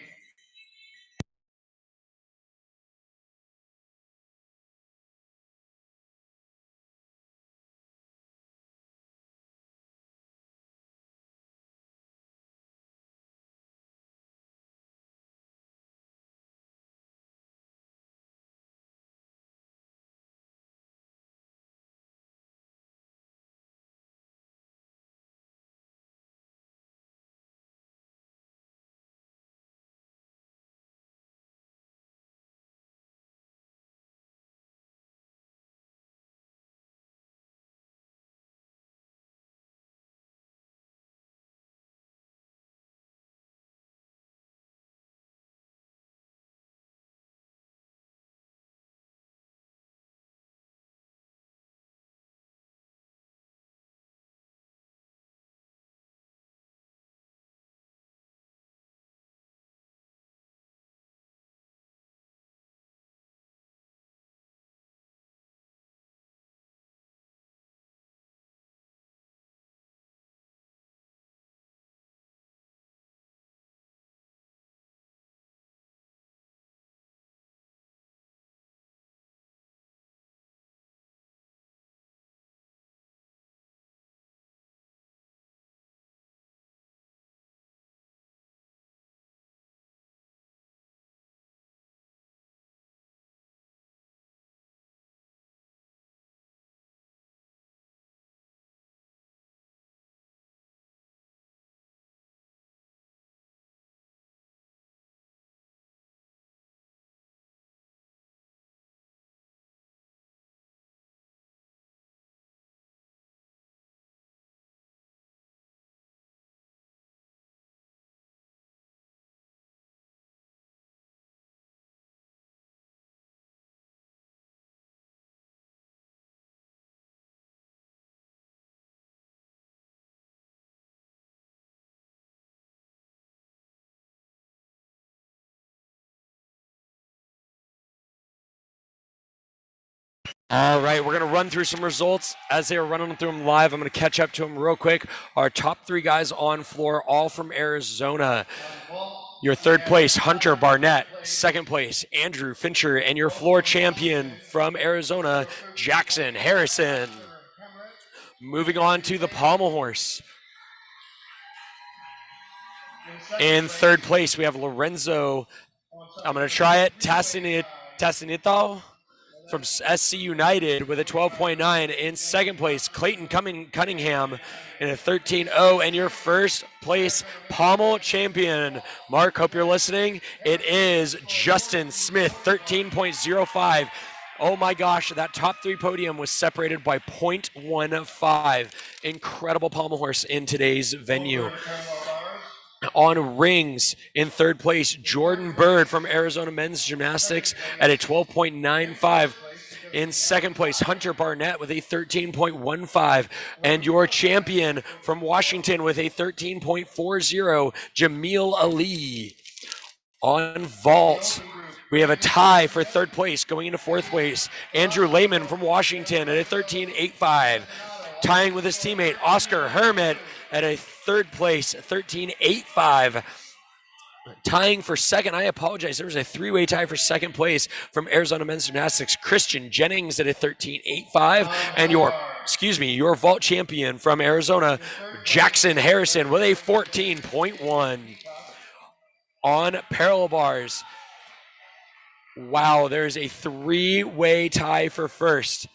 All right, we're going to run through some results. As they are running through them live, I'm going to catch up to them real quick. Our top 3 guys on floor, all from Arizona. Your third place, Hunter Barnett. Second place, Andrew Fincher. And your floor champion from Arizona, Jackson Harrison. Moving on to the pommel horse. In third place, we have Lorenzo. I'm going to try it. Tassinito from SC United with a 12.9. In second place, Clayton Cunningham in a 13.0. And your first place pommel champion, Mark, hope you're listening. It is Justin Smith, 13.05. Oh my gosh, that top 3 podium was separated by 0.15. Incredible pommel horse in today's venue. On rings in third place, Jordan Bird from Arizona Men's Gymnastics at a 12.95. In second place, Hunter Barnett with a 13.15. And your champion from Washington with a 13.40, Jamil Ali. On vault, we have a tie for third place going into fourth place. Andrew Lehman from Washington at a 13.85. Tying with his teammate Oscar Hermit at a third place, 13.85. Tying for second, I apologize, there was a 3-way tie for second place from Arizona Men's Gymnastics, Christian Jennings at a 13.85. And your vault champion from Arizona, Jackson Harrison with a 14.1. On parallel bars, wow, there's a 3-way tie for first.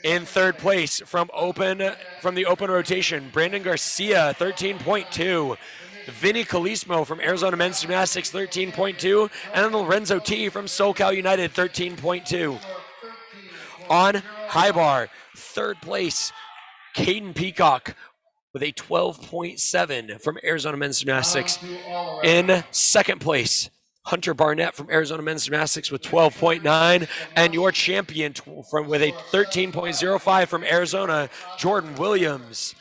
In third place from the open rotation, Brandon Garcia, 13.2. Vinny Calismo from Arizona Men's Gymnastics, 13.2. And Lorenzo T from SoCal United, 13.2. On high bar, third place, Caden Peacock with a 12.7 from Arizona Men's Gymnastics. In second place, Hunter Barnett from Arizona Men's Gymnastics with 12.9, and your champion with a 13.05 from Arizona, Jordan Williams.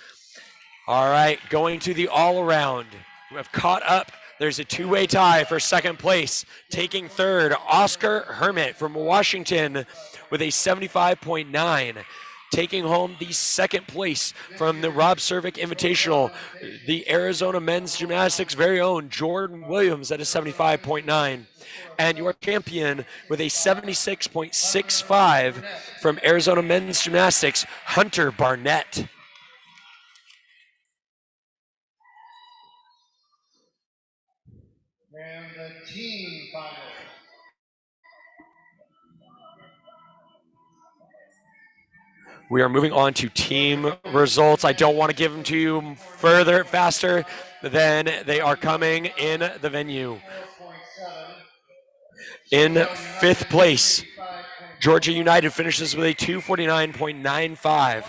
All right, going to the all-around. We have caught up. There's a 2-way tie for second place. Taking third, Oscar Hermit from Washington with a 75.9. Taking home the second place from the Rob Cervic Invitational, the Arizona Men's Gymnastics' very own Jordan Williams at a 75.9. And your champion with a 76.65 from Arizona Men's Gymnastics, Hunter Barnett. And the team finals. We are moving on to team results. I don't want to give them to you faster than they are coming in the venue. In fifth place, Georgia United finishes with a 249.95.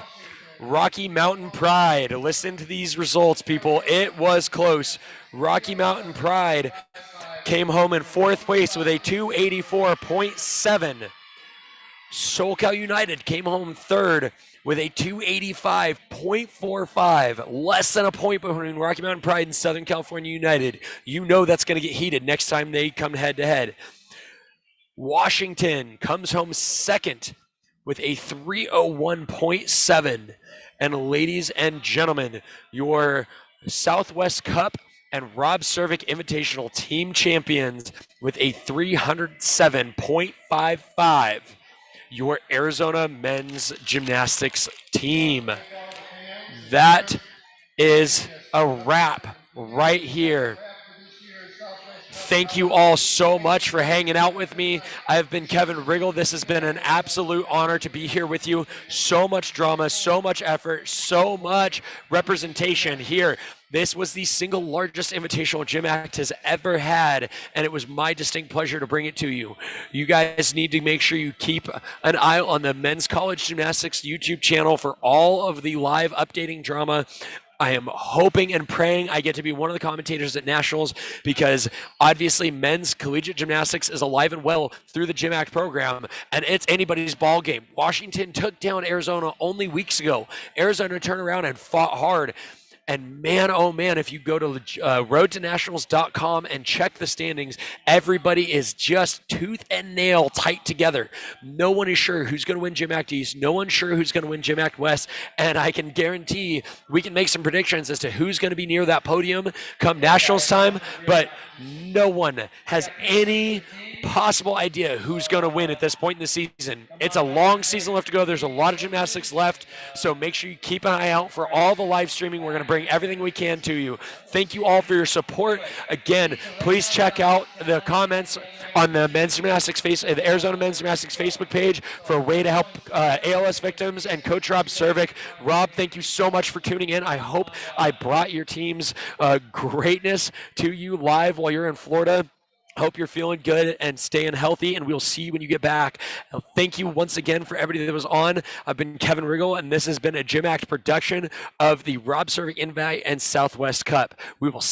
Rocky Mountain Pride, listen to these results, people. It was close. Rocky Mountain Pride came home in fourth place with a 284.7. SoCal United came home third with a 285.45, less than a point between Rocky Mountain Pride and Southern California United. You know that's going to get heated next time they come head-to-head. Washington comes home second with a 301.7. And ladies and gentlemen, your Southwest Cup and Rob Cervic Invitational team champions with a 307.55. Your Arizona Men's Gymnastics team. That is a wrap right here. Thank you all so much for hanging out with me. I've been Kevin Riggle. This has been an absolute honor to be here with you. So much drama, so much effort, so much representation here. This was the single largest invitational GymACT has ever had, and it was my distinct pleasure to bring it to you. You guys need to make sure you keep an eye on the Men's College Gymnastics YouTube channel for all of the live updating drama. I am hoping and praying I get to be one of the commentators at Nationals, because obviously men's collegiate gymnastics is alive and well through the GymACT program, and it's anybody's ball game. Washington took down Arizona only weeks ago. Arizona turned around and fought hard. And man, oh man, if you go to roadtonationals.com and check the standings, everybody is just tooth and nail tight together. No one is sure who's going to win GymACT East. No one's sure who's going to win GymACT West. And I can guarantee we can make some predictions as to who's going to be near that podium come Nationals time. But no one has any possible idea who's going to win at this point in the season. It's a long season left to go. There's a lot of gymnastics left. So make sure you keep an eye out for all the live streaming. We're going to bring everything we can to you. Thank you all for your support. Again, please check out the comments on the the Arizona Men's Gymnastics Facebook page for a way to help ALS victims and Coach Rob Cervic. Rob, thank you so much for tuning in. I hope I brought your team's greatness to you live while you're in Florida. Hope you're feeling good and staying healthy, and we'll see you when you get back. Thank you once again for everybody that was on. I've been Kevin Riggle, and this has been a GymACT production of the Rob Serving Invite and Southwest Cup. We will